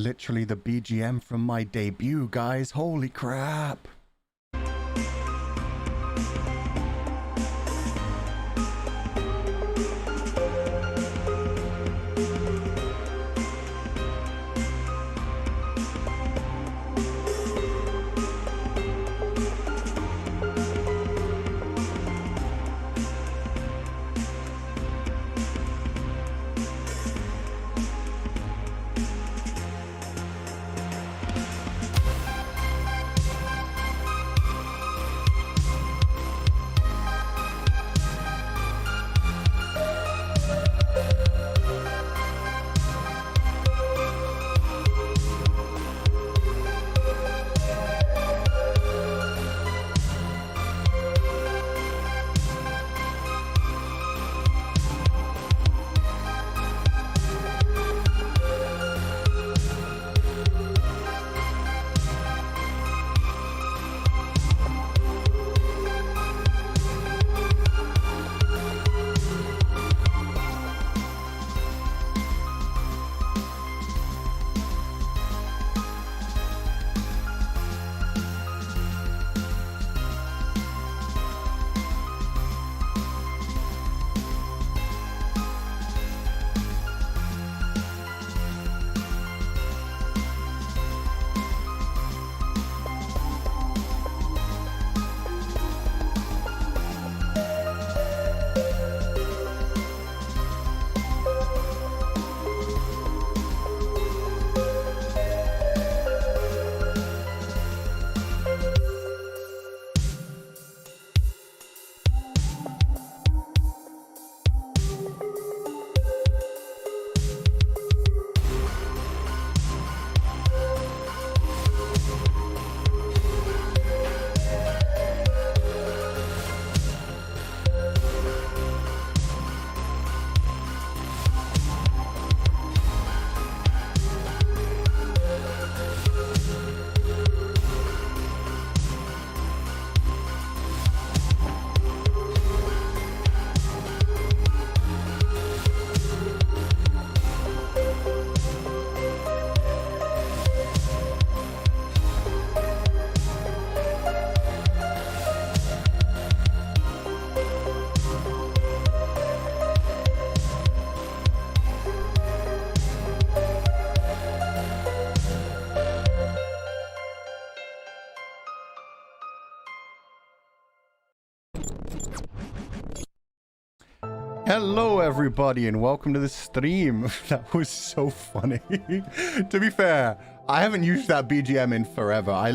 literally the BGM from my debut, guys. Holy crap. Hello everybody and welcome to the stream. That was so funny. To be fair, I haven't used that BGM in forever. I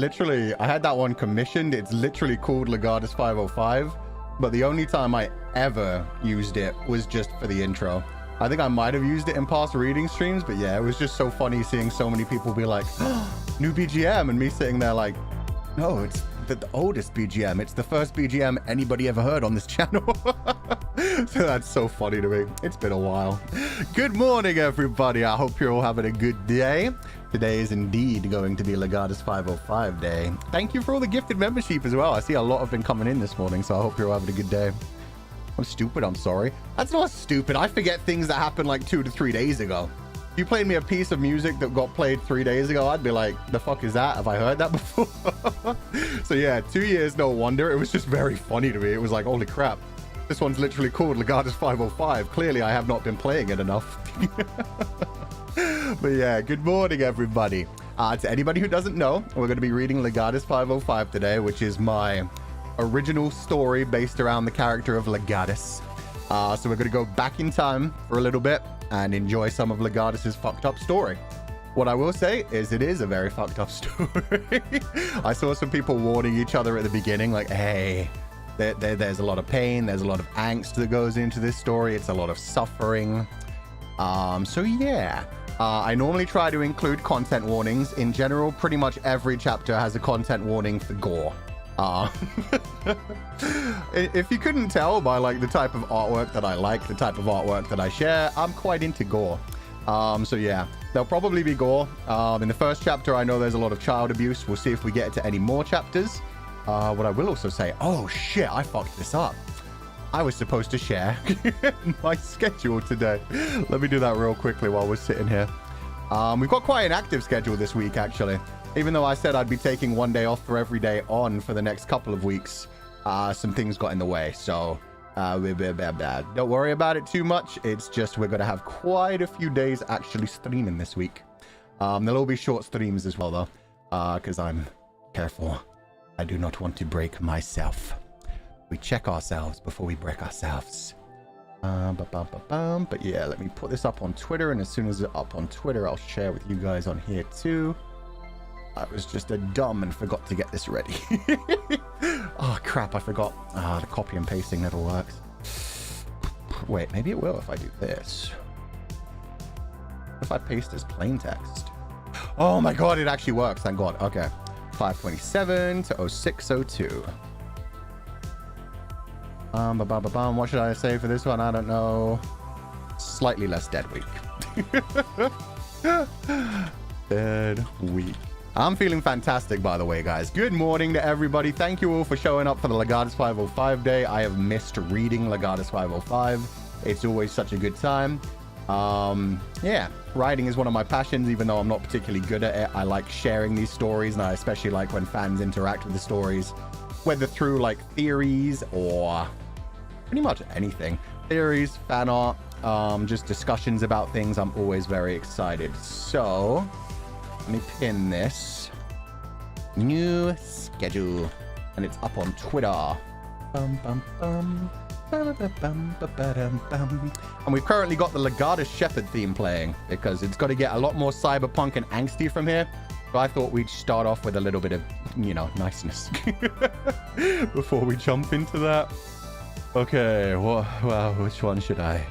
had that one commissioned. It's literally called Legatus 505, but the only time I ever used it was just for the intro. I think I might have used it in past reading streams, but yeah, it was just so funny seeing so many people be like, oh, new BGM, and me sitting there like, no, it's the oldest BGM. It's the first BGM anybody ever heard on this channel. So that's so funny to me. It's been a while. Good morning, everybody. I hope you're all having a good day. Today is indeed going to be Legatus 505 day. Thank you for all the gifted membership as well. I see a lot have been coming in this morning, so I hope you're all having a good day. I'm stupid, I'm sorry. That's not stupid. I forget things that happened like 2 to 3 days ago. If you played me a piece of music that got played 3 days ago, I'd be like, the fuck is that? Have I heard that before? So yeah, 2 years, no wonder. It was just very funny to me. It was like, holy crap. This one's literally called Legatus 505. Clearly, I have not been playing it enough. But yeah, good morning, everybody. To anybody who doesn't know, we're going to be reading Legatus 505 today, which is my original story based around the character of Legatus. So we're going to go back in time for a little bit and enjoy some of Legatus's fucked up story. What I will say is it is a very fucked up story. I saw some people warning each other at the beginning, like, hey, there's a lot of pain, there's a lot of angst that goes into this story, it's a lot of suffering. So yeah, I normally try to include content warnings. In general, pretty much every chapter has a content warning for gore. If you couldn't tell by like the type of artwork that I like, the type of artwork that I share, I'm quite into gore. So yeah, there'll probably be gore. In the first chapter, I know there's a lot of child abuse. We'll see if we get into any more chapters. What I will also say, oh shit, I fucked this up. I was supposed to share my schedule today. Let me do that real quickly while we're sitting here. We've got quite an active schedule this week, actually. Even though I said I'd be taking one day off for every day on for the next couple of weeks, some things got in the way. So don't worry about it too much. It's just we're going to have quite a few days actually streaming this week. There'll all be short streams as well, though, because I'm careful. I do not want to break myself. We check ourselves before we break ourselves. But yeah, let me put this up on Twitter, and as soon as it's up on Twitter, I'll share with you guys on here too. I was just a dumb and forgot to get this ready. Oh crap, I forgot. The copy and pasting never works. Wait, maybe it will if I do this. If I paste as plain text. Oh my god, it actually works, thank god. Okay, 527 to 0602. What should I say for this one? I don't know. Slightly less dead week. Dead week. I'm feeling fantastic, by the way, guys. Good morning to everybody. Thank you all for showing up for the Legatus 505 day. I have missed reading Legatus 505. It's always such a good time. Yeah, writing is one of my passions, even though I'm not particularly good at it. I like sharing these stories, and I especially like when fans interact with the stories, whether through like theories or pretty much anything. Theories, fan art, just discussions about things. I'm always very excited. So let me pin this. New schedule. And it's up on Twitter. And we've currently got the Legatus Shepherd theme playing because it's got to get a lot more cyberpunk and angsty from here. So I thought we'd start off with a little bit of, you know, niceness before we jump into that. Okay, well, which one should I?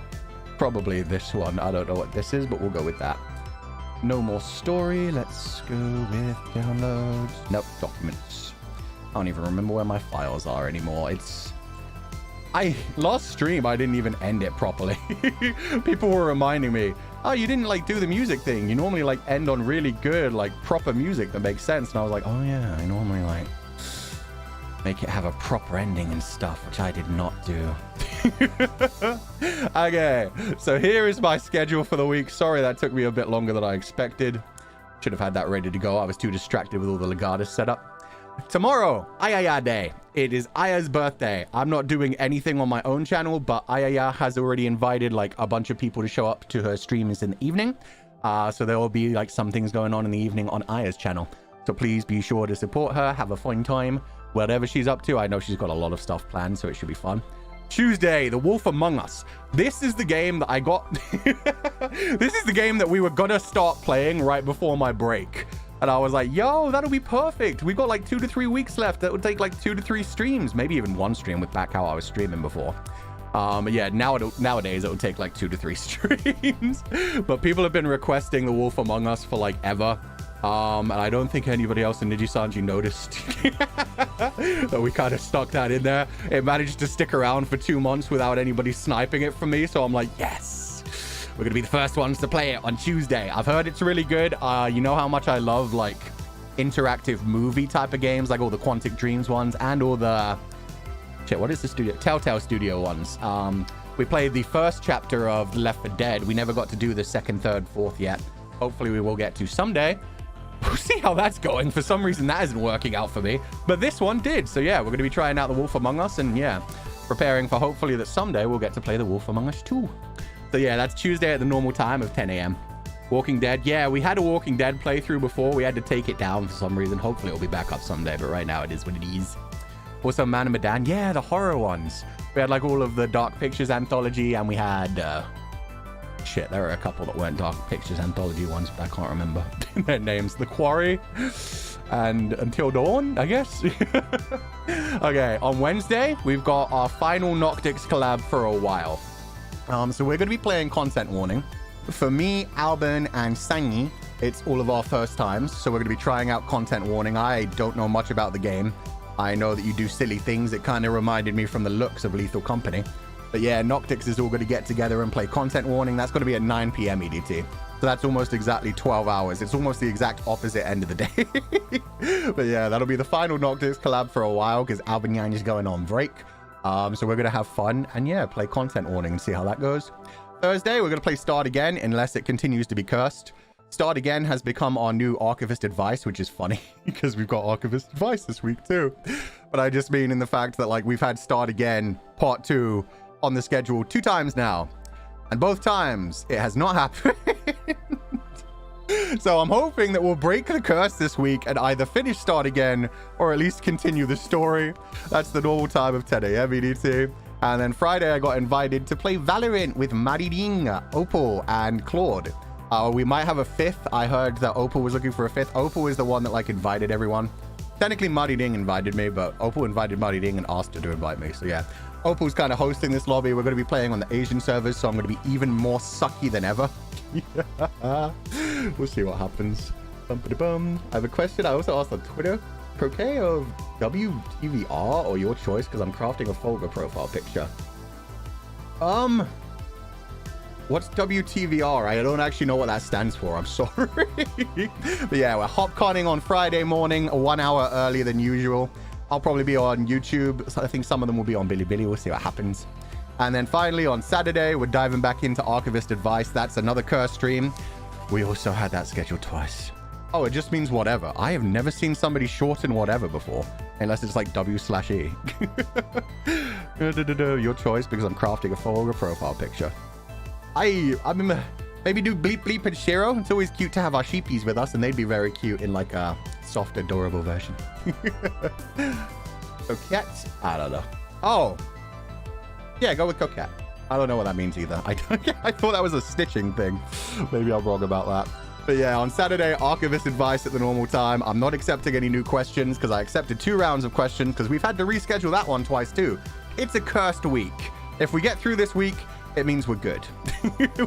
Probably this one. I don't know what this is, but we'll go with that. No more story. Let's go with downloads. Nope, documents. I don't even remember where my files are anymore. Last stream, I didn't even end it properly. People were reminding me, oh, you didn't like do the music thing. You normally like end on really good, like proper music that makes sense. And I was like, oh yeah, I normally like make it have a proper ending and stuff, which I did not do. Okay, so here is my schedule for the week. Sorry, that took me a bit longer than I expected. Should have had that ready to go. I was too distracted with all the Legatus setup. Tomorrow, Ayaya Day. It is Aya's birthday. I'm not doing anything on my own channel, but Ayaya has already invited like a bunch of people to show up to her streams in the evening. So there will be like some things going on in the evening on Aya's channel. So please be sure to support her. Have a fun time, whatever she's up to. I know she's got a lot of stuff planned, so it should be fun. Tuesday, The Wolf Among Us. This is the game that I got. This is the game that we were gonna start playing right before my break. And I was like, yo, that'll be perfect. We've got like 2 to 3 weeks left. That would take like 2 to 3 streams, maybe even one stream with back how I was streaming before. Yeah, nowadays it would take like 2 to 3 streams. But people have been requesting The Wolf Among Us for like ever. And I don't think anybody else in Nijisanji noticed that we kind of stuck that in there. It managed to stick around for 2 months without anybody sniping it from me. So I'm like, yes. We're going to be the first ones to play it on Tuesday. I've heard it's really good. You know how much I love, like, interactive movie type of games, like all the Quantic Dreams ones and all the... Shit, what is the studio? Telltale Studio ones. We played the first chapter of Left 4 Dead. We never got to do the second, third, fourth yet. Hopefully we will get to someday. We'll see how that's going. For some reason, that isn't working out for me. But this one did. So, yeah, we're going to be trying out The Wolf Among Us and, yeah, preparing for hopefully that someday we'll get to play The Wolf Among Us 2. So yeah, that's Tuesday at the normal time of 10 a.m. Walking Dead. Yeah, we had a Walking Dead playthrough before. We had to take it down for some reason. Hopefully it'll be back up someday, but right now it is what it is. Also, Man and Medan. Yeah, the horror ones. We had like all of the Dark Pictures anthology, and we had... Shit, there were a couple that weren't Dark Pictures anthology ones, but I can't remember their names. The Quarry and Until Dawn, I guess. Okay, on Wednesday, we've got our final Noctix collab for a while. So we're going to be playing Content Warning. For me, Alban, and Sanyi, it's all of our first times. So we're going to be trying out Content Warning. I don't know much about the game. I know that you do silly things. It kind of reminded me from the looks of Lethal Company. But yeah, Noctix is all going to get together and play Content Warning. That's going to be at 9 p.m. EDT. So that's almost exactly 12 hours. It's almost the exact opposite end of the day. But yeah, that'll be the final Noctix collab for a while because Alban Yang is going on break. So we're going to have fun and yeah, play Content Warning and see how that goes. Thursday, we're going to play Start Again unless it continues to be cursed. Start Again has become our new Archivist Advice, which is funny because we've got Archivist Advice this week too. But I just mean in the fact that like we've had Start Again Part 2 on the schedule 2 times now. And both times it has not happened. So I'm hoping that we'll break the curse this week and either finish Start Again or at least continue the story. That's the normal time of 10 a.m. EDT. And then Friday I got invited to play Valorant with Mariding, Opal, and Claude. We might have a 5th. I heard that Opal was looking for a 5th. Opal is the one that like invited everyone. Technically Mariding invited me, but Opal invited Mariding and asked her to invite me. So yeah, Opal's kind of hosting this lobby. We're going to be playing on the Asian servers, so I'm going to be even more sucky than ever. We'll see what happens. Bum-ba-da-bum. I have a question. I also asked on Twitter, croquet of WTVR or your choice, because I'm crafting a Fulgur profile picture. What's WTVR? I don't actually know what that stands for. I'm sorry. But yeah, we're hopconning on Friday morning, 1 hour earlier than usual. I'll probably be on YouTube. So I think some of them will be on Bilibili. We'll see what happens. And then finally on Saturday, we're diving back into Archivist Advice. That's another curse stream. We also had that scheduled twice. Oh, it just means whatever. I have never seen somebody shorten whatever before, unless it's like W/E. Your choice, because I'm crafting a Fulgur profile picture. I mean, maybe do Bleep Bleep and Shiro. It's always cute to have our sheepies with us, and they'd be very cute in like a soft, adorable version. Coquette? I don't know. Oh. Yeah, go with Coquette. I don't know what that means either. I thought that was a stitching thing. Maybe I'm wrong about that. But yeah, on Saturday, Archivist Advice at the normal time. I'm not accepting any new questions because I accepted 2 rounds of questions because we've had to reschedule that one twice too. It's a cursed week. If we get through this week, it means we're good.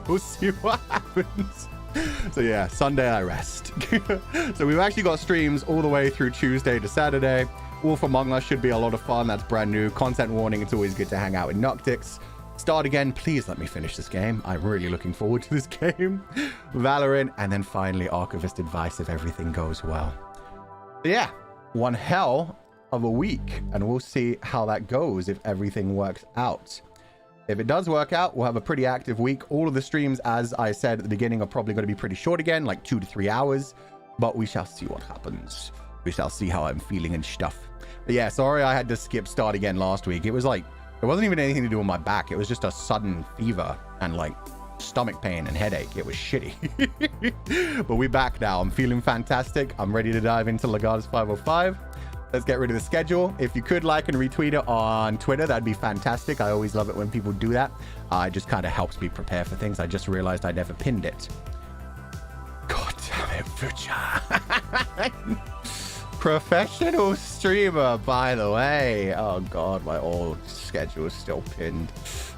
We'll see what happens. So yeah, Sunday I rest. So we've actually got streams all the way through Tuesday to Saturday. Wolf Among Us should be a lot of fun. That's brand new. Content warning, it's always good to hang out with Noctix. Start Again, please let me finish this game. I'm really looking forward to this game. Valorant, and then finally Archivist Advice if everything goes well. So yeah, one hell of a week, and we'll see how that goes if everything works out. If it does work out, we'll have a pretty active week. All of the streams, as I said at the beginning, are probably going to be pretty short again, like 2 to 3 hours, but we shall see what happens. We shall see how I'm feeling and stuff. But yeah, sorry I had to skip Start Again last week. It was like, it wasn't even anything to do with my back. It was just a sudden fever and like stomach pain and headache. It was shitty. But we're back now. I'm feeling fantastic. I'm ready to dive into Legatus 505. Let's get rid of the schedule. If you could like and retweet it on Twitter, that'd be fantastic. I always love it when people do that. It just kind of helps me prepare for things. I just realized I never pinned it. God damn it, Fucha. Professional streamer, by the way. Oh god, my old schedule is still pinned.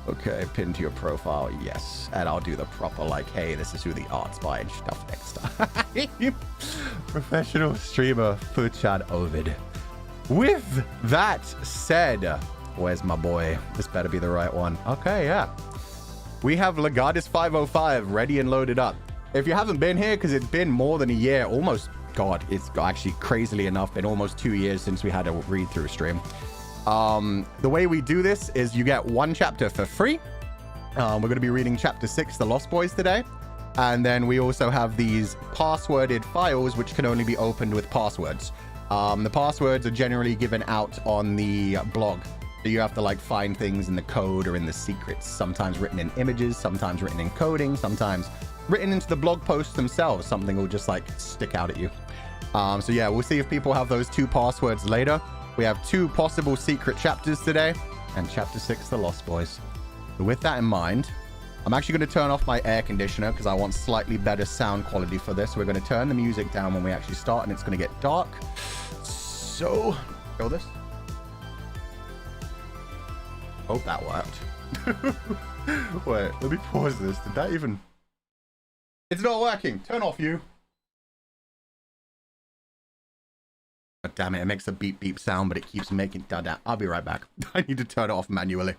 Okay, pinned to your profile, yes. And I'll do the proper like, hey, this is who the art's by and stuff next time. Professional streamer, Fulgur Ovid. With that said, where's my boy? This better be the right one. Okay, yeah. We have Legatus 505 ready and loaded up. If you haven't been here, because it's been more than a year, almost, God, it's actually crazily enough been almost 2 years since we had a read-through stream. The way we do this is you get 1 chapter for free. We're going to be reading chapter 6, The Lost Boys, today. And then we also have these passworded files, which can only be opened with passwords. The passwords are generally given out on the blog. So you have to like find things in the code or in the secrets, sometimes written in images, sometimes written in coding, sometimes written into the blog posts themselves. Something will just like stick out at you. So yeah, we'll see if people have those 2 passwords later. We have 2 possible secret chapters today and chapter 6, The Lost Boys. So with that in mind, I'm actually going to turn off my air conditioner because I want slightly better sound quality for this. We're going to turn the music down when we actually start and it's going to get dark. So, go this. Hope that worked. Wait, let me pause this. Did that even... It's not working. Turn off, you. God damn it, it makes a beep beep sound, but it keeps making... I'll be right back. I need to turn it off manually.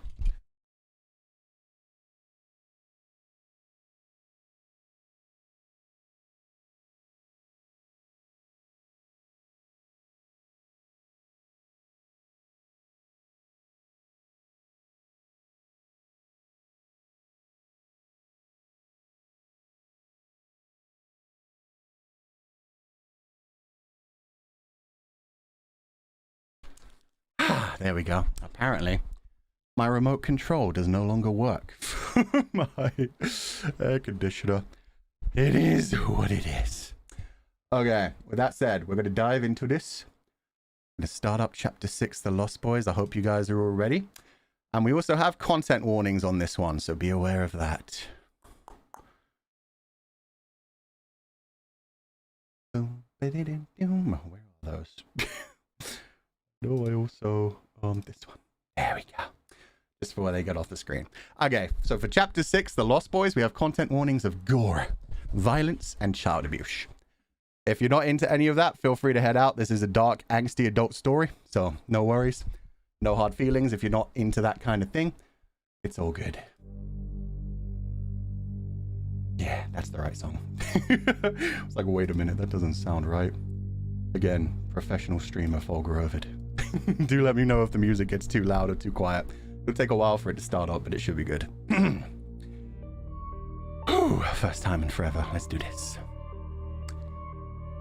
There we go. Apparently, my remote control does no longer work for my air conditioner. It is what it is. Okay, with that said, we're going to dive into this. I'm going to start up Chapter 6, The Lost Boys. I hope you guys are all ready. And we also have content warnings on this one, so be aware of that. Where are those? No, I also... this one. There we go. Just before they get off the screen. Okay, so for Chapter 6, The Lost Boys, we have content warnings of gore, violence, and child abuse. If you're not into any of that, feel free to head out. This is a dark, angsty adult story, so no worries. No hard feelings if you're not into that kind of thing. It's all good. Yeah, that's the right song. It's like, wait a minute, that doesn't sound right. Again, professional streamer Fulgur Ovid. Do let me know if the music gets too loud or too quiet. It'll take a while for it to start up, but it should be good. First time in forever. Let's do this.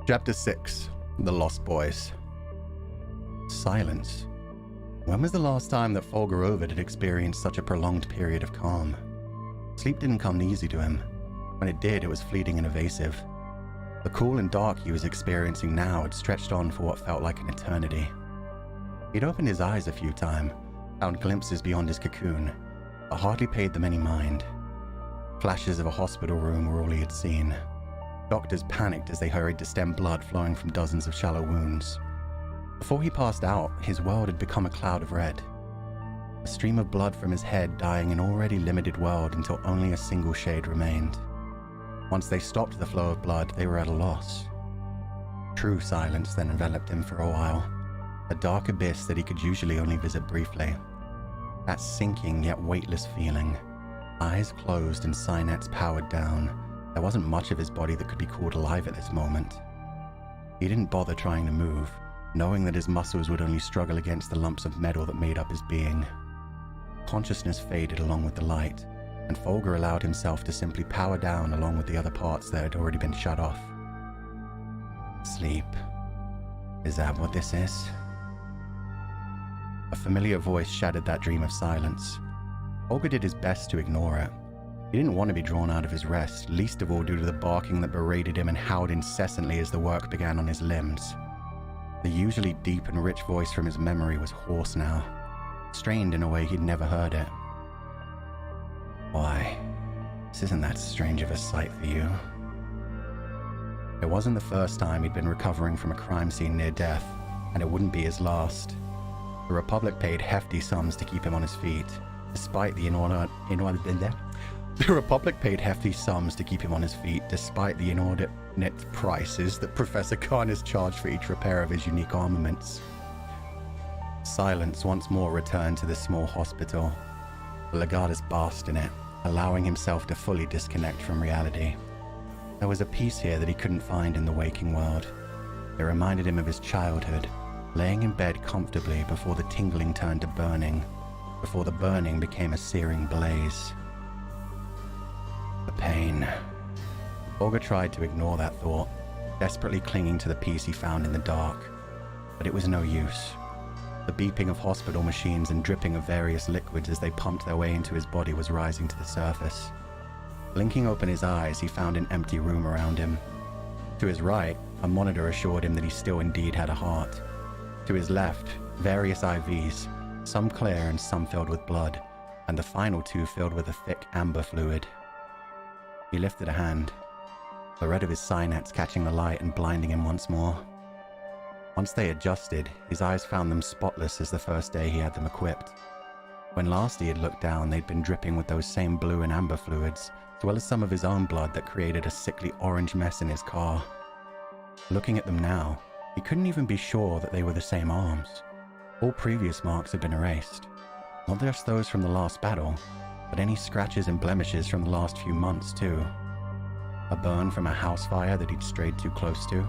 Chapter 6, The Lost Boys. Silence. When was the last time that Fulgur Ovid had experienced such a prolonged period of calm? Sleep didn't come easy to him. When it did, it was fleeting and evasive. The cool and dark he was experiencing now had stretched on for what felt like an eternity. He'd opened his eyes a few times, found glimpses beyond his cocoon, but hardly paid them any mind. Flashes of a hospital room were all he had seen. Doctors panicked as they hurried to stem blood flowing from dozens of shallow wounds. Before he passed out, his world had become a cloud of red. A stream of blood from his head dyeing an already limited world until only a single shade remained. Once they stopped the flow of blood, they were at a loss. True silence then enveloped him for a while, a dark abyss that he could usually only visit briefly. That sinking yet weightless feeling. Eyes closed and synapses powered down. There wasn't much of his body that could be called alive at this moment. He didn't bother trying to move, knowing that his muscles would only struggle against the lumps of metal that made up his being. Consciousness faded along with the light, and Fulgur allowed himself to simply power down along with the other parts that had already been shut off. Sleep. Is that what this is? A familiar voice shattered that dream of silence. Fulgur did his best to ignore it. He didn't want to be drawn out of his rest, least of all due to the barking that berated him and howled incessantly as the work began on his limbs. The usually deep and rich voice from his memory was hoarse now, strained in a way he'd never heard it. Why, this isn't that strange of a sight for you. It wasn't the first time he'd been recovering from a crime scene near death, and it wouldn't be his last. The Republic paid hefty sums to keep him on his feet, despite the inordinate prices that Professor Khan has charged for each repair of his unique armaments. Silence once more returned to the small hospital. The Legatus basked in it, allowing himself to fully disconnect from reality. There was a peace here that he couldn't find in the waking world. It reminded him of his childhood, laying in bed comfortably before the tingling turned to burning, before the burning became a searing blaze. The pain. Fulgur tried to ignore that thought, desperately clinging to the peace he found in the dark. But it was no use. The beeping of hospital machines and dripping of various liquids as they pumped their way into his body was rising to the surface. Blinking open his eyes, he found an empty room around him. To his right, a monitor assured him that he still indeed had a heart. To his left, various IVs, some clear and some filled with blood, and the final two filled with a thick amber fluid. He lifted a hand, the red of his synapse catching the light and blinding him once more. Once they adjusted, his eyes found them spotless as the first day he had them equipped. When last he had looked down, they'd been dripping with those same blue and amber fluids, as well as some of his own blood that created a sickly orange mess in his car. Looking at them now, he couldn't even be sure that they were the same arms. All previous marks had been erased. Not just those from the last battle, but any scratches and blemishes from the last few months too. A burn from a house fire that he'd strayed too close to.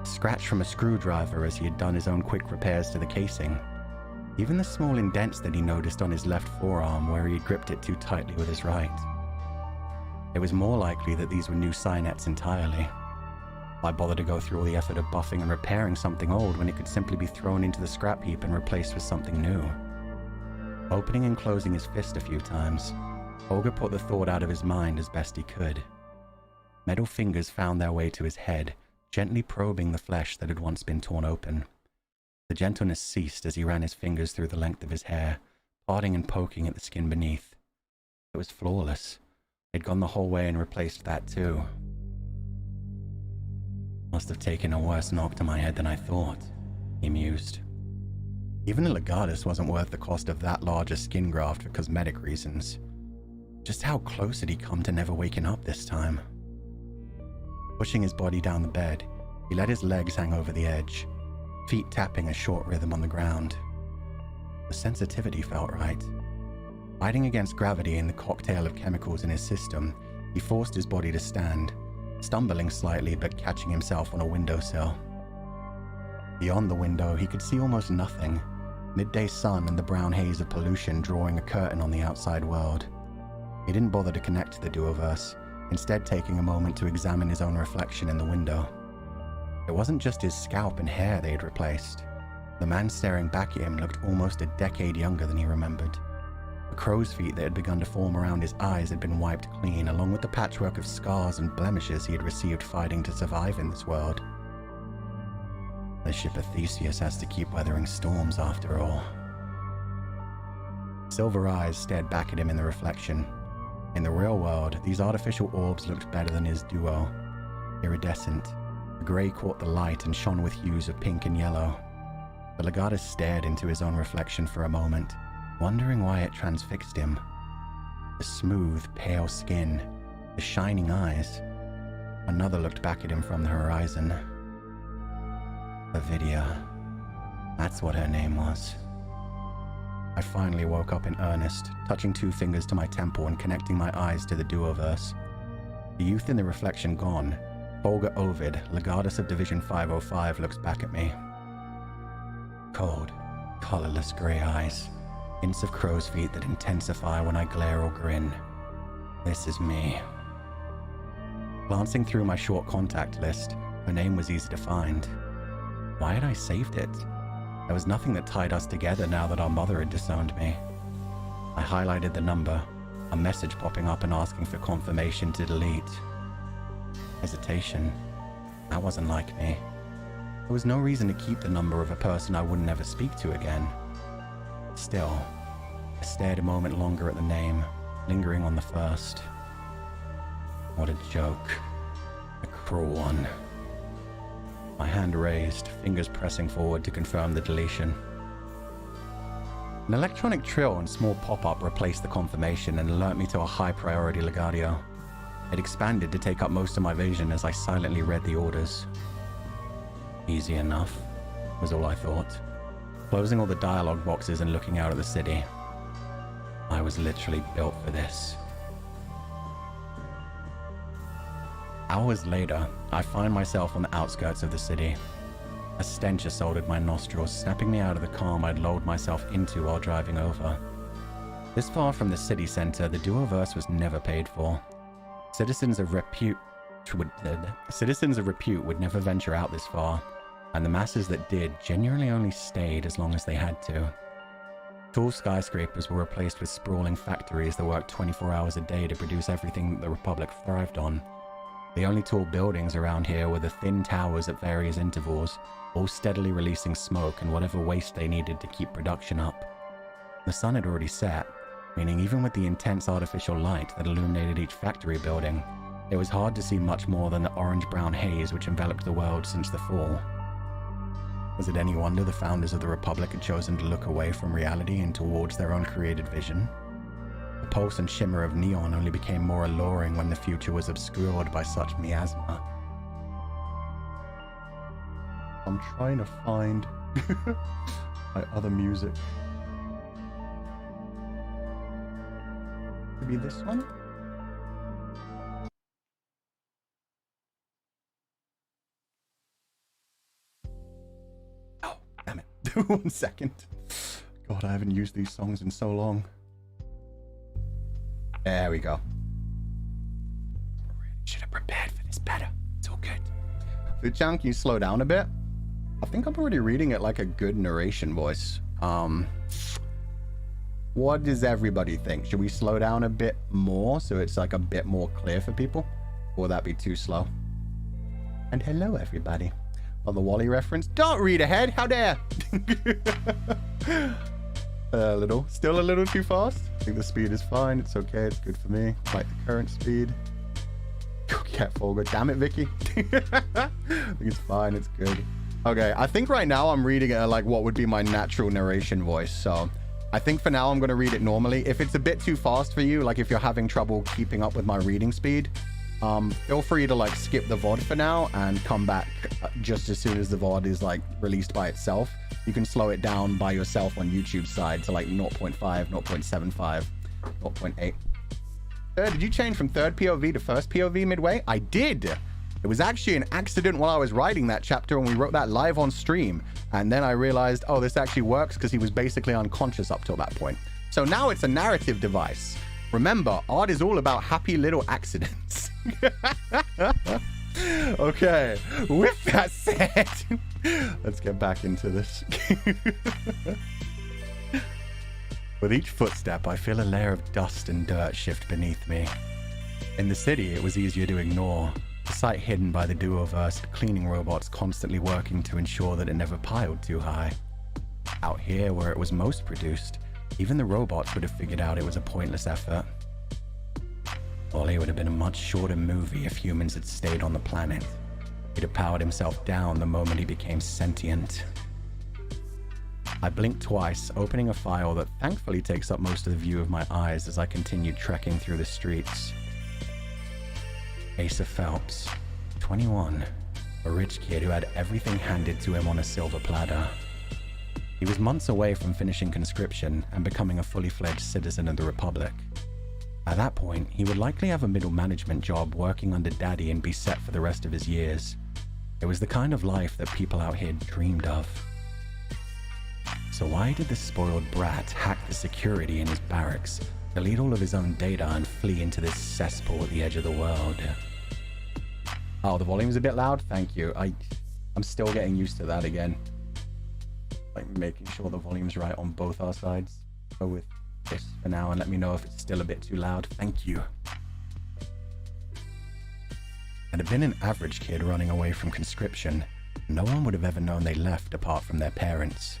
A scratch from a screwdriver as he had done his own quick repairs to the casing. Even the small indents that he noticed on his left forearm where he had gripped it too tightly with his right. It was more likely that these were new synapses entirely. Why bother to go through all the effort of buffing and repairing something old when it could simply be thrown into the scrap heap and replaced with something new? Opening and closing his fist a few times, Fulgur put the thought out of his mind as best he could. Metal fingers found their way to his head, gently probing the flesh that had once been torn open. The gentleness ceased as he ran his fingers through the length of his hair, parting and poking at the skin beneath. It was flawless. He'd gone the whole way and replaced that too. Must have taken a worse knock to my head than I thought, he mused. Even the Legatus wasn't worth the cost of that large a skin graft for cosmetic reasons. Just how close had he come to never waking up this time? Pushing his body down the bed, he let his legs hang over the edge, feet tapping a short rhythm on the ground. The sensitivity felt right. Fighting against gravity and the cocktail of chemicals in his system, he forced his body to stand, stumbling slightly but catching himself on a windowsill. Beyond the window, he could see almost nothing, midday sun and the brown haze of pollution drawing a curtain on the outside world. He didn't bother to connect to the duoverse, instead taking a moment to examine his own reflection in the window. It wasn't just his scalp and hair they had replaced. The man staring back at him looked almost a decade younger than he remembered. The crow's feet that had begun to form around his eyes had been wiped clean, along with the patchwork of scars and blemishes he had received fighting to survive in this world. The ship of Theseus has to keep weathering storms after all. Silver eyes stared back at him in the reflection. In the real world, these artificial orbs looked better than his duo. Iridescent, the grey caught the light and shone with hues of pink and yellow. The Legatus stared into his own reflection for a moment, wondering why it transfixed him. The smooth, pale skin, the shining eyes. Another looked back at him from the horizon. Ovidia. That's what her name was. I finally woke up in earnest, touching 2 fingers to my temple and connecting my eyes to the duoverse. The youth in the reflection gone, Fulgur Ovid, Legatus of Division 505, looks back at me. Cold, colorless gray eyes, hints of crow's feet that intensify when I glare or grin. This is me. Glancing through my short contact list, her name was easy to find. Why had I saved it? There was nothing that tied us together now that our mother had disowned me. I highlighted the number, a message popping up and asking for confirmation to delete. Hesitation. That wasn't like me. There was no reason to keep the number of a person I would never speak to again. Still, I stared a moment longer at the name, lingering on the first. What a joke. A cruel one. My hand raised, fingers pressing forward to confirm the deletion. An electronic trill and small pop-up replaced the confirmation and alerted me to a high-priority legadio. It expanded to take up most of my vision as I silently read the orders. Easy enough, was all I thought, closing all the dialogue boxes and looking out at the city. I was literally built for this. Hours later, I find myself on the outskirts of the city. A stench assaulted my nostrils, snapping me out of the calm I'd lulled myself into while driving over. This far from the city center, the duoverse was never paid for. Citizens of repute would never venture out this far, and the masses that did genuinely only stayed as long as they had to. Tall skyscrapers were replaced with sprawling factories that worked 24 hours a day to produce everything that the Republic thrived on. The only tall buildings around here were the thin towers at various intervals, all steadily releasing smoke and whatever waste they needed to keep production up. The sun had already set, meaning even with the intense artificial light that illuminated each factory building, it was hard to see much more than the orange-brown haze which enveloped the world since the fall. Was it any wonder the founders of the Republic had chosen to look away from reality and towards their own created vision? The pulse and shimmer of neon only became more alluring when the future was obscured by such miasma. I'm trying to find my other music. Maybe this one? Oh, damn it. 1 second. God, I haven't used these songs in so long. There we go. Really should have prepared for this better. It's all good. Fuchan, can you slow down a bit? I think I'm already reading it like a good narration voice. What does everybody think? Should we slow down a bit more so it's like a bit more clear for people? Or would that be too slow? And hello, everybody. On the Wally reference. Don't read ahead. How dare? Still a little too fast. I think the speed is fine. It's okay. It's good for me. I like the current speed. Cat Fulgur. Damn it, Vicky. I think it's fine. It's good. Okay. I think right now I'm reading it like what would be my natural narration voice. So I think for now I'm going to read it normally. If it's a bit too fast for you, like if you're having trouble keeping up with my reading speed, feel free to like skip the VOD for now and come back just as soon as the VOD is like released by itself. You can slow it down by yourself on YouTube's side to like 0.5, 0.75, 0.8. Did you change from third POV to first POV midway? I did. It was actually an accident while I was writing that chapter and we wrote that live on stream. And then I realized, oh, this actually works because he was basically unconscious up till that point. So now it's a narrative device. Remember, art is all about happy little accidents. Okay, with that said, let's get back into this. With each footstep, I feel a layer of dust and dirt shift beneath me. In the city, it was easier to ignore, a sight hidden by the duo-versed cleaning robots constantly working to ensure that it never piled too high. Out here, where it was most produced, even the robots would have figured out it was a pointless effort. Wally would have been a much shorter movie if humans had stayed on the planet. He'd have powered himself down the moment he became sentient. I blinked twice, opening a file that thankfully takes up most of the view of my eyes as I continued trekking through the streets. Asa Phelps, 21, a rich kid who had everything handed to him on a silver platter. He was months away from finishing conscription and becoming a fully fledged citizen of the Republic. At that point, he would likely have a middle management job working under Daddy and be set for the rest of his years. It was the kind of life that people out here dreamed of. So why did the spoiled brat hack the security in his barracks, delete all of his own data and flee into this cesspool at the edge of the world? Oh, the volume's a bit loud? Thank you. I'm still getting used to that again. Like making sure the volume's right on both our sides. Go with this for now and let me know if it's still a bit too loud. Thank you. Had it been an average kid running away from conscription, no one would have ever known they left apart from their parents.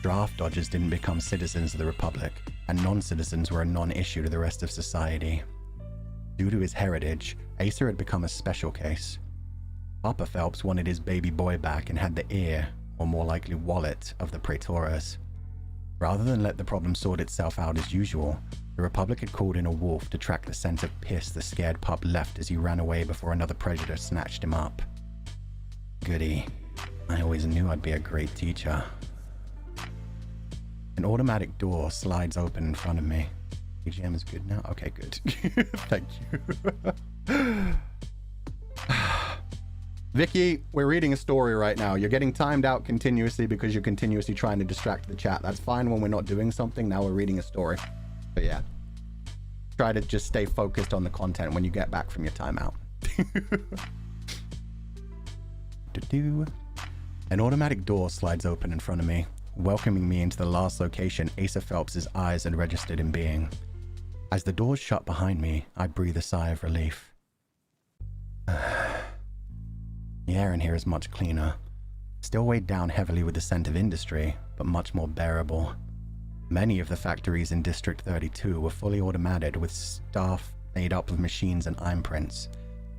Draft dodgers didn't become citizens of the Republic, and non-citizens were a non-issue to the rest of society. Due to his heritage, Asa had become a special case. Papa Phelps wanted his baby boy back and had the ear, or more likely wallet, of the praetors. Rather than let the problem sort itself out as usual, the Republic had called in a wolf to track the scent of piss the scared pup left as he ran away before another predator snatched him up. Goody. I always knew I'd be a great teacher. An automatic door slides open in front of me. AGM is good now? Okay, good. Thank you. Vicky, we're reading a story right now. You're getting timed out continuously because you're continuously trying to distract the chat. That's fine when we're not doing something. Now we're reading a story. But yeah, try to just stay focused on the content when you get back from your timeout. An automatic door slides open in front of me, welcoming me into the last location Asa Phelps' eyes had registered in being. As the doors shut behind me, I breathe a sigh of relief. The air in here is much cleaner, still weighed down heavily with the scent of industry, but much more bearable. Many of the factories in District 32 were fully automated with staff made up of machines and imprints,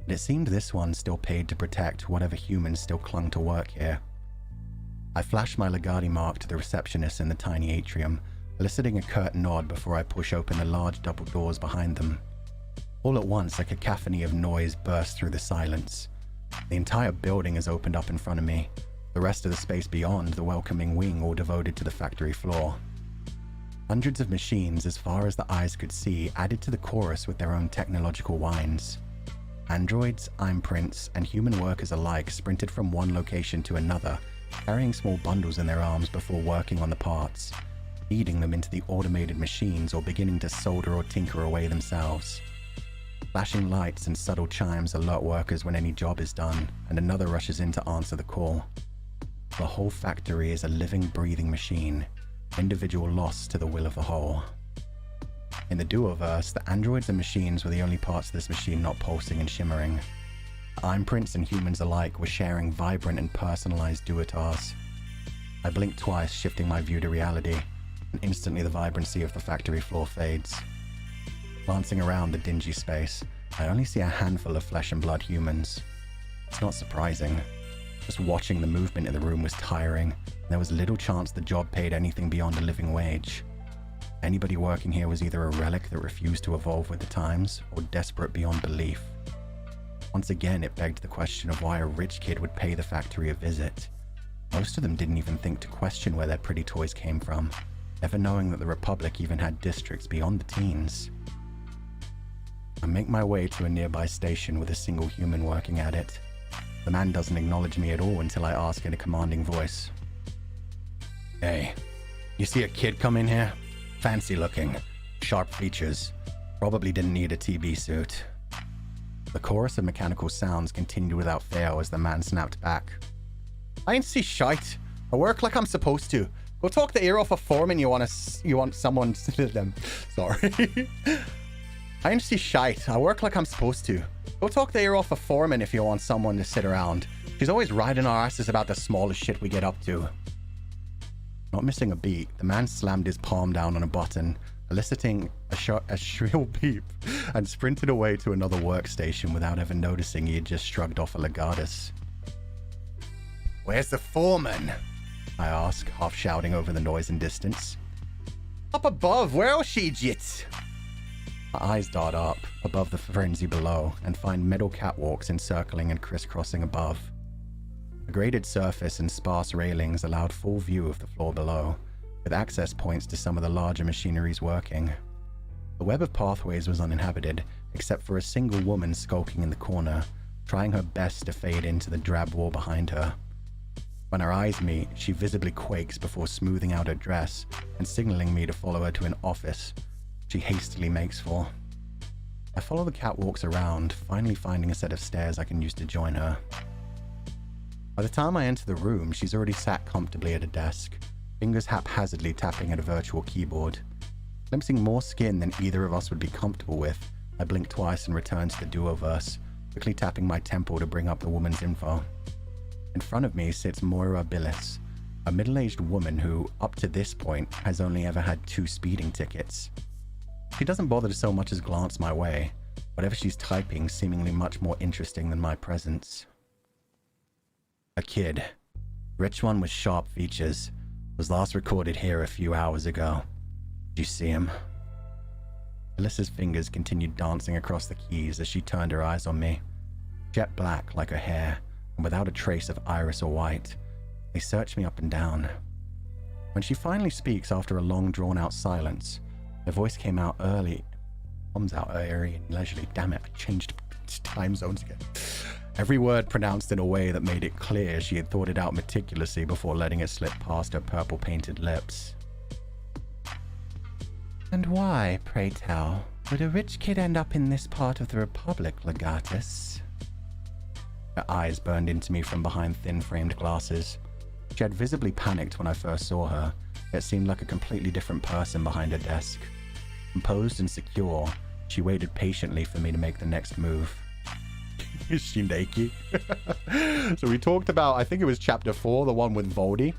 but it seemed this one still paid to protect whatever humans still clung to work here. I flash my Lagard mark to the receptionist in the tiny atrium, eliciting a curt nod before I push open the large double doors behind them. All at once, a cacophony of noise bursts through the silence. The entire building is opened up in front of me, the rest of the space beyond the welcoming wing all devoted to the factory floor. Hundreds of machines, as far as the eyes could see, added to the chorus with their own technological whines. Androids, imprints, and human workers alike sprinted from one location to another, carrying small bundles in their arms before working on the parts, feeding them into the automated machines or beginning to solder or tinker away themselves. Flashing lights and subtle chimes alert workers when any job is done, and another rushes in to answer the call. The whole factory is a living, breathing machine, individual lost to the will of the whole. In the duoverse, the androids and machines were the only parts of this machine not pulsing and shimmering. The imprints and humans alike were sharing vibrant and personalized duotars. I blinked twice, shifting my view to reality, and instantly the vibrancy of the factory floor fades. Glancing around the dingy space, I only see a handful of flesh and blood humans. It's not surprising. Just watching the movement in the room was tiring, and there was little chance the job paid anything beyond a living wage. Anybody working here was either a relic that refused to evolve with the times, or desperate beyond belief. Once again, it begged the question of why a rich kid would pay the factory a visit. Most of them didn't even think to question where their pretty toys came from, never knowing that the Republic even had districts beyond the teens. I make my way to a nearby station with a single human working at it. The man doesn't acknowledge me at all until I ask in a commanding voice. "Hey, you see a kid come in here? Fancy looking, sharp features, probably didn't need a TB suit." The chorus of mechanical sounds continued without fail as the man snapped back. "I ain't see shite. I work like I'm supposed to. Go talk the ear off a foreman you want someone to them. Sorry. I ain't see shite. I work like I'm supposed to. Go talk the ear off a foreman if you want someone to sit around. She's always riding our asses about the smallest shit we get up to." Not missing a beat, the man slammed his palm down on a button, eliciting a shrill beep, and sprinted away to another workstation without ever noticing he had just shrugged off a Legatus. "Where's the foreman?" I asked, half shouting over the noise and distance. "Up above, where else she jit?" My eyes dart up, above the frenzy below, and find metal catwalks encircling and crisscrossing above. A graded surface and sparse railings allowed full view of the floor below, with access points to some of the larger machineries working. The web of pathways was uninhabited, except for a single woman skulking in the corner, trying her best to fade into the drab wall behind her. When our eyes meet, she visibly quakes before smoothing out her dress and signaling me to follow her to an office she hastily makes for. I follow the catwalks around, finally finding a set of stairs I can use to join her. By the time I enter the room, she's already sat comfortably at a desk, fingers haphazardly tapping at a virtual keyboard. Glimpsing more skin than either of us would be comfortable with, I blink twice and return to the duoverse, quickly tapping my temple to bring up the woman's info. In front of me sits Moira, a middle-aged woman who, up to this point, has only ever had 2 speeding tickets. She doesn't bother to so much as glance my way, whatever she's typing seemingly much more interesting than my presence. A kid. Rich one with sharp features. Was last recorded here a few hours ago. Did you see him? Alyssa's fingers continued dancing across the keys as she turned her eyes on me. Jet black like her hair, and without a trace of iris or white. They search me up and down. When she finally speaks after a long drawn-out silence, her voice comes out airy and leisurely. Damn it, I changed time zones again. Every word pronounced in a way that made it clear she had thought it out meticulously before letting it slip past her purple-painted lips. "And why, pray tell, would a rich kid end up in this part of the Republic, Legatus?" Her eyes burned into me from behind thin-framed glasses. She had visibly panicked when I first saw her, yet seemed like a completely different person behind her desk. Composed and secure, she waited patiently for me to make the next move. Is she naked? So we talked about, I think it was chapter 4, the one with Voldy.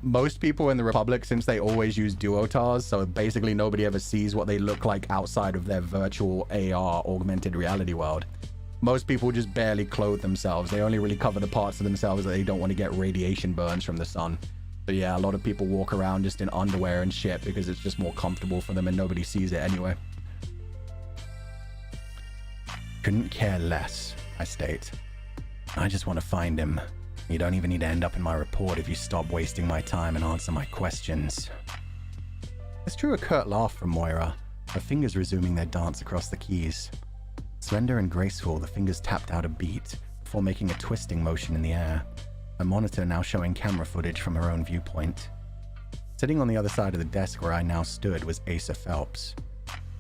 Most people in the Republic, since they always use duotars, so basically nobody ever sees what they look like outside of their virtual AR augmented reality world. Most people just barely clothe themselves. They only really cover the parts of themselves that they don't want to get radiation burns from the sun. So yeah, a lot of people walk around just in underwear and shit because it's just more comfortable for them and nobody sees it anyway. Couldn't care less, I state. I just want to find him. You don't even need to end up in my report if you stop wasting my time and answer my questions. This drew a curt laugh from Moira, her fingers resuming their dance across the keys. Slender and graceful, the fingers tapped out a beat before making a twisting motion in the air, her monitor now showing camera footage from her own viewpoint. Sitting on the other side of the desk where I now stood was Asa Phelps.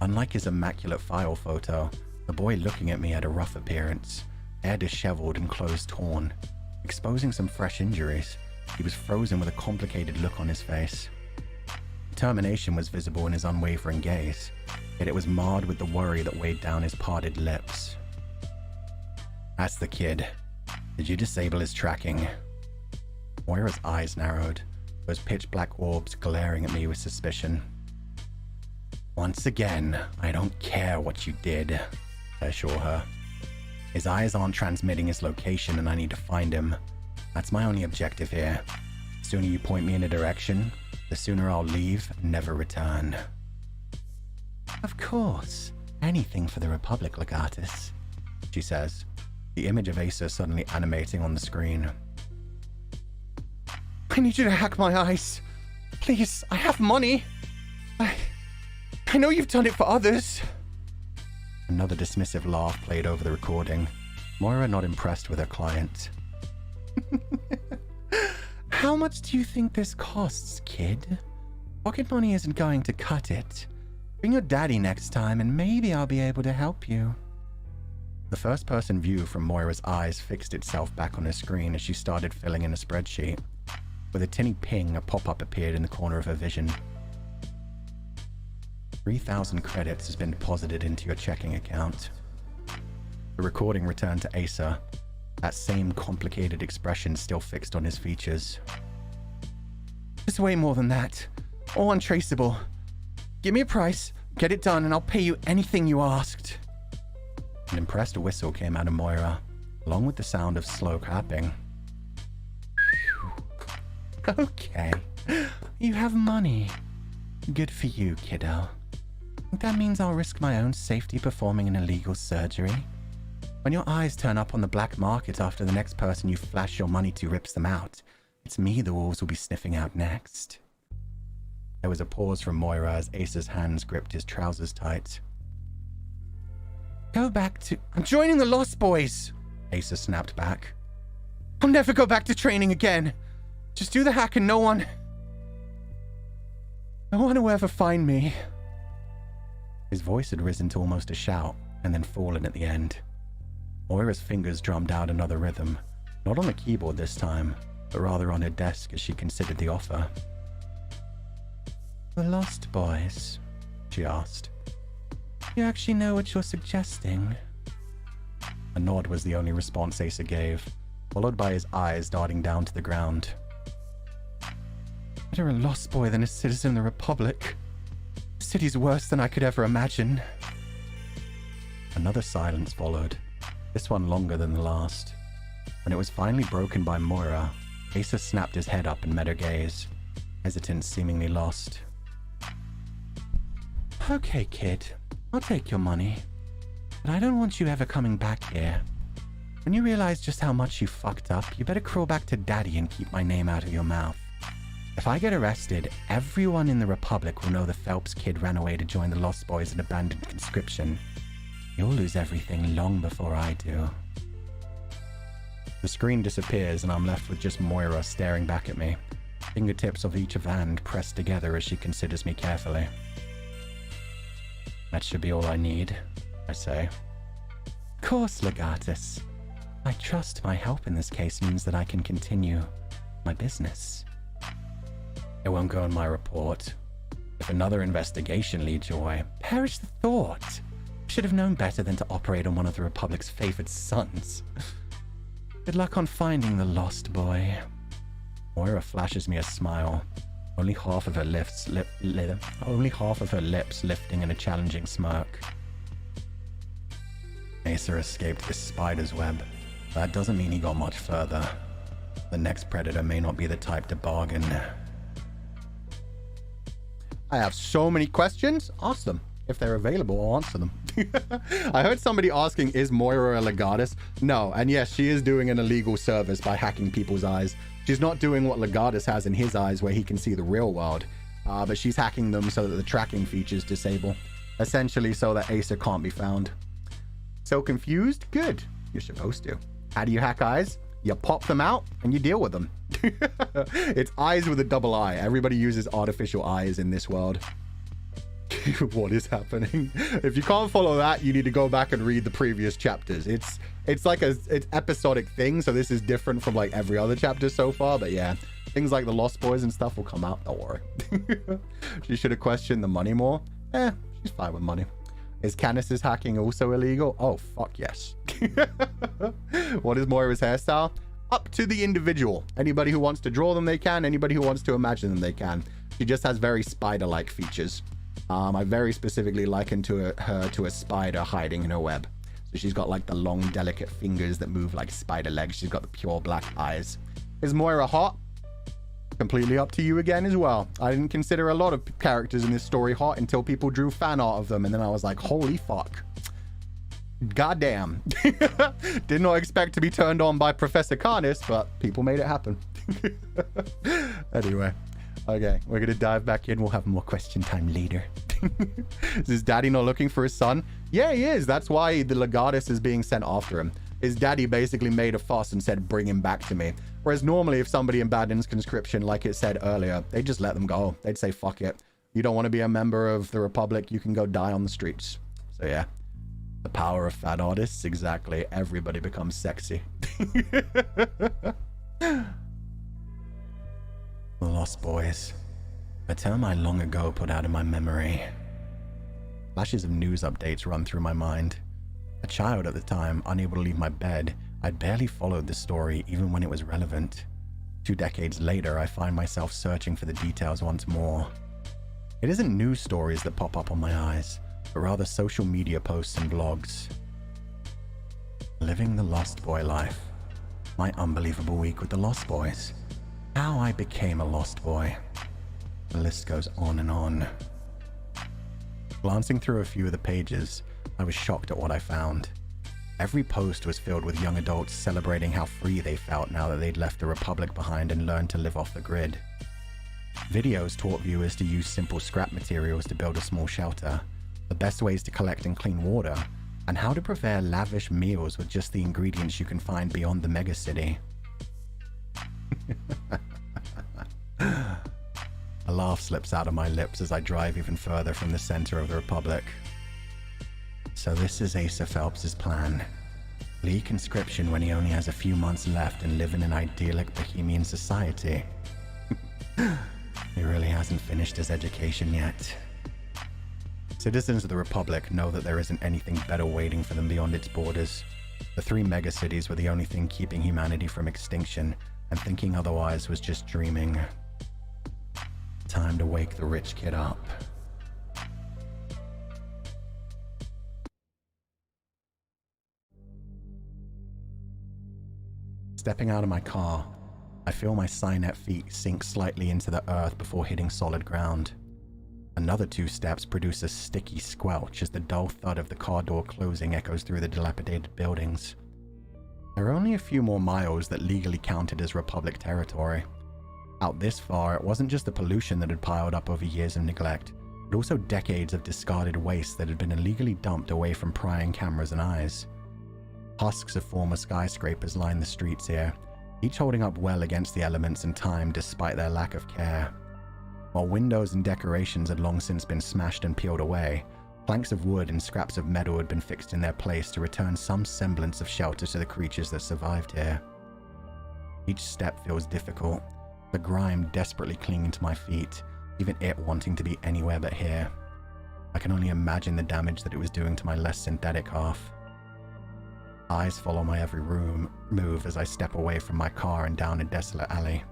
Unlike his immaculate file photo, the boy looking at me had a rough appearance, hair disheveled and clothes torn, exposing some fresh injuries. He was frozen with a complicated look on his face. Determination was visible in his unwavering gaze, yet it was marred with the worry that weighed down his parted lips. That's the kid. Did you disable his tracking? Moira's eyes narrowed, those pitch-black orbs glaring at me with suspicion. Once again, I don't care what you did, I assure her. His eyes aren't transmitting his location and I need to find him. That's my only objective here. The sooner you point me in a direction, the sooner I'll leave and never return. Of course. Anything for the Republic, Legatus, she says, the image of Asa suddenly animating on the screen. I need you to hack my eyes. Please, I have money. I know you've done it for others. Another dismissive laugh played over the recording. Moira not impressed with her client. How much do you think this costs, kid? Pocket money isn't going to cut it. Bring your daddy next time and maybe I'll be able to help you. The first-person view from Moira's eyes fixed itself back on her screen as she started filling in a spreadsheet. With a tinny ping, a pop-up appeared in the corner of her vision. 3,000 credits has been deposited into your checking account. The recording returned to Asa, that same complicated expression still fixed on his features. It's way more than that. All untraceable. Give me a price, get it done, and I'll pay you anything you asked. An impressed whistle came out of Moira, along with the sound of slow clapping. Okay, you have money. Good for you, kiddo. That means I'll risk my own safety performing an illegal surgery. When your eyes turn up on the black market after the next person you flash your money to rips them out, it's me the wolves will be sniffing out next. There was a pause from Moira as Asa's hands gripped his trousers tight. Go back to... I'm joining the Lost Boys, Asa snapped back. I'll never go back to training again. Just do the hack and no one will ever find me. His voice had risen to almost a shout and then fallen at the end. Moira's fingers drummed out another rhythm, not on the keyboard this time, but rather on her desk as she considered the offer. The Lost Boys, she asked. You actually know what you're suggesting? A nod was the only response Asa gave, followed by his eyes darting down to the ground. Better a lost boy than a citizen of the Republic. The city's worse than I could ever imagine. Another silence followed, this one longer than the last. When it was finally broken by Moira, Asa snapped his head up and met her gaze, hesitant, seemingly lost. Okay, kid, I'll take your money, but I don't want you ever coming back here. When you realize just how much you fucked up, you better crawl back to Daddy and keep my name out of your mouth. If I get arrested, everyone in the Republic will know the Phelps kid ran away to join the Lost Boys and abandoned conscription. You'll lose everything long before I do. The screen disappears and I'm left with just Moira staring back at me, fingertips of each hand pressed together as she considers me carefully. That should be all I need, I say. Of course, Legatus. I trust my help in this case means that I can continue my business. It won't go in my report. If another investigation leads your way, perish the thought. Should have known better than to operate on one of the Republic's favored sons. Good luck on finding the lost boy. Moira flashes me a smile, only half of her lips lifting in a challenging smirk. Asa escaped this spider's web. That doesn't mean he got much further. The next predator may not be the type to bargain. I have so many questions. Ask them. If they're available, I'll answer them. I heard somebody asking, is Moira a Legatus? No, and yes, she is doing an illegal service by hacking people's eyes. She's not doing what Legatus has in his eyes where he can see the real world, but she's hacking them so that the tracking features disable, essentially so that Asa can't be found. So confused? Good. You're supposed to. How do you hack eyes? You pop them out and you deal with them. It's eyes with a double I. Everybody uses artificial eyes in this world. What is happening? If you can't follow that, you need to go back and read the previous chapters. It's like it's episodic thing, so this is different from like every other chapter so far. But yeah, things like the Lost Boys and stuff will come out. Don't worry. She should have questioned the money more. She's fine with money. Is Canis's hacking also illegal? Oh, fuck yes. What is Moira's hairstyle? Up to the individual. Anybody who wants to draw them, they can. Anybody who wants to imagine them, they can. She just has very spider-like features. I very specifically likened her to a spider hiding in her web. So she's got like the long, delicate fingers that move like spider legs. She's got the pure black eyes. Is Moira hot? Completely up to you again as well. I didn't consider a lot of characters in this story hot until people drew fan art of them, and then I was like, holy fuck. Goddamn. Did not expect to be turned on by Professor Canis, but people made it happen. Anyway, okay, we're gonna dive back in. We'll have more question time later. Is his daddy not looking for his son? Yeah, he is. That's why the Legatus is being sent after him. His daddy basically made a fuss and said, bring him back to me. Whereas normally if somebody abandons conscription, like it said earlier, they just let them go. They'd say, fuck it. You don't want to be a member of the Republic. You can go die on the streets. So yeah, the power of fat artists. Exactly. Everybody becomes sexy. The Lost Boys. A term I long ago put out of my memory. Flashes of news updates run through my mind. A child at the time, unable to leave my bed, I'd barely followed the story even when it was relevant. 2 decades later, I find myself searching for the details once more. It isn't news stories that pop up on my eyes, but rather social media posts and blogs. Living the Lost Boy life. My unbelievable week with the Lost Boys. How I became a Lost Boy. The list goes on and on. Glancing through a few of the pages, I was shocked at what I found. Every post was filled with young adults celebrating how free they felt now that they'd left the Republic behind and learned to live off the grid. Videos taught viewers to use simple scrap materials to build a small shelter, the best ways to collect and clean water, and how to prepare lavish meals with just the ingredients you can find beyond the megacity. A laugh slips out of my lips as I drive even further from the center of the Republic. So this is Asa Phelps's plan. Flee conscription when he only has a few months left and live in an idyllic bohemian society. He really hasn't finished his education yet. Citizens of the Republic know that there isn't anything better waiting for them beyond its borders. The 3 megacities were the only thing keeping humanity from extinction, and thinking otherwise was just dreaming. Time to wake the rich kid up. Stepping out of my car, I feel my Cynet feet sink slightly into the earth before hitting solid ground. Another 2 steps produce a sticky squelch as the dull thud of the car door closing echoes through the dilapidated buildings. There are only a few more miles that legally counted as Republic territory. Out this far, it wasn't just the pollution that had piled up over years of neglect, but also decades of discarded waste that had been illegally dumped away from prying cameras and eyes. Husks of former skyscrapers line the streets here, each holding up well against the elements and time despite their lack of care. While windows and decorations had long since been smashed and peeled away, planks of wood and scraps of metal had been fixed in their place to return some semblance of shelter to the creatures that survived here. Each step feels difficult, the grime desperately clinging to my feet, even it wanting to be anywhere but here. I can only imagine the damage that it was doing to my less synthetic half. Eyes follow my every move as I step away from my car and down a desolate alley.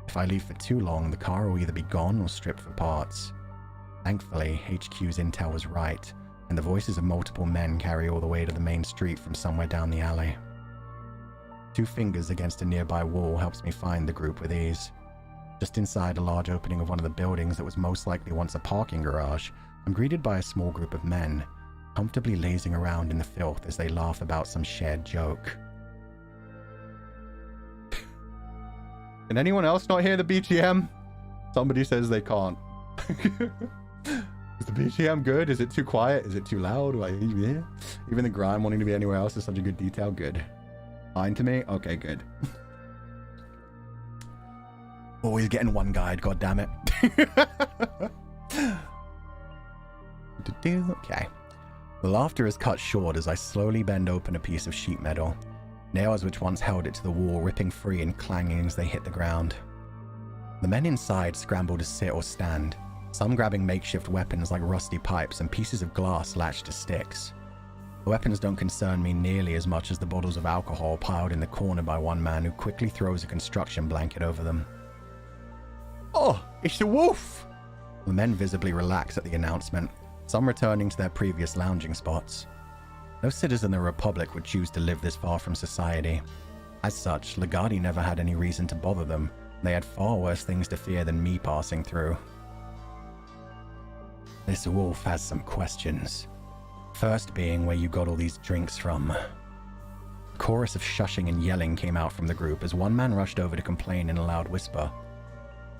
If I leave for too long, the car will either be gone or stripped for parts. Thankfully, HQ's intel was right, and the voices of multiple men carry all the way to the main street from somewhere down the alley. 2 fingers against a nearby wall helps me find the group with ease. Just inside a large opening of one of the buildings that was most likely once a parking garage, I'm greeted by a small group of men, comfortably lazing around in the filth as they laugh about some shared joke. Can anyone else not hear the BGM? Somebody says they can't. Is the BGM good? Is it too quiet? Is it too loud? Yeah. Even the grime wanting to be anywhere else is such a good detail. Good. Fine to me? Okay, good. Always getting one guide, god damn it. Okay. The laughter is cut short as I slowly bend open a piece of sheet metal, nails which once held it to the wall ripping free and clanging as they hit the ground. The men inside scramble to sit or stand, some grabbing makeshift weapons like rusty pipes and pieces of glass latched to sticks. The weapons don't concern me nearly as much as the bottles of alcohol piled in the corner by one man who quickly throws a construction blanket over them. "Oh, it's the wolf!" The men visibly relax at the announcement, some returning to their previous lounging spots. No citizen of the Republic would choose to live this far from society. As such, Lagard never had any reason to bother them, and they had far worse things to fear than me passing through. This wolf has some questions. First being where you got all these drinks from. A chorus of shushing and yelling came out from the group as one man rushed over to complain in a loud whisper.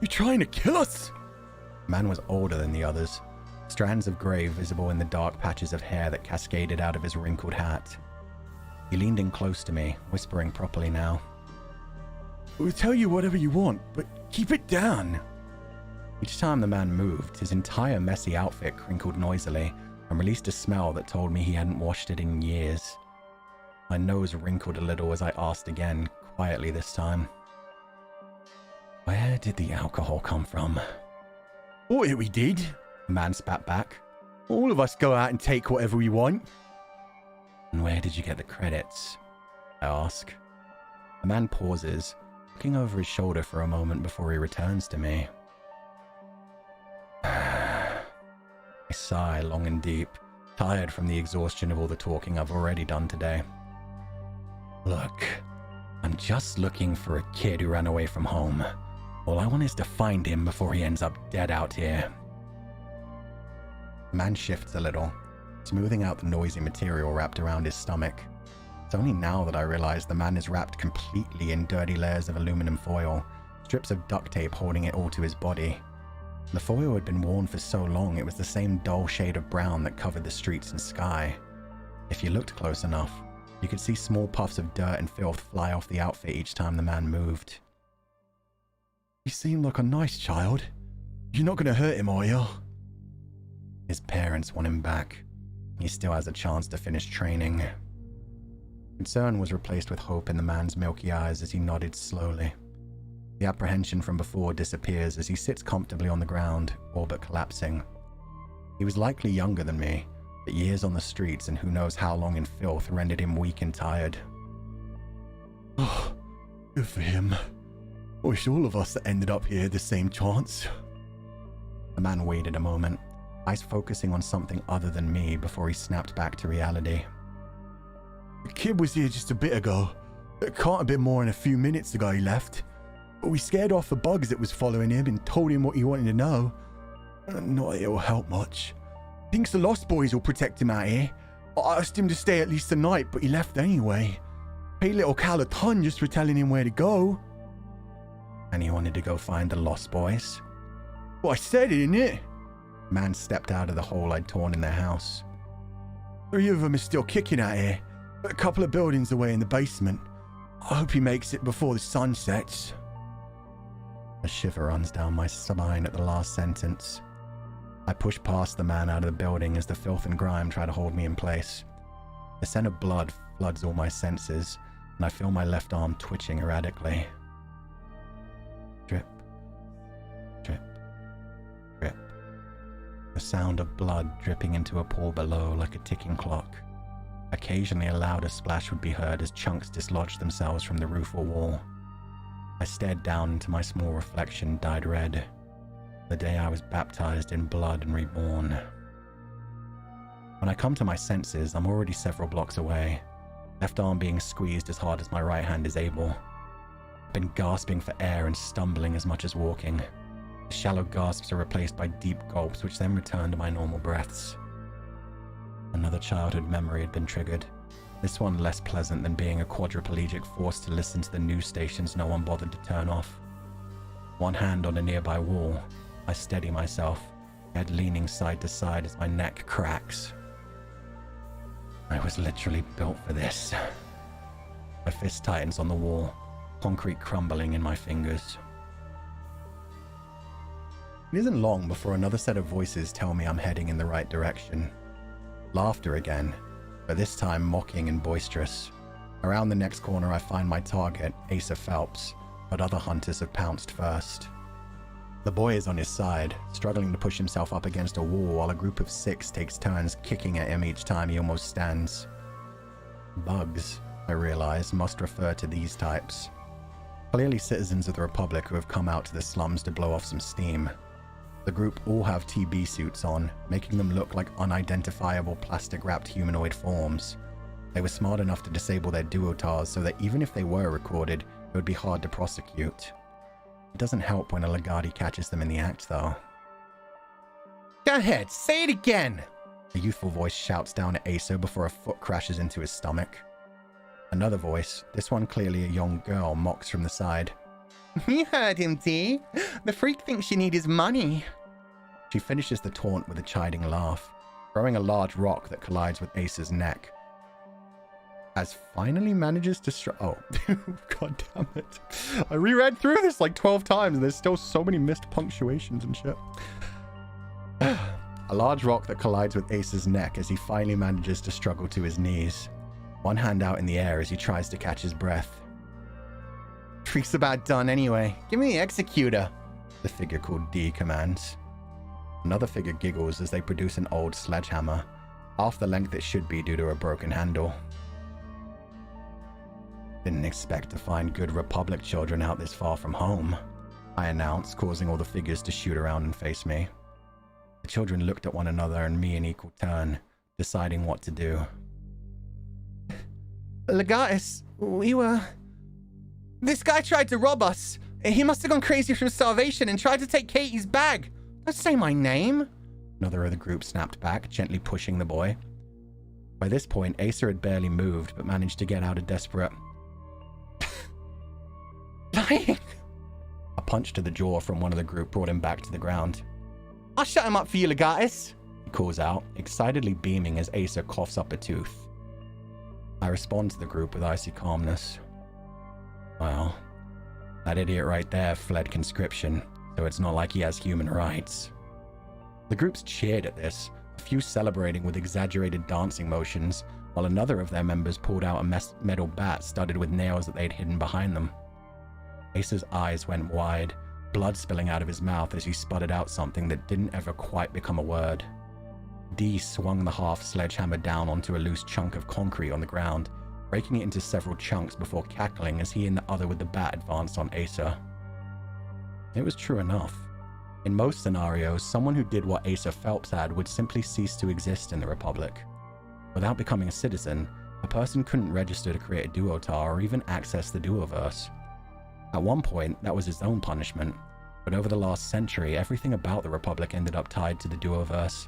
"You trying to kill us?" The man was older than the others, strands of grey visible in the dark patches of hair that cascaded out of his wrinkled hat. He leaned in close to me, whispering properly now. "We'll tell you whatever you want, but keep it down." Each time the man moved, his entire messy outfit crinkled noisily and released a smell that told me he hadn't washed it in years. My nose wrinkled a little as I asked again, quietly this time. "Where did the alcohol come from?" "Oh, we did," the man spat back. "All of us go out and take whatever we want." "And where did you get the credits?" I ask. The man pauses, looking over his shoulder for a moment before he returns to me. I sigh long and deep, tired from the exhaustion of all the talking I've already done today. "Look, I'm just looking for a kid who ran away from home. All I want is to find him before he ends up dead out here." The man shifts a little, smoothing out the noisy material wrapped around his stomach. It's only now that I realize the man is wrapped completely in dirty layers of aluminum foil, strips of duct tape holding it all to his body. The foil had been worn for so long it was the same dull shade of brown that covered the streets and sky. If you looked close enough, you could see small puffs of dirt and filth fly off the outfit each time the man moved. "He seemed like a nice child. You're not going to hurt him, are you?" His parents want him back. He still has a chance to finish training. Concern was replaced with hope in the man's milky eyes as he nodded slowly. The apprehension from before disappears as he sits comfortably on the ground, all but collapsing. He was likely younger than me, but years on the streets and who knows how long in filth rendered him weak and tired. "Oh, good for him. I wish all of us that ended up here had the same chance." The man waited a moment, eyes focusing on something other than me before he snapped back to reality. "The kid was here just a bit ago. It can't have been more than a few minutes ago he left. But we scared off the bugs that was following him and told him what he wanted to know. Not that it will help much. Thinks the Lost Boys will protect him out here. I asked him to stay at least the night, but he left anyway. Paid little Cal a ton just for telling him where to go." "And he wanted to go find the Lost Boys?" "Well, I said it, innit?" The man stepped out of the hole I'd torn in their house. "3 of them are still kicking out here, but a couple of buildings away in the basement. I hope he makes it before the sun sets." A shiver runs down my spine at the last sentence. I push past the man out of the building as the filth and grime try to hold me in place. The scent of blood floods all my senses, and I feel my left arm twitching erratically. Drip, drip, drip. The sound of blood dripping into a pool below like a ticking clock. Occasionally a louder splash would be heard as chunks dislodged themselves from the roof or wall. I stared down into my small reflection dyed red. The day I was baptized in blood and reborn. When I come to my senses, I'm already several blocks away, left arm being squeezed as hard as my right hand is able. I've been gasping for air and stumbling as much as walking. The shallow gasps are replaced by deep gulps which then return to my normal breaths. Another childhood memory had been triggered. This one less pleasant than being a quadriplegic forced to listen to the news stations no one bothered to turn off. One hand on a nearby wall, I steady myself, head leaning side to side as my neck cracks. I was literally built for this. My fist tightens on the wall, concrete crumbling in my fingers. It isn't long before another set of voices tell me I'm heading in the right direction. Laughter again, but this time mocking and boisterous. Around the next corner I find my target, Asa Phelps, but other hunters have pounced first. The boy is on his side, struggling to push himself up against a wall while a group of 6 takes turns kicking at him each time he almost stands. Bugs, I realize, must refer to these types. Clearly citizens of the Republic who have come out to the slums to blow off some steam. The group all have TB suits on, making them look like unidentifiable plastic-wrapped humanoid forms. They were smart enough to disable their duotars so that even if they were recorded, it would be hard to prosecute. It doesn't help when a Lagard catches them in the act, though. Go ahead, say it again! A youthful voice shouts down at Asa before a foot crashes into his stomach. Another voice, this one clearly a young girl, mocks from the side. You heard him, D. The freak thinks you need his money. She finishes the taunt with a chiding laugh, throwing a large rock that collides with Asa's neck. As finally manages to oh, god damn it. I reread through this like 12 times and there's still so many missed punctuations and shit. A large rock that collides with Asa's neck as he finally manages to struggle to his knees. One hand out in the air as he tries to catch his breath. Freak's about done anyway. Give me the executor, the figure called D commands. Another figure giggles as they produce an old sledgehammer, half the length it should be due to a broken handle. Didn't expect to find good Republic children out this far from home, I announced, causing all the figures to shoot around and face me. The children looked at one another and me in equal turn, deciding what to do. Legatus, this guy tried to rob us. He must have gone crazy from starvation and tried to take Katie's bag. Don't say my name. Another of the group snapped back, gently pushing the boy. By this point, Asa had barely moved, but managed to get out a desperate... Lying! A punch to the jaw from one of the group brought him back to the ground. I'll shut him up for you, Legatus, he calls out, excitedly beaming as Asa coughs up a tooth. I respond to the group with icy calmness. Well, that idiot right there fled conscription, so it's not like he has human rights. The groups cheered at this, a few celebrating with exaggerated dancing motions, while another of their members pulled out a metal bat studded with nails that they'd hidden behind them. Asa's eyes went wide, blood spilling out of his mouth as he sputtered out something that didn't ever quite become a word. D swung the half sledgehammer down onto a loose chunk of concrete on the ground, breaking it into several chunks before cackling as he and the other with the bat advanced on Asa. It was true enough. In most scenarios, someone who did what Asa Phelps had would simply cease to exist in the Republic. Without becoming a citizen, a person couldn't register to create a duotar or even access the duoverse. At one point, that was his own punishment, but over the last century, everything about the Republic ended up tied to the duoverse.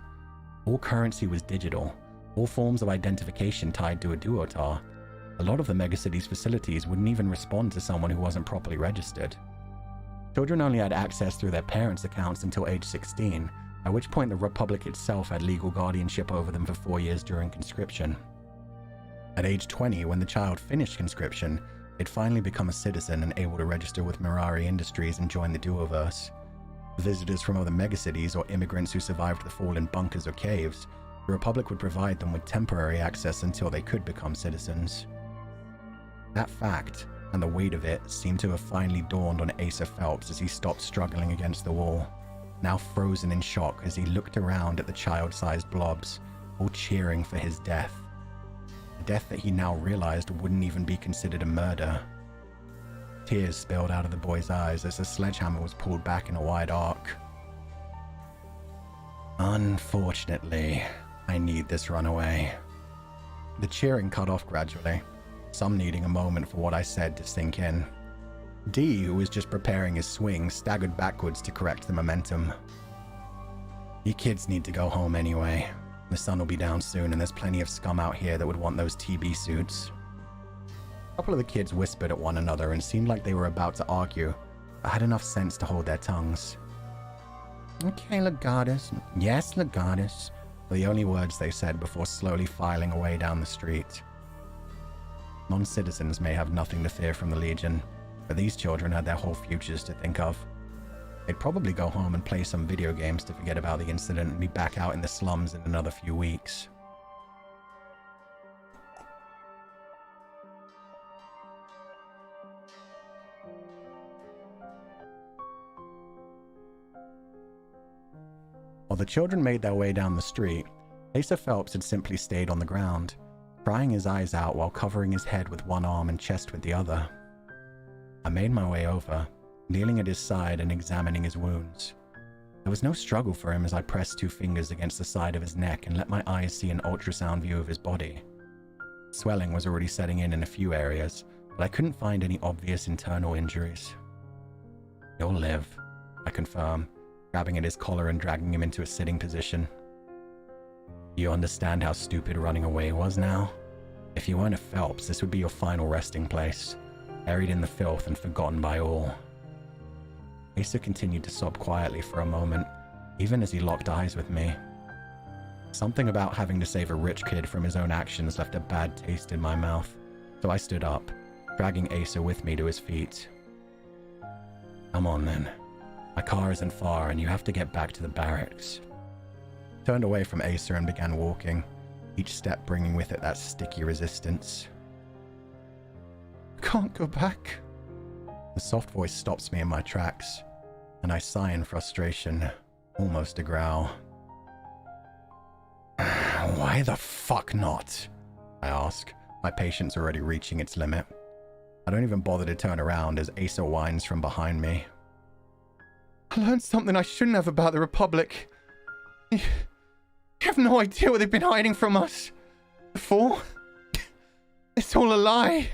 All currency was digital, all forms of identification tied to a duotar. A lot of the megacity's facilities wouldn't even respond to someone who wasn't properly registered. Children only had access through their parents' accounts until age 16, at which point the Republic itself had legal guardianship over them for 4 years during conscription. At age 20, when the child finished conscription, they'd finally become a citizen and able to register with Mirari Industries and join the duoverse. Visitors from other megacities or immigrants who survived the fall in bunkers or caves, the Republic would provide them with temporary access until they could become citizens. That fact, and the weight of it, seemed to have finally dawned on Asa Phelps as he stopped struggling against the wall, now frozen in shock as he looked around at the child-sized blobs, all cheering for his death. A death that he now realized wouldn't even be considered a murder. Tears spilled out of the boy's eyes as the sledgehammer was pulled back in a wide arc. Unfortunately, I need this runaway. The cheering cut off gradually, some needing a moment for what I said to sink in. D, who was just preparing his swing, staggered backwards to correct the momentum. You kids need to go home anyway. The sun will be down soon and there's plenty of scum out here that would want those TB suits. A couple of the kids whispered at one another and seemed like they were about to argue, but had enough sense to hold their tongues. Okay, Legatus. Yes, Legatus, were the only words they said before slowly filing away down the street. Non-citizens may have nothing to fear from the Legion, but these children had their whole futures to think of. They'd probably go home and play some video games to forget about the incident and be back out in the slums in another few weeks. While the children made their way down the street, Asa Phelps had simply stayed on the ground, crying his eyes out while covering his head with one arm and chest with the other. I made my way over, kneeling at his side and examining his wounds. There was no struggle for him as I pressed 2 fingers against the side of his neck and let my eyes see an ultrasound view of his body. Swelling was already setting in a few areas, but I couldn't find any obvious internal injuries. "You'll live," I confirm, grabbing at his collar and dragging him into a sitting position. "You understand how stupid running away was now? If you weren't a Phelps, this would be your final resting place, buried in the filth and forgotten by all." Asa continued to sob quietly for a moment, even as he locked eyes with me. Something about having to save a rich kid from his own actions left a bad taste in my mouth, so I stood up, dragging Asa with me to his feet. "Come on then. My car isn't far and you have to get back to the barracks." I turned away from Asa and began walking, each step bringing with it that sticky resistance. "I can't go back." The soft voice stops me in my tracks, and I sigh in frustration, almost a growl. "Why the fuck not?" I ask, my patience already reaching its limit. I don't even bother to turn around as Asa whines from behind me. "I learned something I shouldn't have about the Republic. You have no idea what they've been hiding from us before. It's all a lie."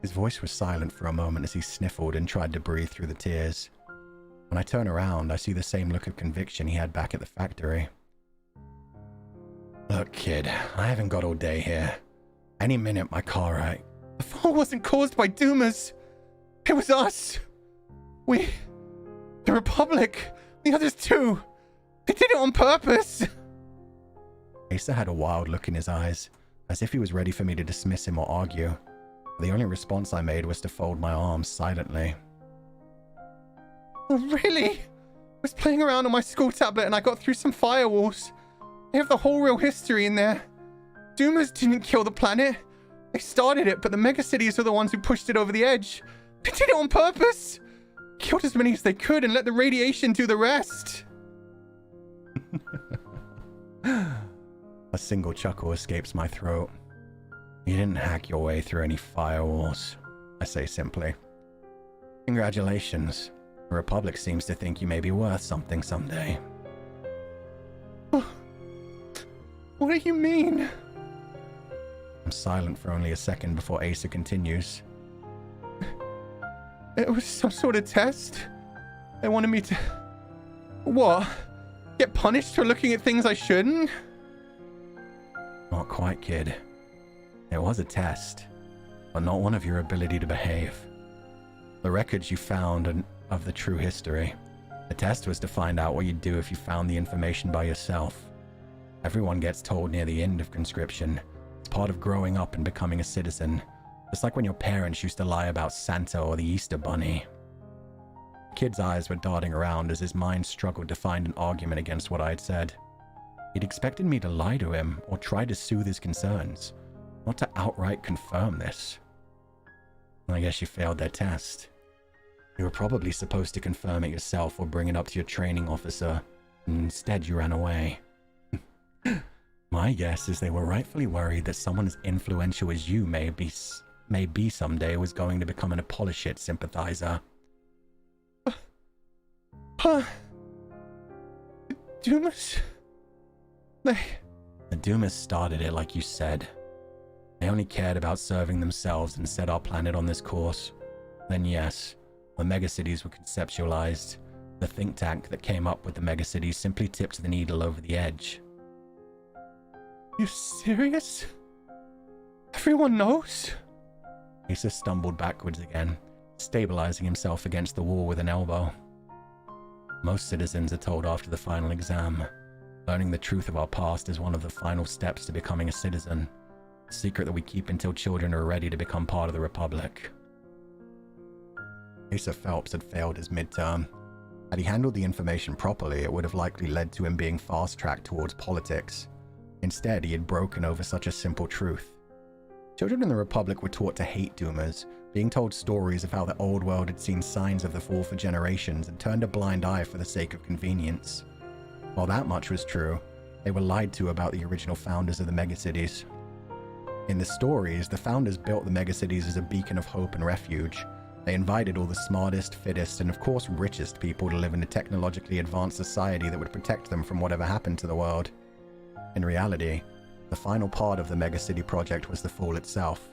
His voice was silent for a moment as he sniffled and tried to breathe through the tears. When I turn around, I see the same look of conviction he had back at the factory. "Look, kid, I haven't got all day here. Any minute my car The fall wasn't caused by Doomers. It was us. The Republic. The others too. They did it on purpose." Asa had a wild look in his eyes, as if he was ready for me to dismiss him or argue. The only response I made was to fold my arms silently. "Oh, really? I was playing around on my school tablet and I got through some firewalls. They have the whole real history in there. Doomers didn't kill the planet. They started it, but the megacities are the ones who pushed it over the edge. They did it on purpose. Killed as many as they could and let the radiation do the rest." A single chuckle escapes my throat. "You didn't hack your way through any firewalls," I say simply. "Congratulations. The Republic seems to think you may be worth something someday." "What do you mean?" I'm silent for only a second before Asa continues. "It was some sort of test. They wanted me to... What? Get punished for looking at things I shouldn't?" "Not quite, kid. It was a test, but not one of your ability to behave. The records you found of the true history. The test was to find out what you'd do if you found the information by yourself. Everyone gets told near the end of conscription. It's part of growing up and becoming a citizen, just like when your parents used to lie about Santa or the Easter Bunny." The kid's eyes were darting around as his mind struggled to find an argument against what I had said. He'd expected me to lie to him or try to soothe his concerns, not to outright confirm this. "I guess you failed that test. You were probably supposed to confirm it yourself or bring it up to your training officer, and instead you ran away." My guess is they were rightfully worried that someone as influential as you may be someday was going to become an Apollo-shit sympathizer. Doomers? The Doomers started it, like you said. They only cared about serving themselves and set our planet on this course. Then yes, when megacities were conceptualized, the think tank that came up with the megacities simply tipped the needle over the edge. "You serious? Everyone knows?" Asa stumbled backwards again, stabilizing himself against the wall with an elbow. "Most citizens are told after the final exam. Learning the truth of our past is one of the final steps to becoming a citizen. A secret that we keep until children are ready to become part of the Republic." Asa Phelps had failed his midterm, Had he handled the information properly, it would have likely led to him being fast-tracked towards politics. Instead, he had broken over such a simple truth. Children in the Republic were taught to hate Doomers, being told stories of how the old world had seen signs of the fall for generations and turned a blind eye for the sake of convenience. While that much was true, they were lied to about the original founders of the megacities. In the stories, the founders built the megacities as a beacon of hope and refuge. They invited all the smartest, fittest, and of course richest people to live in a technologically advanced society that would protect them from whatever happened to the world. In reality, the final part of the megacity project was the fall itself.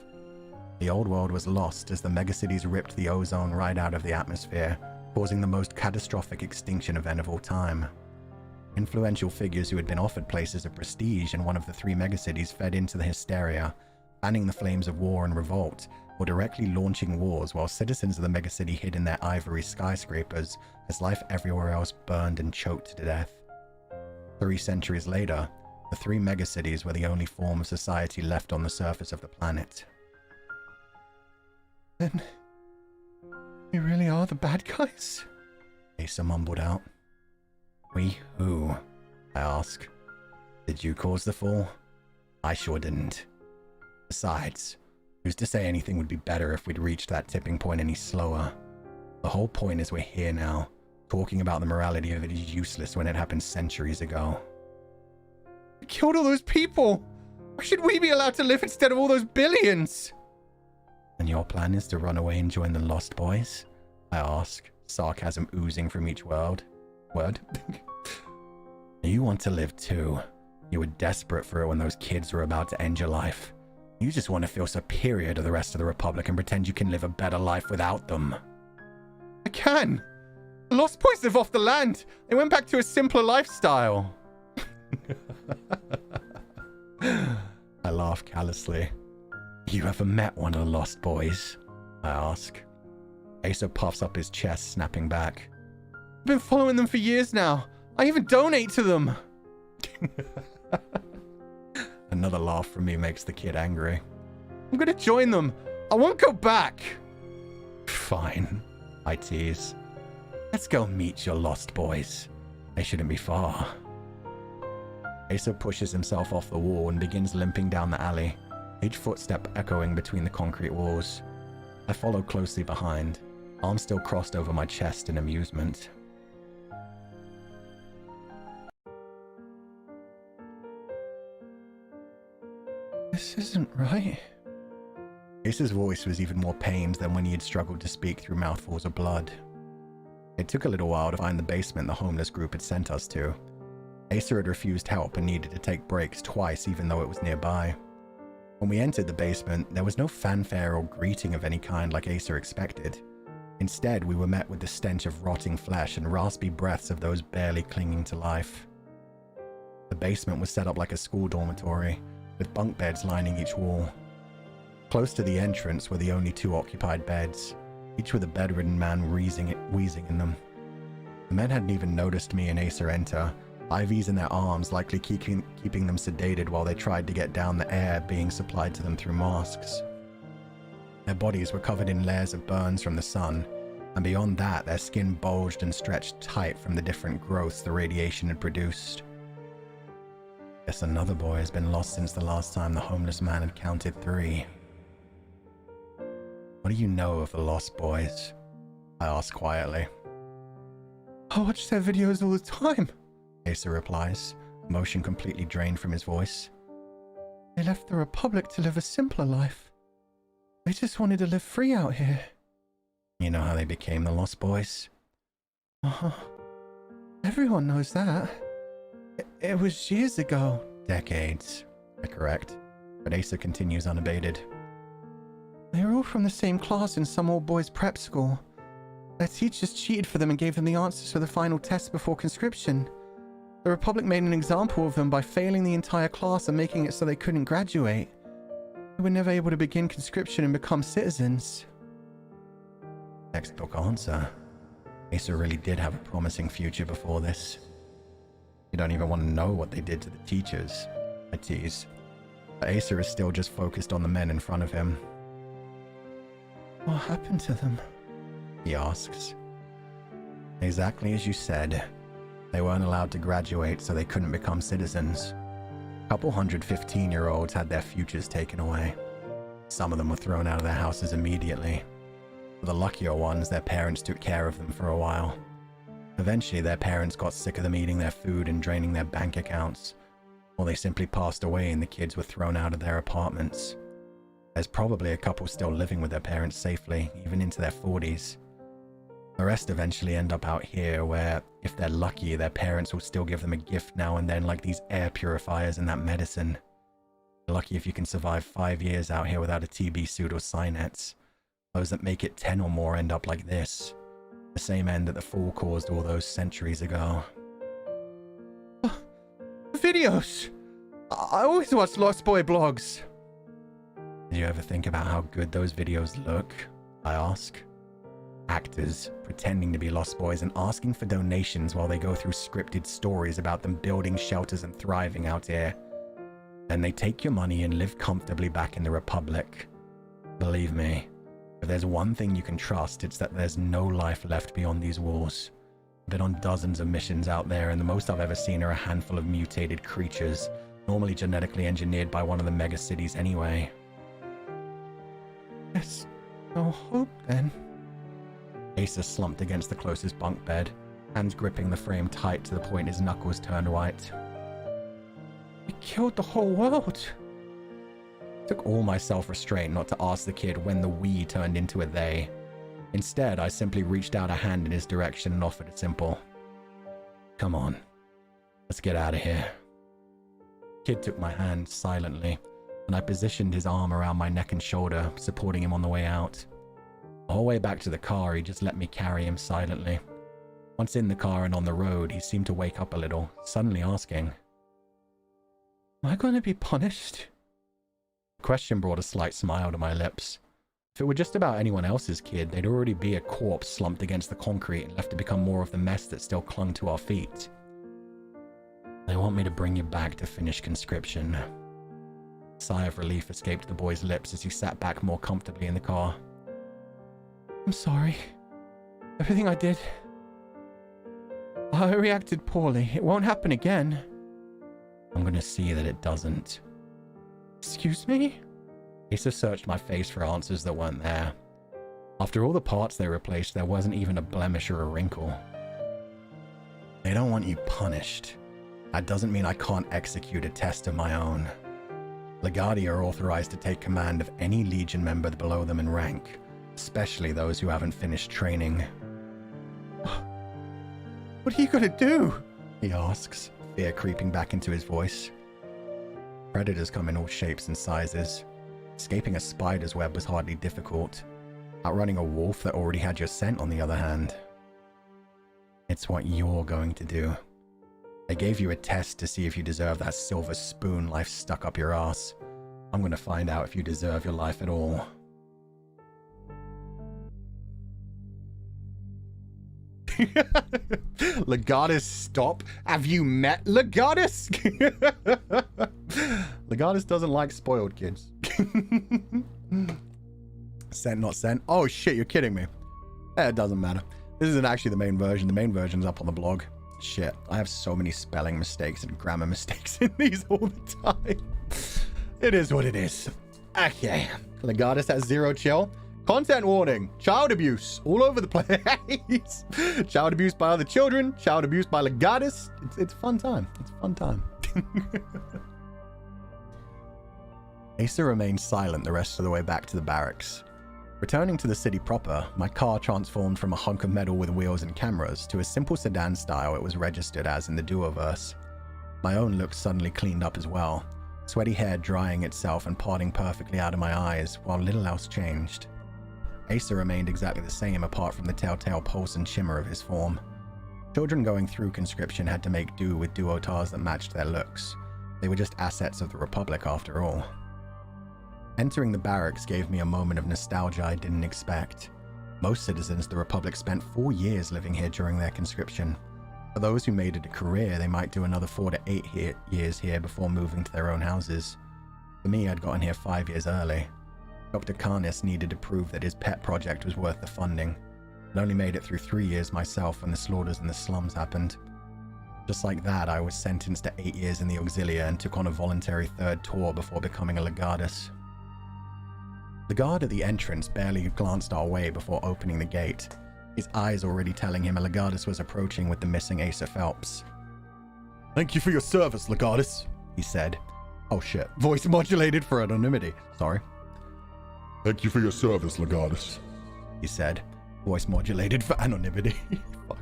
The old world was lost as the megacities ripped the ozone right out of the atmosphere, causing the most catastrophic extinction event of all time. Influential figures who had been offered places of prestige in one of the 3 megacities fed into the hysteria, fanning the flames of war and revolt, or directly launching wars while citizens of the megacity hid in their ivory skyscrapers as life everywhere else burned and choked to death. 3 centuries later, the 3 megacities were the only form of society left on the surface of the planet. Then, we really are the bad guys? Asa mumbled out. We who? I ask. Did you cause the fall? I sure didn't. Besides, who's to say anything would be better if we'd reached that tipping point any slower? The whole point is we're here now. Talking about the morality of it is useless when it happened centuries ago. We killed all those people! Why should we be allowed to live instead of all those billions? And your plan is to run away and join the Lost Boys? I ask, sarcasm oozing from each word. You want to live too. You were desperate for it when those kids were about to end your life. You just want to feel superior to the rest of the Republic and pretend you can live a better life without them. I can! The Lost Boys live off the land. They went back to a simpler lifestyle. I laugh callously. You ever met one of the Lost Boys? I ask. Asa puffs up his chest, snapping back. I've been following them for years now. I even donate to them. Another laugh from me makes the kid angry. I'm gonna join them. I won't go back. Fine, I tease. Let's go meet your Lost Boys. They shouldn't be far. Asa pushes himself off the wall and begins limping down the alley, each footstep echoing between the concrete walls. I follow closely behind, arms still crossed over my chest in amusement. This isn't right. Asa's voice was even more pained than when he had struggled to speak through mouthfuls of blood. It took a little while to find the basement the homeless group had sent us to. Asa had refused help and needed to take breaks twice even though it was nearby. When we entered the basement, there was no fanfare or greeting of any kind like Asa expected. Instead, we were met with the stench of rotting flesh and raspy breaths of those barely clinging to life. The basement was set up like a school dormitory, with bunk beds lining each wall. Close to the entrance were the only 2 occupied beds, each with a bedridden man wheezing in them. The men hadn't even noticed me and Asa enter, IVs in their arms likely keeping them sedated while they tried to get down the air being supplied to them through masks. Their bodies were covered in layers of burns from the sun, and beyond that their skin bulged and stretched tight from the different growths the radiation had produced. Guess another boy has been lost since the last time the homeless man had counted 3. What do you know of the Lost Boys? I ask quietly. I watch their videos all the time, Asa replies, emotion completely drained from his voice. They left the Republic to live a simpler life. They just wanted to live free out here. You know how they became the Lost Boys? Uh-huh. Everyone knows that. It was years ago. Decades, I correct. But Asa continues unabated. They were all from the same class in some old boys' prep school. Their teachers cheated for them and gave them the answers for the final test before conscription. The Republic made an example of them by failing the entire class and making it so they couldn't graduate. They were never able to begin conscription and become citizens. Textbook answer. Asa really did have a promising future before this. You don't even want to know what they did to the teachers, I tease. But Asa is still just focused on the men in front of him. What happened to them? He asks. Exactly as you said. They weren't allowed to graduate, so they couldn't become citizens. A couple hundred 15-year-olds had their futures taken away. Some of them were thrown out of their houses immediately. For the luckier ones, their parents took care of them for a while. Eventually, their parents got sick of them eating their food and draining their bank accounts, or they simply passed away and the kids were thrown out of their apartments. There's probably a couple still living with their parents safely, even into their 40s. The rest eventually end up out here where, if they're lucky, their parents will still give them a gift now and then, like these air purifiers and that medicine. Lucky if you can survive 5 years out here without a TB suit or Synets. Those that make it 10 or more end up like this. The same end that the Fall caused all those centuries ago. Videos! I always watch Lost Boy blogs. Did you ever think about how good those videos look? I ask. Actors pretending to be Lost Boys and asking for donations while they go through scripted stories about them building shelters and thriving out here. Then they take your money and live comfortably back in the Republic. Believe me, if there's one thing you can trust, it's that there's no life left beyond these walls. I've been on dozens of missions out there, and the most I've ever seen are a handful of mutated creatures, normally genetically engineered by one of the mega cities anyway. There's no hope then. Asa slumped against the closest bunk bed, hands gripping the frame tight to the point his knuckles turned white. We killed the whole world. Took all my self-restraint not to ask the kid when the we turned into a they. Instead, I simply reached out a hand in his direction and offered a simple, "Come on, let's get out of here." Kid took my hand silently, and I positioned his arm around my neck and shoulder, supporting him on the way out. The whole way back to the car, he just let me carry him silently. Once in the car and on the road, he seemed to wake up a little, suddenly asking, "Am I going to be punished?" The question brought a slight smile to my lips. If it were just about anyone else's kid, they'd already be a corpse slumped against the concrete and left to become more of the mess that still clung to our feet. They want me to bring you back to finish conscription. A sigh of relief escaped the boy's lips as he sat back more comfortably in the car. I'm sorry. Everything I did, I reacted poorly. It won't happen again. I'm gonna see that it doesn't. Excuse me? Asa searched my face for answers that weren't there. After all the parts they replaced, there wasn't even a blemish or a wrinkle. They don't want you punished. That doesn't mean I can't execute a test of my own. Lagard are authorized to take command of any Legion member below them in rank, especially those who haven't finished training. What are you gonna do? He asks, fear creeping back into his voice. Predators come in all shapes and sizes. Escaping a spider's web was hardly difficult. Outrunning a wolf that already had your scent, on the other hand. It's what you're going to do. They gave you a test to see if you deserve that silver spoon life stuck up your ass. I'm going to find out if you deserve your life at all. Legatus, stop. Have you met Legatus? Legatus doesn't like spoiled kids. Sent, not sent. Oh shit, you're kidding me. It doesn't matter. This isn't actually the main version. The main version's up on the blog. Shit, I have so many spelling mistakes and grammar mistakes in these all the time. It is what it is. Okay. Legatus has 0 chill. Content warning. Child abuse all over the place. Child abuse by other children. Child abuse by Legatus. It's a fun time. It's a fun time. Asa remained silent the rest of the way back to the barracks. Returning to the city proper, my car transformed from a hunk of metal with wheels and cameras to a simple sedan style it was registered as in the Duoverse. My own looked suddenly cleaned up as well, sweaty hair drying itself and parting perfectly out of my eyes, while little else changed. Asa remained exactly the same apart from the telltale pulse and shimmer of his form. Children going through conscription had to make do with duotars that matched their looks. They were just assets of the Republic after all. Entering the barracks gave me a moment of nostalgia I didn't expect. Most citizens of the Republic spent 4 years living here during their conscription. For those who made it a career, they might do another 4 to 8 years here before moving to their own houses. For me, I'd gotten here 5 years early. Dr. Karnis needed to prove that his pet project was worth the funding. I only made it through 3 years myself when the slaughters in the slums happened. Just like that, I was sentenced to 8 years in the Auxilia and took on a voluntary third tour before becoming a Legatus. The guard at the entrance barely glanced our way before opening the gate, his eyes already telling him a Legatus was approaching with the missing Asa Phelps. "Thank you for your service, Legatus," he said. Oh shit, voice modulated for anonymity. Sorry. "Thank you for your service, Legatus," he said, voice modulated for anonymity. Fuck.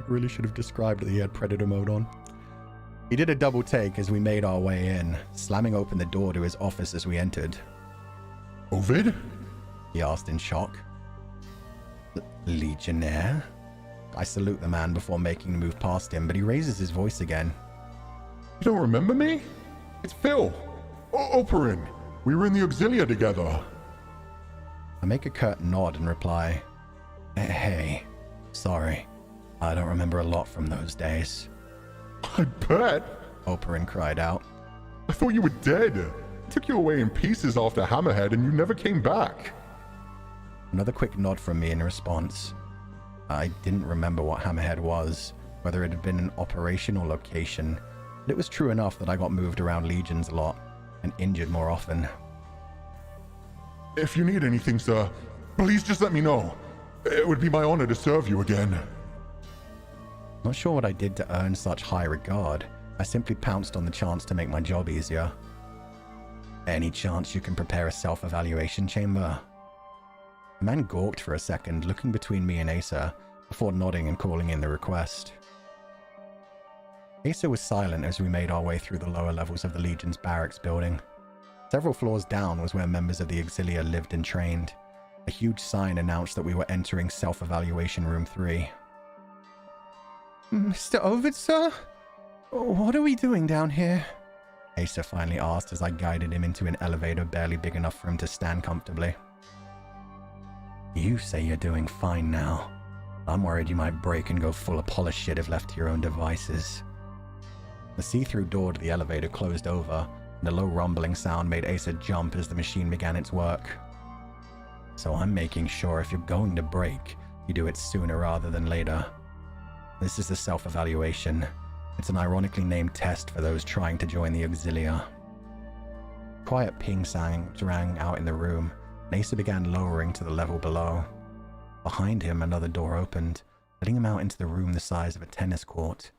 Really should have described that he had predator mode on. He did a double take as we made our way in, slamming open the door to his office as we entered. "Ovid?" he asked in shock. Legionnaire? I salute the man before making the move past him, but he raises his voice again. "You don't remember me? It's Phil. Operin. We were in the Auxilia together." I make a curt nod and reply, Hey, sorry. I don't remember a lot from those days." "I bet," Operin cried out. "I thought you were dead. I took you away in pieces after Hammerhead and you never came back." Another quick nod from me in response. I didn't remember what Hammerhead was, whether it had been an operation or location, but it was true enough that I got moved around legions a lot and injured more often. "If you need anything, sir, please just let me know. It would be my honor to serve you again." Not sure what I did to earn such high regard. I simply pounced on the chance to make my job easier. "Any chance you can prepare a self-evaluation chamber?" The man gawked for a second, looking between me and Asa, before nodding and calling in the request. Asa was silent as we made our way through the lower levels of the Legion's barracks building. Several floors down was where members of the Auxilia lived and trained. A huge sign announced that we were entering Self-Evaluation Room 3. "Mr. Ovid, sir? What are we doing down here?" Asa finally asked as I guided him into an elevator barely big enough for him to stand comfortably. "You say you're doing fine now. I'm worried you might break and go full of polished shit if left to your own devices." The see-through door to the elevator closed over, and a low rumbling sound made Asa jump as the machine began its work. "So I'm making sure if you're going to break, you do it sooner rather than later. This is a self-evaluation. It's an ironically named test for those trying to join the Auxilia." Quiet ping sounds rang out in the room, and Asa began lowering to the level below. Behind him, another door opened, letting him out into the room the size of a tennis court.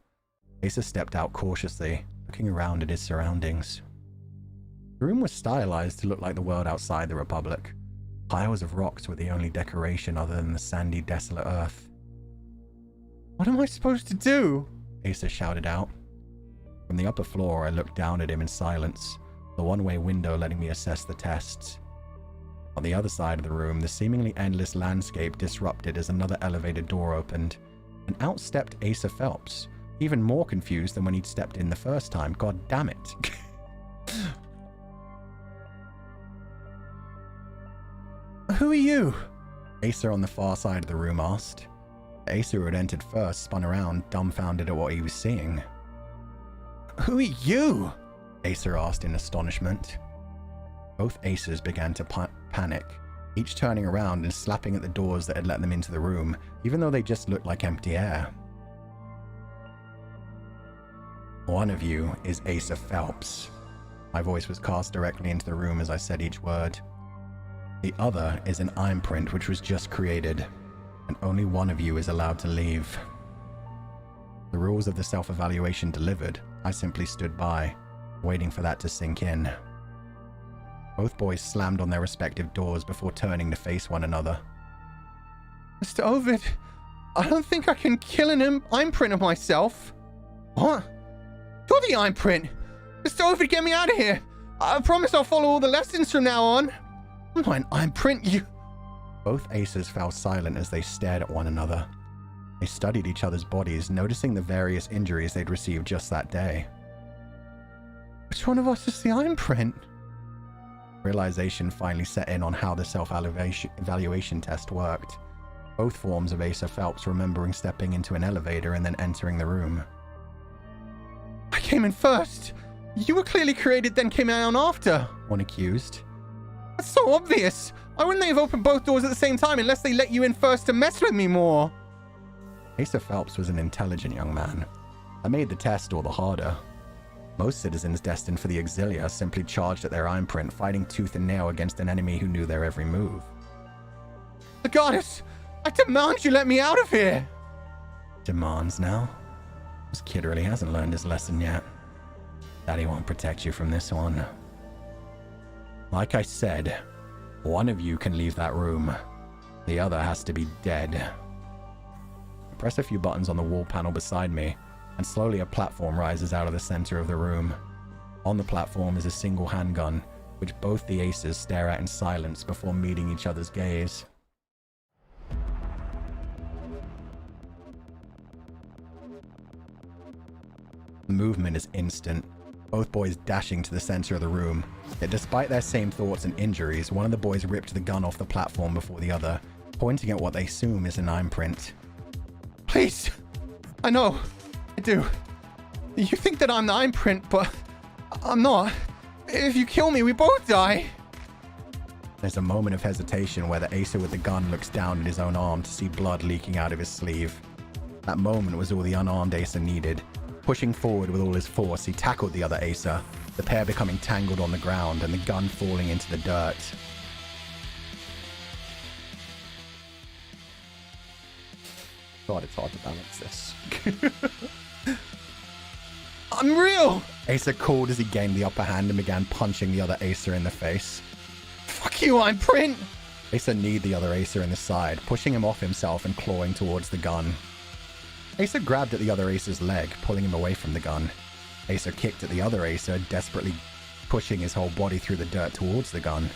Asa stepped out cautiously, looking around at his surroundings. The room was stylized to look like the world outside the Republic. Piles of rocks were the only decoration other than the sandy, desolate earth. "What am I supposed to do?" Asa shouted out. From the upper floor, I looked down at him in silence, the one-way window letting me assess the tests. On the other side of the room, the seemingly endless landscape disrupted as another elevator door opened, and out stepped Asa Phelps, even more confused than when he'd stepped in the first time. God damn it. "Who are you?" Asa on the far side of the room asked. Asa, who had entered first, spun around, dumbfounded at what he was seeing. "Who are you?" Asa asked in astonishment. Both Asas began to panic, each turning around and slapping at the doors that had let them into the room, even though they just looked like empty air. "One of you is Asa Phelps." My voice was cast directly into the room as I said each word. "The other is an imprint which was just created, and only one of you is allowed to leave." The rules of the self-evaluation delivered. I simply stood by, waiting for that to sink in. Both boys slammed on their respective doors before turning to face one another. "Mr. Ovid, I don't think I can kill an imprint of myself." "What? You're the imprint! Mr. Ovid, get me out of here! I promise I'll follow all the lessons from now on." "I'm not an imprint, you..." Both Asas fell silent as they stared at one another. They studied each other's bodies, noticing the various injuries they'd received just that day. "Which one of us is the imprint?" Realization finally set in on how the self-evaluation test worked. Both forms of Asa Phelps remembering stepping into an elevator and then entering the room. "I came in first! You were clearly created, then came out after," one accused. "That's so obvious! Why wouldn't they have opened both doors at the same time unless they let you in first to mess with me more? Asa Phelps was an intelligent young man. That made the test all the harder. Most citizens destined for the Auxilia simply charged at their ironprint, fighting tooth and nail against an enemy who knew their every move. The goddess! I demand you let me out of here! Demands now? This kid really hasn't learned his lesson yet. Daddy won't protect you from this one. Like I said, one of you can leave that room. The other has to be dead. I press a few buttons on the wall panel beside me, and slowly a platform rises out of the center of the room. On the platform is a single handgun, which both the aces stare at in silence before meeting each other's gaze. The movement is instant, both boys dashing to the center of the room. Yet despite their same thoughts and injuries, one of the boys ripped the gun off the platform before the other, pointing at what they assume is an imprint. Please! I know. I do. You think that I'm the imprint, but I'm not. If you kill me, we both die. There's a moment of hesitation where the acer with the gun looks down at his own arm to see blood leaking out of his sleeve. That moment was all the unarmed acer needed. Pushing forward with all his force, he tackled the other acer, the pair becoming tangled on the ground and the gun falling into the dirt. God, it's hard to balance this. Unreal! Acer called as he gained the upper hand and began punching the other acer in the face. Fuck you, imprint! Acer kneed the other acer in the side, pushing him off himself and clawing towards the gun. Acer grabbed at the other acer's leg, pulling him away from the gun. Acer kicked at the other acer, desperately pushing his whole body through the dirt towards the gun.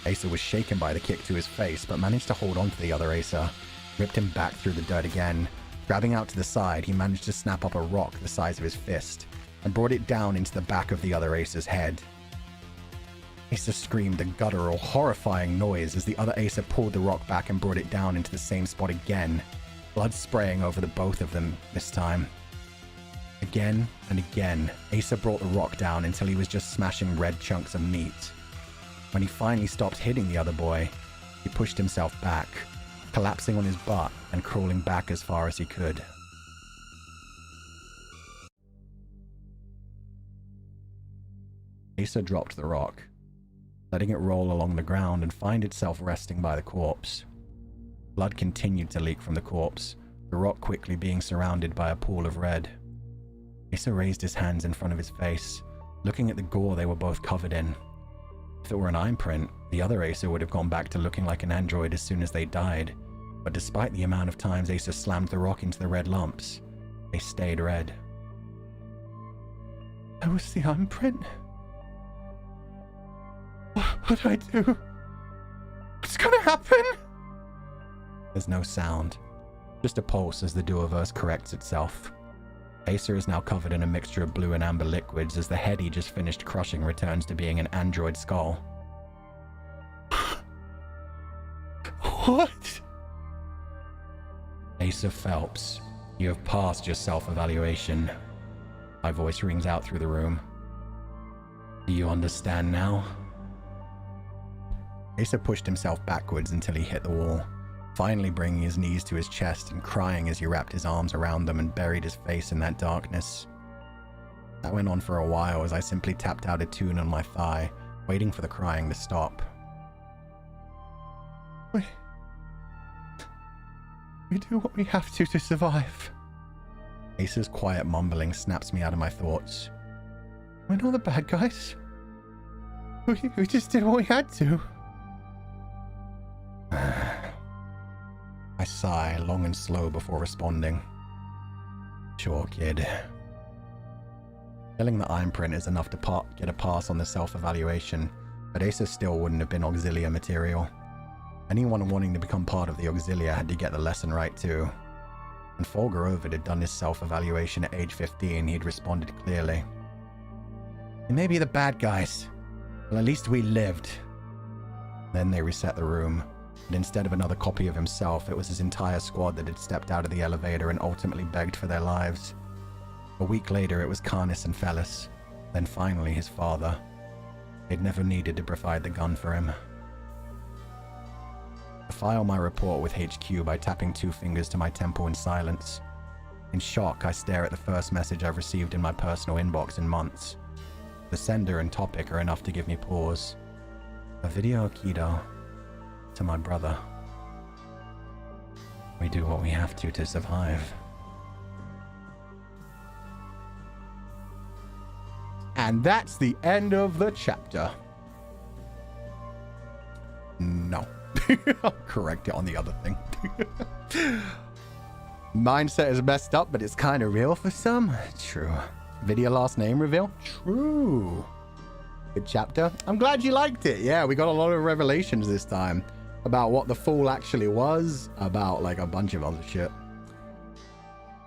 Acer was shaken by the kick to his face, but managed to hold on to the other acer, ripped him back through the dirt again. Grabbing out to the side, he managed to snap up a rock the size of his fist, and brought it down into the back of the other acer's head. Acer screamed a guttural, horrifying noise as the other acer pulled the rock back and brought it down into the same spot again, blood spraying over the both of them this time. Again and again, Acer brought the rock down until he was just smashing red chunks of meat. When he finally stopped hitting the other boy, he pushed himself back, collapsing on his butt and crawling back as far as he could. Acer dropped the rock, letting it roll along the ground and find itself resting by the corpse. Blood continued to leak from the corpse, the rock quickly being surrounded by a pool of red. Acer raised his hands in front of his face, looking at the gore they were both covered in. If it were an imprint, the other Acer would have gone back to looking like an android as soon as they died, but despite the amount of times Acer slammed the rock into the red lumps, they stayed red. I was the imprint? What did I do? What's gonna happen? There's no sound, just a pulse as the duoverse corrects itself. Acer is now covered in a mixture of blue and amber liquids as the head he just finished crushing returns to being an android skull. What? Acer Phelps, you have passed your self-evaluation. My voice rings out through the room. Do you understand now? Acer pushed himself backwards until he hit the wall, finally bringing his knees to his chest and crying as he wrapped his arms around them and buried his face in that darkness. That went on for a while as I simply tapped out a tune on my thigh, waiting for the crying to stop. We do what we have to survive. Acer's quiet mumbling snaps me out of my thoughts. We're not the bad guys. We just did what we had to. I sigh, long and slow before responding. Sure, kid. Killing the imprint is enough to get a pass on the self-evaluation, but Acer still wouldn't have been Auxilia material. Anyone wanting to become part of the Auxilia had to get the lesson right too. When Fulgur Ovid had done his self-evaluation at age 15, he'd responded clearly. We may be the bad guys, but at least we lived. Then they reset the room, and instead of another copy of himself, it was his entire squad that had stepped out of the elevator and ultimately begged for their lives. A week later, it was Carnis and Fellis, then finally his father. They'd never needed to provide the gun for him. I file my report with HQ by tapping 2 fingers to my temple in silence. In shock, I stare at the first message I've received in my personal inbox in months. The sender and topic are enough to give me pause. A video Kido to my brother. We do what we have to survive. And that's the end of the chapter. No. I'll correct it on the other thing. Mindset is messed up, but it's kind of real for some. True. Video last name reveal? True. Good chapter. I'm glad you liked it. Yeah, we got a lot of revelations this time about what the fool actually was, about like a bunch of other shit.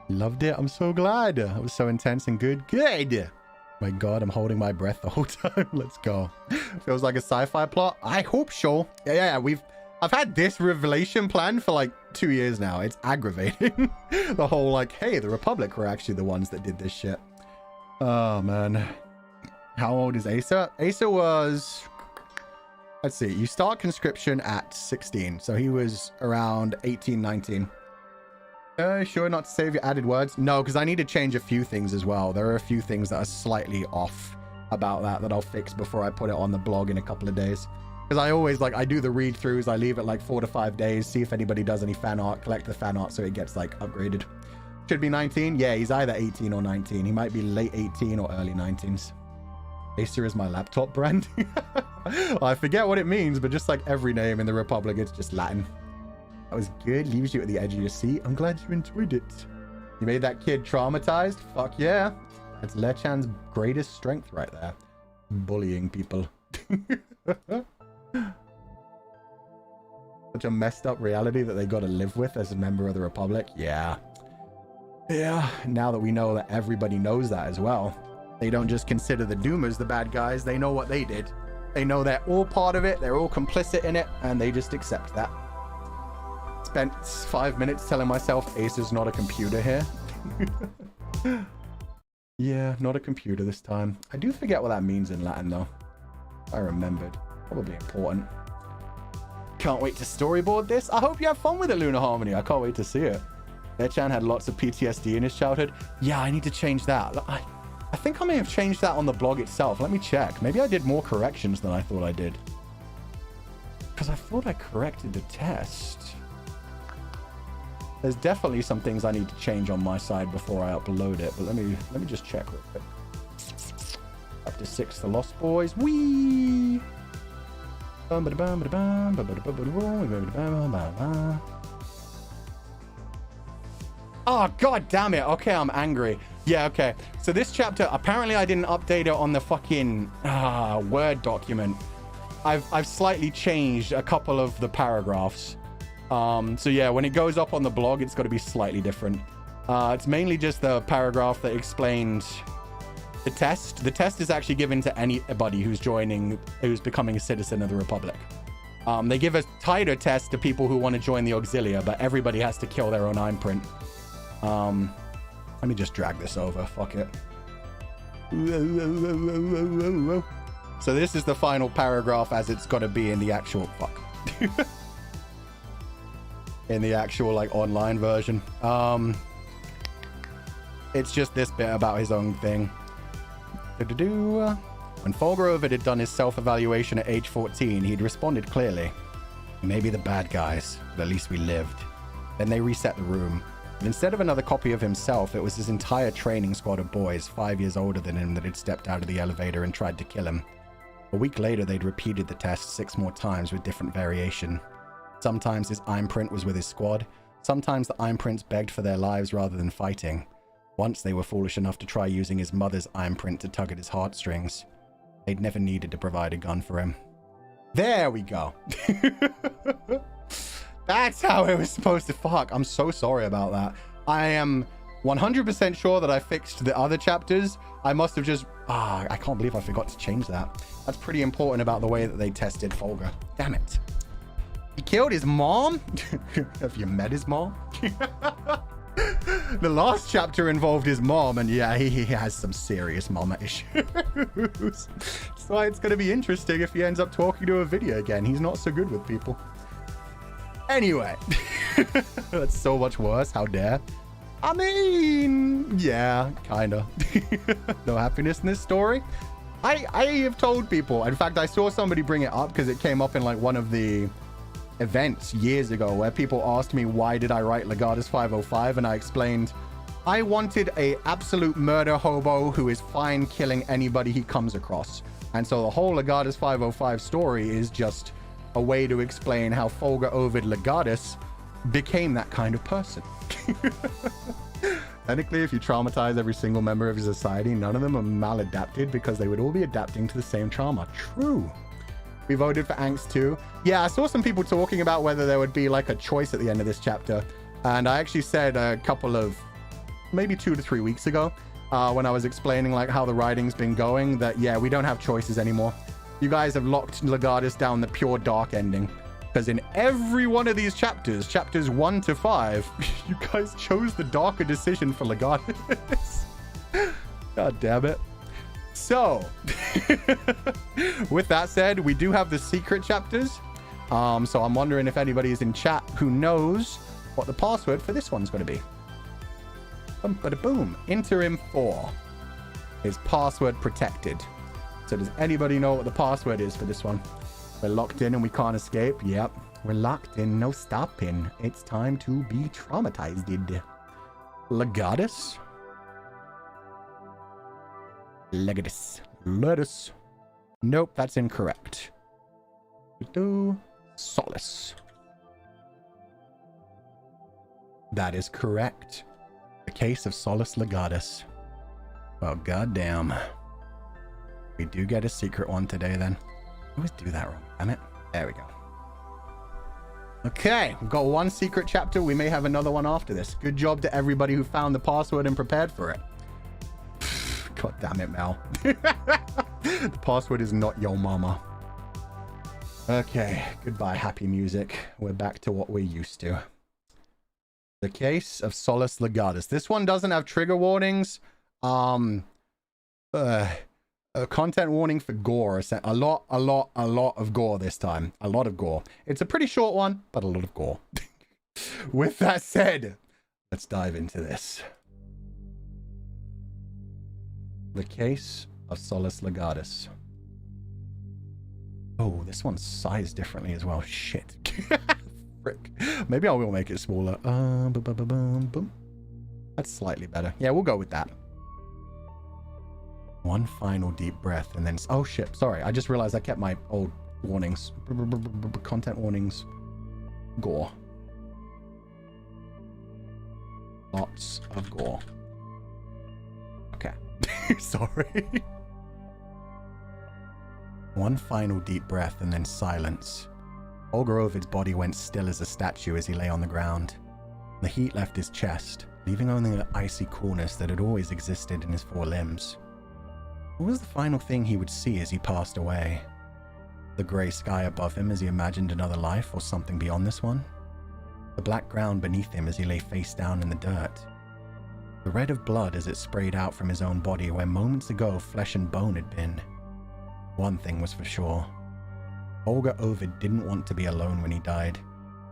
Loved it. I'm so glad. It was so intense and good. Good. My God, I'm holding my breath the whole time. Let's go. Feels like a sci-fi plot. I hope so. Yeah, I've had this revelation planned for like 2 years now. It's aggravating. The whole like, hey, the Republic were actually the ones that did this shit. Oh, man. How old is Asa? Asa was... Let's see. You start conscription at 16. So he was around 18, 19. Sure not to save your added words? No, because I need to change a few things as well. There are a few things that are slightly off about that I'll fix before I put it on the blog in a couple of days. Because I always, like, I do the read-throughs. I leave it, like, 4 to 5 days, see if anybody does any fan art, collect the fan art so it gets, like, upgraded. Should be 19? Yeah, he's either 18 or 19. He might be late 18 or early 19s. Acer is my laptop brand. I forget what it means, but just like every name in the Republic, it's just Latin. That was good. Leaves you at the edge of your seat. I'm glad you enjoyed it. You made that kid traumatized? Fuck yeah. That's Lechan's greatest strength right there. Bullying people. Such a messed up reality that they got to live with as a member of the Republic. Yeah. Yeah. Now that we know that everybody knows that as well. They don't just consider the Doomers the bad guys. They know what they did. They know they're all part of it. They're all complicit in it. And they just accept that. Spent 5 minutes telling myself Ace is not a computer here. Yeah, not a computer this time. I do forget what that means in Latin though. I remembered. Probably important. Can't wait to storyboard this. I hope you have fun with it, Lunar Harmony. I can't wait to see it. Lechan had lots of PTSD in his childhood. Yeah, I need to change that. I think I may have changed that on the blog itself. Let me check. Maybe I did more corrections than I thought I did. Because I thought I corrected the test. There's definitely some things I need to change on my side before I upload it. But let me just check real quick. Chapter 6, The Lost Boys. Whee! Oh, god damn it. Okay, I'm angry. Yeah, okay. So this chapter, apparently I didn't update it on the fucking Word document. I've slightly changed a couple of the paragraphs. So yeah, when it goes up on the blog, it's got to be slightly different. It's mainly just the paragraph that explained the test. The test is actually given to anybody who's becoming a citizen of the Republic. They give a tighter test to people who want to join the Auxilia, but everybody has to kill their own imprint. Let me just drag this over. Fuck it. So this is the final paragraph as it's got to be in the actual... Fuck. In the actual, like, online version. It's just this bit about his own thing. When Fulgur Ovid had done his self-evaluation at age 14, he'd responded clearly. Maybe the bad guys, but at least we lived. Then they reset the room. And instead of another copy of himself, it was his entire training squad of boys 5 years older than him that had stepped out of the elevator and tried to kill him. A week later, they'd repeated the test 6 more times with different variation. Sometimes his imprint was with his squad. Sometimes the imprints begged for their lives rather than fighting. Once they were foolish enough to try using his mother's imprint to tug at his heartstrings. They'd never needed to provide a gun for him. There we go. That's how it was supposed to fuck. I'm so sorry about that. I am 100% sure that I fixed the other chapters. I must have just... I can't believe I forgot to change that. That's pretty important about the way that they tested Fulgur. Damn it. He killed his mom? Have you met his mom? The last chapter involved his mom, and yeah, he has some serious mama issues. That's why it's going to be interesting if he ends up talking to a video again. He's not so good with people. Anyway, that's so much worse. How dare? I mean, yeah, kinda. No happiness in this story. I have told people, in fact, I saw somebody bring it up because it came up in like one of the events years ago where people asked me, why did I write Legatus 505? And I explained, I wanted a absolute murder hobo who is fine killing anybody he comes across. And so the whole Legatus 505 story is just a way to explain how Fulgur Ovid Legatus became that kind of person. Technically, if you traumatize every single member of your society, none of them are maladapted because they would all be adapting to the same trauma. True. We voted for Angst too. Yeah, I saw some people talking about whether there would be like a choice at the end of this chapter. And I actually said a couple of, maybe 2 to 3 weeks ago, when I was explaining like how the writing's been going, that yeah, we don't have choices anymore. You guys have locked Legatus down the pure dark ending. Because in every one of these chapters, chapters 1 to 5, you guys chose the darker decision for Legatus. God damn it. So, with that said, we do have the secret chapters. So I'm wondering if anybody's in chat who knows what the password for this one's going to be. Boom. Interim 4 is password protected. So does anybody know what the password is for this one? We're locked in and we can't escape. Yep, we're locked in, no stopping. It's time to be traumatized. Legatus? Legatus. Nope, that's incorrect. Solace. That is correct. The case of Solace Legatus. Well, goddamn. We do get a secret one today then. I always do that wrong, damn it. There we go. Okay, we've got one secret chapter. We may have another one after this. Good job to everybody who found the password and prepared for it. God damn it, Mel. The password is not yo mama. Okay, goodbye, happy music. We're back to what we're used to. The case of Solace Legatus. This one doesn't have trigger warnings. A content warning for gore. A lot of gore this time. A lot of gore. It's a pretty short one, but a lot of gore. With that said, let's dive into this. The case of Solace Legatus. Oh, this one's sized differently as well. Shit. Frick. Maybe I will make it smaller. That's slightly better. Yeah, we'll go with that. One final deep breath and then... Oh, shit. Sorry. I just realized I kept my old warnings. Content warnings. Gore. Lots of gore. Okay. Sorry. One final deep breath and then silence. Fulgur Ovid's body went still as a statue as he lay on the ground. The heat left his chest, leaving only the icy coolness that had always existed in his 4 limbs. What was the final thing he would see as he passed away? The grey sky above him as he imagined another life or something beyond this one? The black ground beneath him as he lay face down in the dirt? The red of blood as it sprayed out from his own body where moments ago flesh and bone had been? One thing was for sure. Fulgur Ovid didn't want to be alone when he died.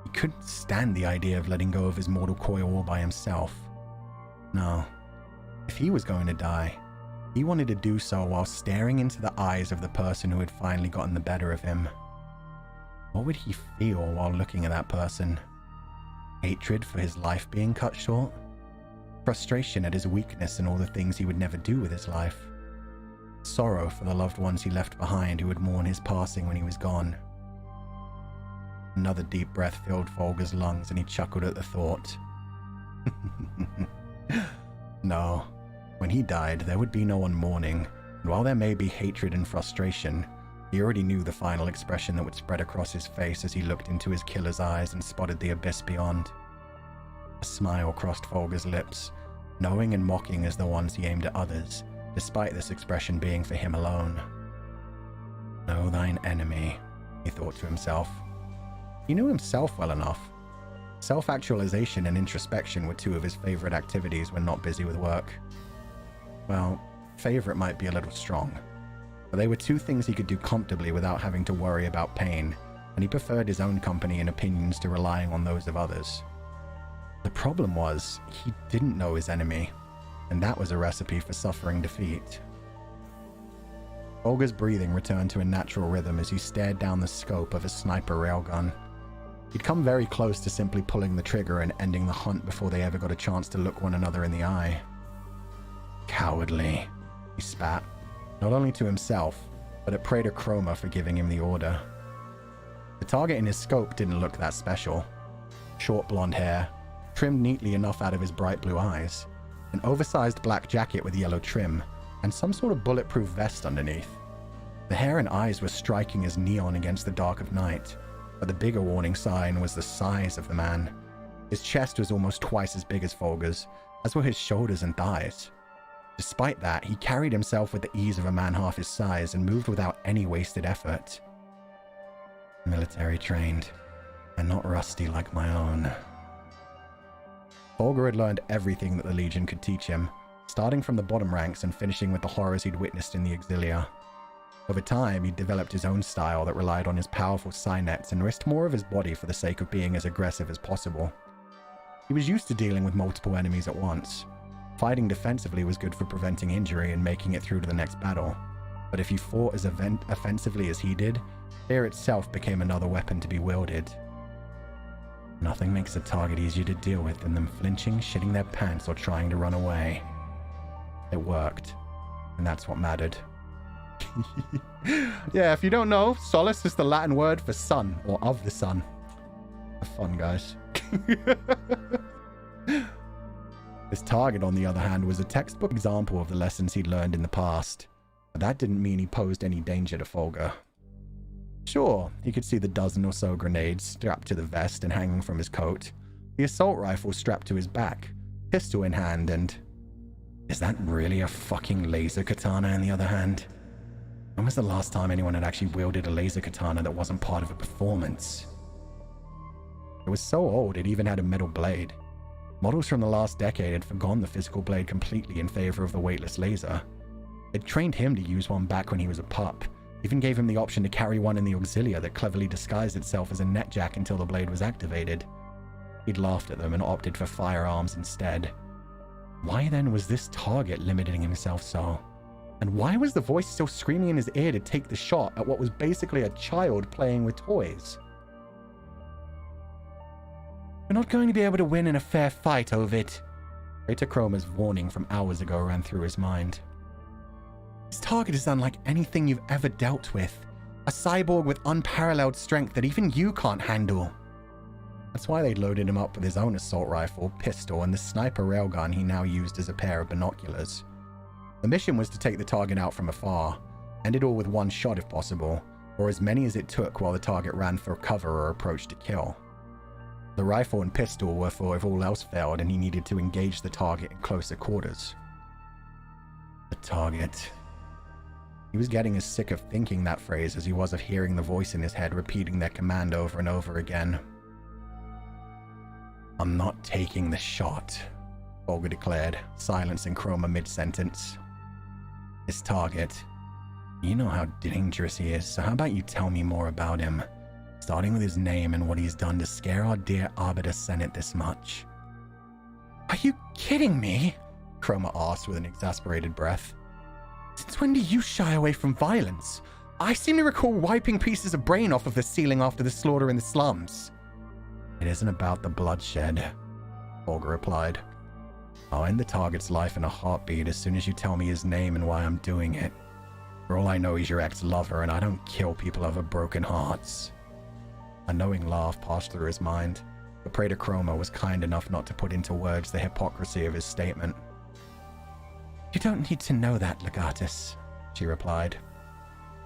He couldn't stand the idea of letting go of his mortal coil all by himself. No. If he was going to die, he wanted to do so while staring into the eyes of the person who had finally gotten the better of him. What would he feel while looking at that person? Hatred for his life being cut short? Frustration at his weakness and all the things he would never do with his life? Sorrow for the loved ones he left behind who would mourn his passing when he was gone? Another deep breath filled Fulgur's lungs and he chuckled at the thought. No. When he died, there would be no one mourning, and while there may be hatred and frustration, he already knew the final expression that would spread across his face as he looked into his killer's eyes and spotted the abyss beyond. A smile crossed Fulgur's lips, knowing and mocking as the ones he aimed at others, despite this expression being for him alone. Know thine enemy, he thought to himself. He knew himself well enough. Self-actualization and introspection were 2 of his favorite activities when not busy with work. Well, favorite might be a little strong, but they were 2 things he could do comfortably without having to worry about pain, and he preferred his own company and opinions to relying on those of others. The problem was, he didn't know his enemy, and that was a recipe for suffering defeat. Fulgur's breathing returned to a natural rhythm as he stared down the scope of his sniper railgun. He'd come very close to simply pulling the trigger and ending the hunt before they ever got a chance to look one another in the eye. Cowardly, he spat, not only to himself, but at Praetor Chroma for giving him the order. The target in his scope didn't look that special. Short blonde hair, trimmed neatly enough out of his bright blue eyes, an oversized black jacket with yellow trim, and some sort of bulletproof vest underneath. The hair and eyes were striking as neon against the dark of night, but the bigger warning sign was the size of the man. His chest was almost twice as big as Fulgur's, as were his shoulders and thighs. Despite that, he carried himself with the ease of a man half his size and moved without any wasted effort. Military trained, and not rusty like my own. Fulgur had learned everything that the Legion could teach him, starting from the bottom ranks and finishing with the horrors he'd witnessed in the Auxilia. Over time, he'd developed his own style that relied on his powerful psi-nets and risked more of his body for the sake of being as aggressive as possible. He was used to dealing with multiple enemies at once. Fighting defensively was good for preventing injury and making it through to the next battle, but if you fought as offensively as he did, fear itself became another weapon to be wielded. Nothing makes a target easier to deal with than them flinching, shitting their pants, or trying to run away. It worked, and that's what mattered. Yeah, if you don't know, Solace is the Latin word for sun, or of the sun. Have fun, guys. His target, on the other hand, was a textbook example of the lessons he'd learned in the past, but that didn't mean he posed any danger to Fulgur. Sure, he could see the dozen or so grenades strapped to the vest and hanging from his coat, the assault rifle strapped to his back, pistol in hand, and... Is that really a fucking laser katana in the other hand? When was the last time anyone had actually wielded a laser katana that wasn't part of a performance? It was so old it even had a metal blade. Models from the last decade had forgone the physical blade completely in favor of the weightless laser. They'd trained him to use one back when he was a pup, even gave him the option to carry one in the Auxilia that cleverly disguised itself as a netjack until the blade was activated. He'd laughed at them and opted for firearms instead. Why then was this target limiting himself so? And why was the voice still screaming in his ear to take the shot at what was basically a child playing with toys? We're not going to be able to win in a fair fight, Ovid. Praetor Chroma's warning from hours ago ran through his mind. This target is unlike anything you've ever dealt with. A cyborg with unparalleled strength that even you can't handle. That's why they'd loaded him up with his own assault rifle, pistol, and the sniper railgun he now used as a pair of binoculars. The mission was to take the target out from afar, end it all with one shot if possible, or as many as it took while the target ran for cover or approached to kill. The rifle and pistol were for if all else failed and he needed to engage the target in closer quarters. The target. He was getting as sick of thinking that phrase as he was of hearing the voice in his head repeating their command over and over again. I'm not taking the shot, Fulgur declared, silencing Chroma mid-sentence. His target. You know how dangerous he is, so how about you tell me more about him, starting with his name and what he's done to scare our dear Arbiter Senate this much. Are you kidding me? Chroma asked with an exasperated breath. Since when do you shy away from violence? I seem to recall wiping pieces of brain off of the ceiling after the slaughter in the slums. It isn't about the bloodshed, Fulgur replied. I'll end the target's life in a heartbeat as soon as you tell me his name and why I'm doing it. For all I know, he's your ex-lover, and I don't kill people over broken hearts. A knowing laugh passed through his mind, but Praetor Chroma was kind enough not to put into words the hypocrisy of his statement. You don't need to know that, Legatus, she replied.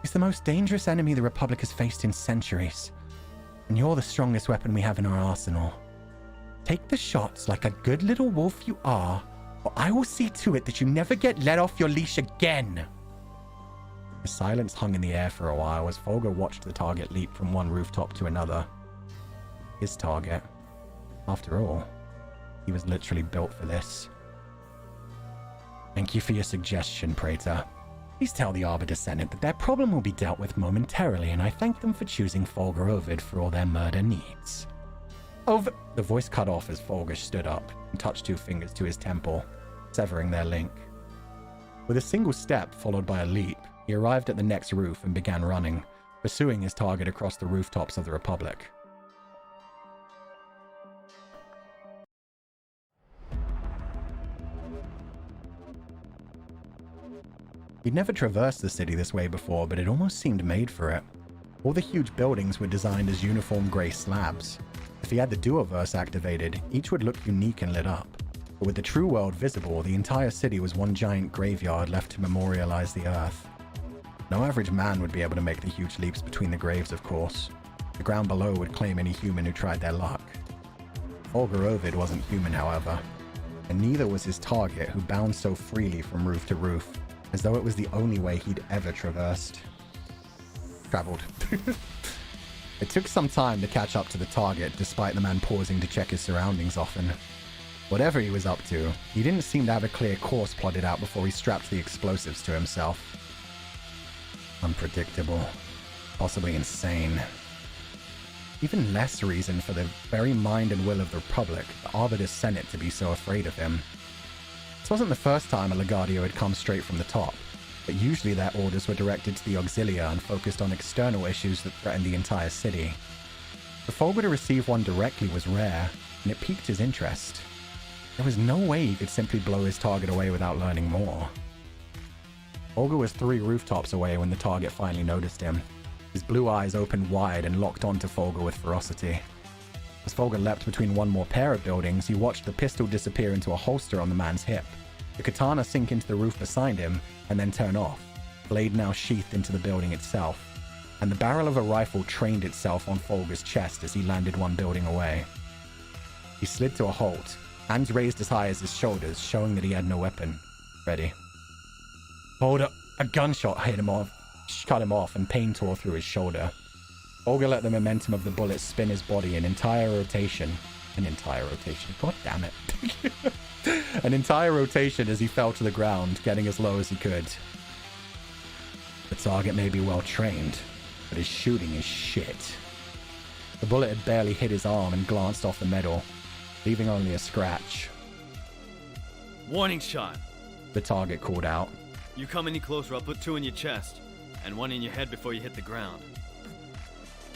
He's the most dangerous enemy the Republic has faced in centuries, and you're the strongest weapon we have in our arsenal. Take the shots like a good little wolf you are, or I will see to it that you never get let off your leash again. The silence hung in the air for a while as Fulgur watched the target leap from one rooftop to another. His target. After all, he was literally built for this. Thank you for your suggestion, Praetor. Please tell the Arbiter Senate that their problem will be dealt with momentarily, and I thank them for choosing Fulgur Ovid for all their murder needs. Ovid... The voice cut off as Fulgur stood up and touched 2 fingers to his temple, severing their link. With a single step followed by a leap, he arrived at the next roof and began running, pursuing his target across the rooftops of the Republic. He'd never traversed the city this way before, but it almost seemed made for it. All the huge buildings were designed as uniform grey slabs. If he had the Duoverse activated, each would look unique and lit up. But with the true world visible, the entire city was one giant graveyard left to memorialize the Earth. No average man would be able to make the huge leaps between the graves, of course. The ground below would claim any human who tried their luck. Fulgur Ovid wasn't human, however, and neither was his target, who bounced so freely from roof to roof, as though it was the only way he'd ever traversed. Traveled. It took some time to catch up to the target, despite the man pausing to check his surroundings often. Whatever he was up to, he didn't seem to have a clear course plotted out before he strapped the explosives to himself. Unpredictable. Possibly insane. Even less reason for the very mind and will of the Republic, the Arbiter Senate, to be so afraid of him. This wasn't the first time a Legadio had come straight from the top, but usually their orders were directed to the Auxilia and focused on external issues that threatened the entire city. For Fulgur to receive one directly was rare, and it piqued his interest. There was no way he could simply blow his target away without learning more. Fulgur was 3 rooftops away when the target finally noticed him. His blue eyes opened wide and locked onto Fulgur with ferocity. As Fulgur leapt between one more pair of buildings, he watched the pistol disappear into a holster on the man's hip, the katana sink into the roof beside him, and then turn off, blade now sheathed into the building itself, and the barrel of a rifle trained itself on Fulgur's chest as he landed one building away. He slid to a halt, hands raised as high as his shoulders, showing that he had no weapon. Ready. Hold up. A gunshot cut him off, and pain tore through his shoulder. Fulgur let the momentum of the bullet spin his body an entire rotation. God damn it. An entire rotation as he fell to the ground, getting as low as he could. The target may be well trained, but his shooting is shit. The bullet had barely hit his arm and glanced off the metal, leaving only a scratch. Warning shot. The target called out. You come any closer, I'll put 2 in your chest, and 1 in your head before you hit the ground.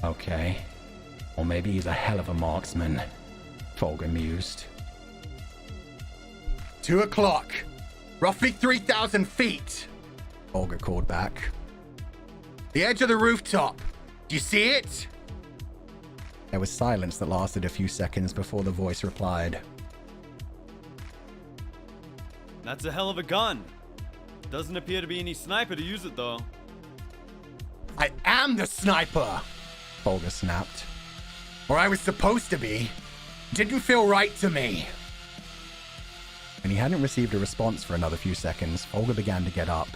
Okay. Or maybe he's a hell of a marksman, Fulgur mused. 2 o'clock. Roughly 3,000 feet. Fulgur called back. The edge of the rooftop. Do you see it? There was silence that lasted a few seconds before the voice replied. That's a hell of a gun. Doesn't appear to be any sniper to use it, though. I am the sniper, Fulgur snapped. or I was supposed to be. Didn't feel right to me. When he hadn't received a response for another few seconds, Fulgur began to get up.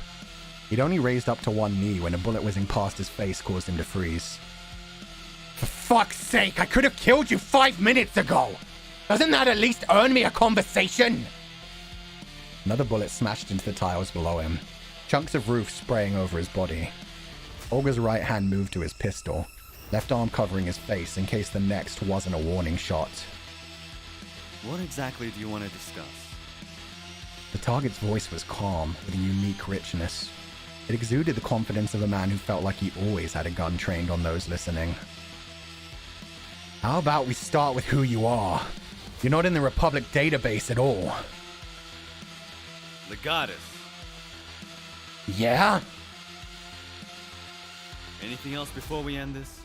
He'd only raised up to one knee when a bullet whizzing past his face caused him to freeze. For fuck's sake, I could have killed you 5 minutes ago! Doesn't that at least earn me a conversation? Another bullet smashed into the tiles below him, chunks of roof spraying over his body. Fulgur's right hand moved to his pistol, left arm covering his face in case the next wasn't a warning shot. What exactly do you want to discuss? The target's voice was calm, with a unique richness. It exuded the confidence of a man who felt like he always had a gun trained on those listening. How about we start with who you are? You're not in the Republic database at all. Legatus. Yeah? Anything else before we end this?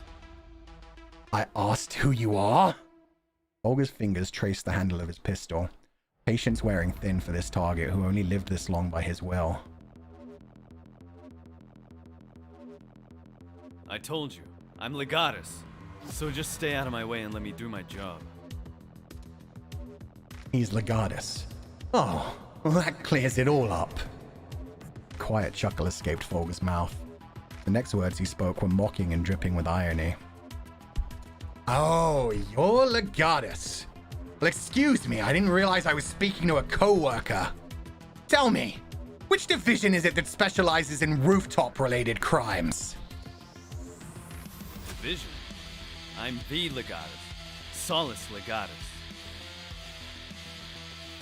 I asked who you are? Fulgur's fingers traced the handle of his pistol, patience wearing thin for this target who only lived this long by his will. I told you, I'm Legatus. So just stay out of my way and let me do my job. He's Legatus. Oh, well that clears it all up. A quiet chuckle escaped Fulgur's mouth. The next words he spoke were mocking and dripping with irony. Oh, you're Legatus. Well, excuse me, I didn't realize I was speaking to a co-worker. Tell me, Which division is it that specializes in rooftop-related crimes? Division? I'm the Legatus. Solace Legatus.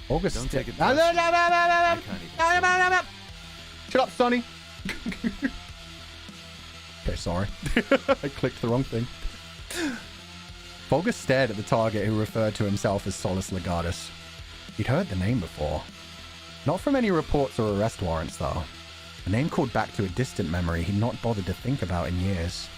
August. Don't take it No, personally. no, no, no, no, no, I no. can't even No, say no, no, no. Shut up, Sonny. Okay, sorry. I clicked the wrong thing. Fulgur stared at the target who referred to himself as Solace Legatus. He'd heard the name before. Not from any reports or arrest warrants, though. The name called back to a distant memory he'd not bothered to think about in years.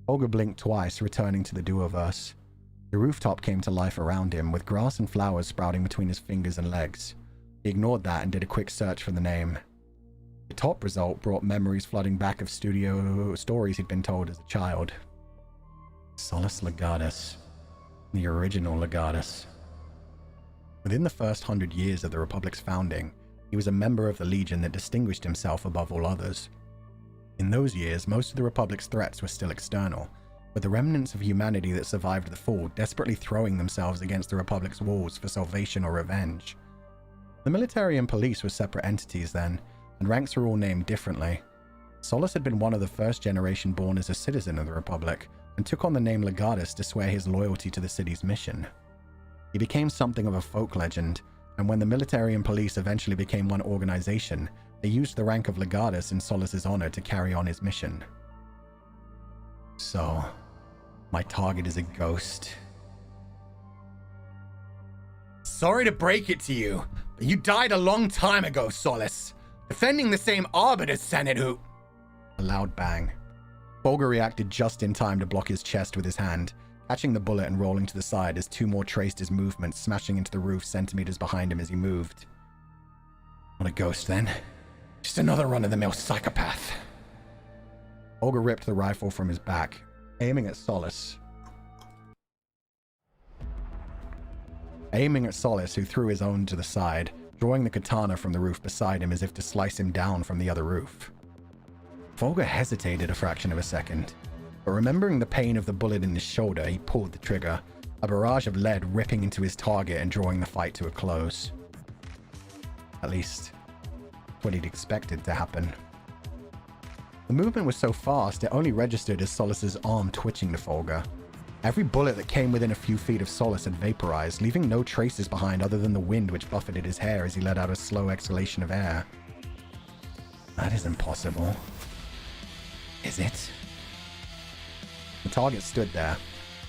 Fulgur blinked twice, returning to the duoverse. The rooftop came to life around him, with grass and flowers sprouting between his fingers and legs. He ignored that and did a quick search for the name. The top result brought memories flooding back of studio stories he'd been told as a child. Solace Legatus. The original Legatus. Within the first 100 years of the Republic's founding, he was a member of the Legion that distinguished himself above all others. In those years, most of the Republic's threats were still external, with the remnants of humanity that survived the fall desperately throwing themselves against the Republic's walls for salvation or revenge. The military and police were separate entities then, and ranks were all named differently. Solace had been one of the first generation born as a citizen of the Republic, and took on the name Legatus to swear his loyalty to the city's mission. He became something of a folk legend, and when the military and police eventually became one organization, they used the rank of Legatus in Solace's honor to carry on his mission. So, my target is a ghost. Sorry to break it to you, but you died a long time ago, Solace. Defending the same Arbiter Senate who... A loud bang. Fulgur reacted just in time to block his chest with his hand, catching the bullet and rolling to the side as two more traced his movement, smashing into the roof centimeters behind him as he moved. Not a ghost, then. Just another run-of-the-mill psychopath. Fulgur ripped the rifle from his back, aiming at Solace. Who threw his own to the side, drawing the katana from the roof beside him as if to slice him down from the other roof. Fulgur hesitated a fraction of a second, but remembering the pain of the bullet in his shoulder, he pulled the trigger, a barrage of lead ripping into his target and drawing the fight to a close. At least, what he'd expected to happen. The movement was so fast, it only registered as Solace's arm twitching to Fulgur. Every bullet that came within a few feet of Solace had vaporized, leaving no traces behind other than the wind which buffeted his hair as he let out a slow exhalation of air. That is impossible. Is it? The target stood there,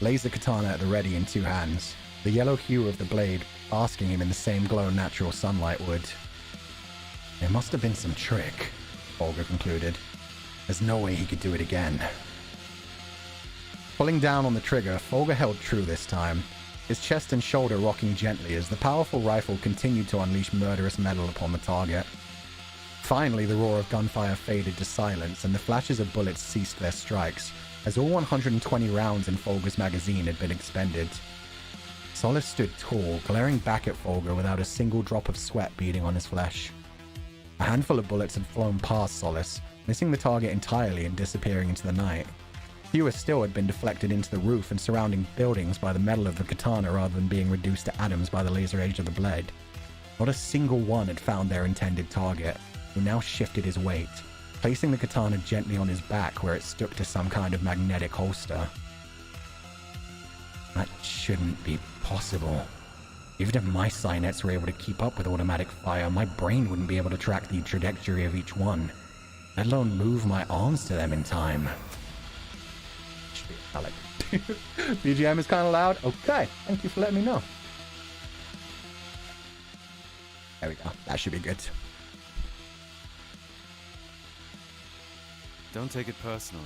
laser katana at the ready in two hands, the yellow hue of the blade basking him in the same glow natural sunlight would. There must have been some trick, Fulgur concluded. There's no way he could do it again. Pulling down on the trigger, Fulgur held true this time, his chest and shoulder rocking gently as the powerful rifle continued to unleash murderous metal upon the target. Finally, the roar of gunfire faded to silence and the flashes of bullets ceased their strikes, as all 120 rounds in Fulgur's magazine had been expended. Solace stood tall, glaring back at Fulgur without a single drop of sweat beading on his flesh. A handful of bullets had flown past Solace, missing the target entirely and disappearing into the night. Fewer still had been deflected into the roof and surrounding buildings by the metal of the katana rather than being reduced to atoms by the laser edge of the blade. Not a single one had found their intended target, who now shifted his weight, placing the katana gently on his back where it stuck to some kind of magnetic holster. That shouldn't be possible. Even if my Synets were able to keep up with automatic fire, my brain wouldn't be able to track the trajectory of each one, let alone move my arms to them in time. Should be italic. BGM is kind of loud. Okay, thank you for letting me know. There we go. That should be good. Don't take it personally.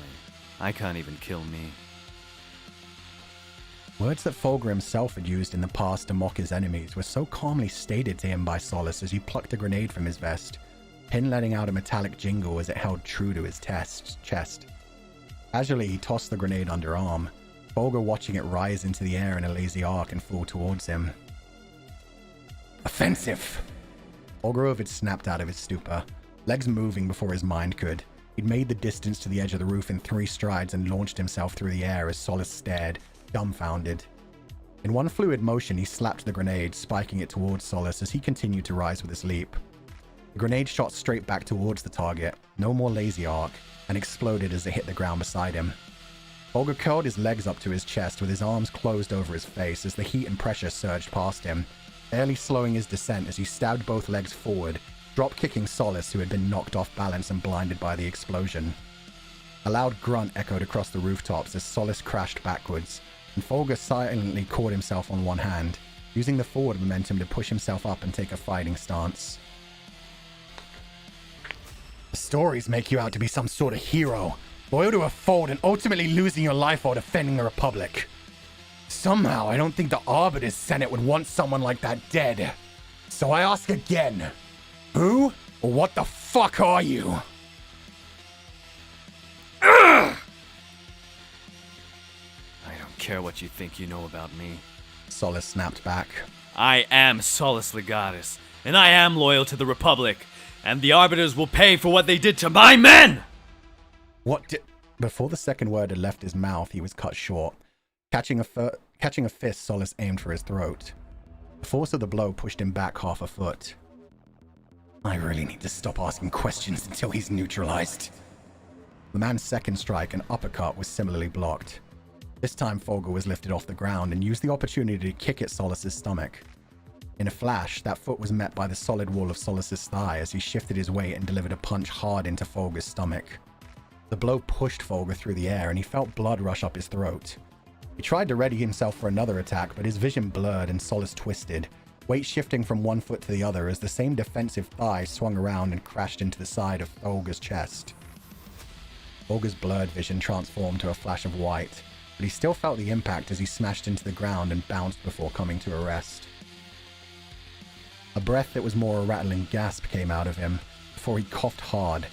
I can't even kill me. Words that Fulgur himself had used in the past to mock his enemies were so calmly stated to him by Solace as he plucked a grenade from his vest, pin letting out a metallic jingle as it held true to his chest. Casually, he tossed the grenade underarm, Fulgur watching it rise into the air in a lazy arc and fall towards him. Offensive! Fulgur Ovid snapped out of his stupor, legs moving before his mind could. He'd made the distance to the edge of the roof in 3 strides and launched himself through the air as Solace stared, dumbfounded. In one fluid motion, he slapped the grenade, spiking it towards Solace as he continued to rise with his leap. The grenade shot straight back towards the target, no more lazy arc, and exploded as it hit the ground beside him. Fulgur curled his legs up to his chest with his arms closed over his face as the heat and pressure surged past him, barely slowing his descent as he stabbed both legs forward, drop-kicking Solace, who had been knocked off balance and blinded by the explosion. A loud grunt echoed across the rooftops as Solace crashed backwards, and Fulgur silently caught himself on one hand, using the forward momentum to push himself up and take a fighting stance. The stories make you out to be some sort of hero, loyal to a fold and ultimately losing your life while defending the Republic. Somehow, I don't think the Arbiter's Senate would want someone like that dead. So I ask again, who or what the fuck are you? I don't care what you think you know about me. Solace snapped back. I am Solace Legatus, and I am loyal to the Republic, and the Arbiters will pay for what they did to my men! What did... Before the second word had left his mouth, he was cut short. Catching a fist, Solace aimed for his throat. The force of the blow pushed him back half a foot. I really need to stop asking questions until he's neutralized. The man's second strike, an uppercut, was similarly blocked. This time, Fulgur was lifted off the ground and used the opportunity to kick at Solace's stomach. In a flash, that foot was met by the solid wall of Solace's thigh as he shifted his weight and delivered a punch hard into Fulgur's stomach. The blow pushed Fulgur through the air and he felt blood rush up his throat. He tried to ready himself for another attack, but his vision blurred and Solace twisted, weight shifting from one foot to the other as the same defensive thigh swung around and crashed into the side of Fulgur's chest. Fulgur's blurred vision transformed to a flash of white, but he still felt the impact as he smashed into the ground and bounced before coming to a rest. A breath that was more a rattling gasp came out of him before he coughed hard,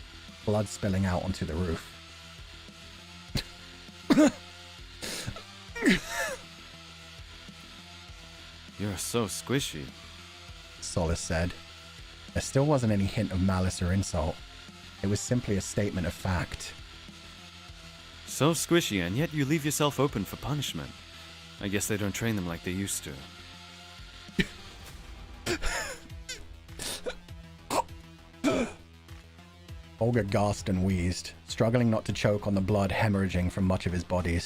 blood spilling out onto the roof. You're so squishy, Solace said. There still wasn't any hint of malice or insult. It was simply a statement of fact. So squishy, and yet you leave yourself open for punishment. I guess they don't train them like they used to. Fulgur gasped and wheezed, struggling not to choke on the blood hemorrhaging from much of his body.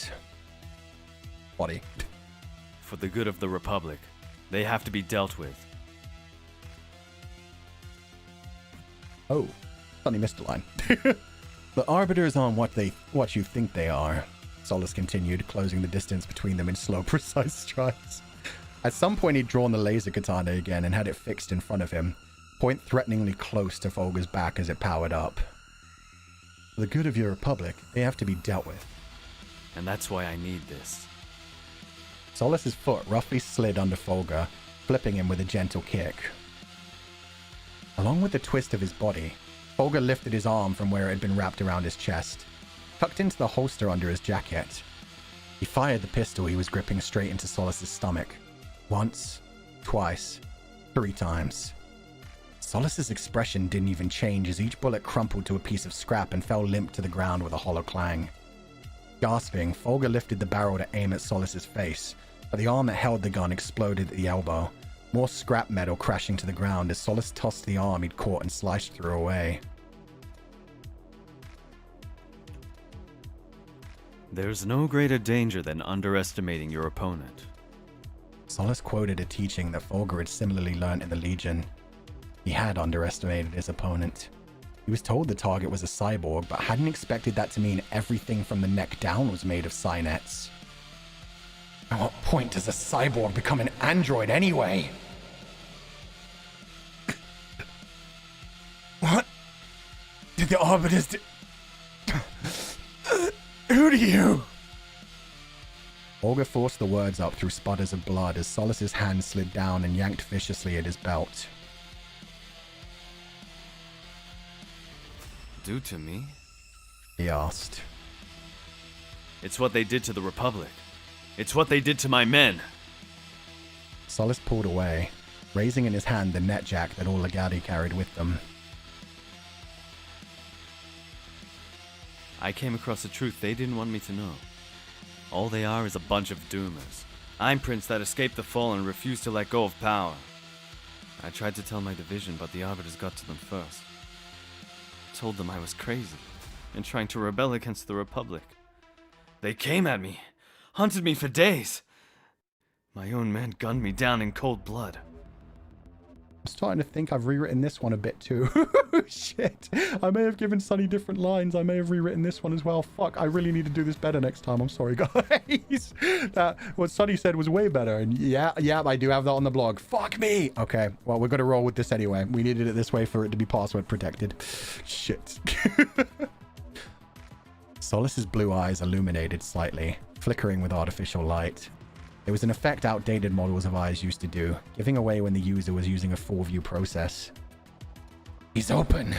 For the good of the Republic, they have to be dealt with. Oh, funny missed a line. The Arbiters aren't what you think they are, Solace continued, closing the distance between them in slow, precise strides. At some point, he'd drawn the laser katana again and had it fixed in front of him, point threateningly close to Fulgur's back as it powered up. For the good of your Republic, they have to be dealt with. And that's why I need this. Solace's foot roughly slid under Fulgur, flipping him with a gentle kick. Along with the twist of his body, Fulgur lifted his arm from where it had been wrapped around his chest, tucked into the holster under his jacket. He fired the pistol he was gripping straight into Solace's stomach. Once, twice, 3 times. Solace's expression didn't even change as each bullet crumpled to a piece of scrap and fell limp to the ground with a hollow clang. Gasping, Fulgur lifted the barrel to aim at Solace's face, but the arm that held the gun exploded at the elbow, more scrap metal crashing to the ground as Solace tossed the arm he'd caught and sliced through away. There's no greater danger than underestimating your opponent. Solace quoted a teaching that Fulgur had similarly learnt in the Legion. He had underestimated his opponent. He was told the target was a cyborg, but hadn't expected that to mean everything from the neck down was made of Synets. At what point does a cyborg become an android anyway? What did the Arbiters do? Who do you? Fulgur forced the words up through sputters of blood as Solace's hand slid down and yanked viciously at his belt. Do to me? He asked. It's what they did to the Republic. It's what they did to my men. Solace pulled away, raising in his hand the net jack that all Lagard carried with them. I came across a truth they didn't want me to know. All they are is a bunch of doomers. I'm Prince that escaped the fall and refused to let go of power. I tried to tell my division, but the Arbiters got to them first. Told them I was crazy and trying to rebel against the Republic. They came at me, hunted me for days. My own men gunned me down in cold blood. I'm starting to think I've rewritten this one a bit too. Shit. I may have given Sunny different lines. I may have rewritten this one as well. Fuck, I really need to do this better next time. I'm sorry, guys. What Sunny said was way better. And yeah, I do have that on the blog. Fuck me. Okay, well, we're going to roll with this anyway. We needed it this way for it to be password protected. Shit. Solace's blue eyes illuminated slightly, flickering with artificial light. It was an effect outdated models of eyes used to do, giving away when the user was using a full view process. He's open.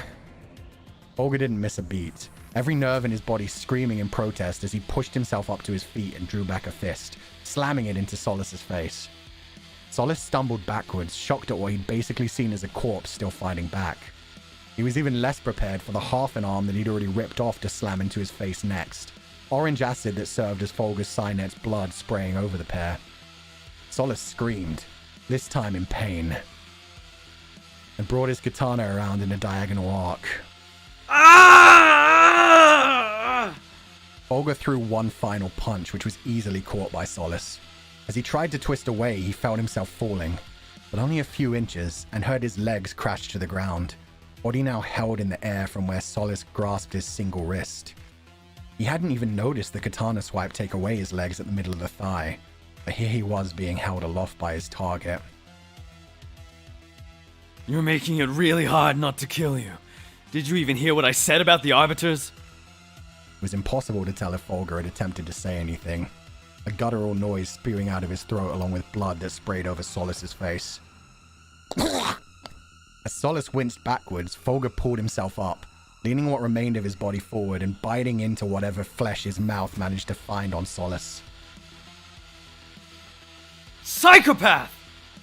Fulgur didn't miss a beat, every nerve in his body screaming in protest as he pushed himself up to his feet and drew back a fist, slamming it into Solace's face. Solace stumbled backwards, shocked at what he'd basically seen as a corpse still fighting back. He was even less prepared for the half an arm that he'd already ripped off to slam into his face next. Orange acid that served as Fulgur's Synet's blood spraying over the pair. Solace screamed, this time in pain, and brought his katana around in a diagonal arc. Fulgur threw one final punch, which was easily caught by Solace. As he tried to twist away, he felt himself falling, but only a few inches, and heard his legs crash to the ground, body now held in the air from where Solace grasped his single wrist. He hadn't even noticed the katana swipe take away his legs at the middle of the thigh, but here he was being held aloft by his target. You're making it really hard not to kill you. Did you even hear what I said about the Arbiters? It was impossible to tell if Fulgur had attempted to say anything, a guttural noise spewing out of his throat along with blood that sprayed over Solace's face. As Solace winced backwards, Fulgur pulled himself up, leaning what remained of his body forward and biting into whatever flesh his mouth managed to find on Solace. Psychopath!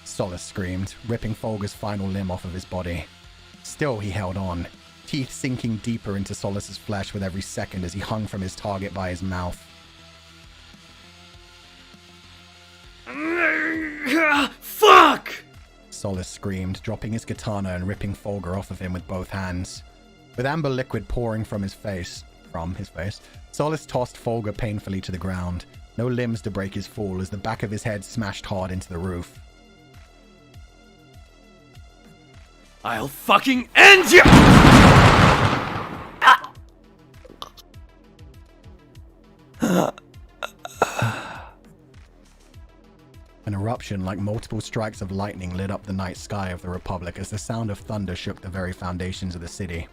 Solace screamed, ripping Fulgur's final limb off of his body. Still, he held on, teeth sinking deeper into Solace's flesh with every second as he hung from his target by his mouth. Fuck! Solace screamed, dropping his katana and ripping Fulgur off of him with both hands. With amber liquid pouring from his face, Solace tossed Fulgur painfully to the ground, no limbs to break his fall as the back of his head smashed hard into the roof. I'll fucking end you! An eruption like multiple strikes of lightning lit up the night sky of the Republic as the sound of thunder shook the very foundations of the city.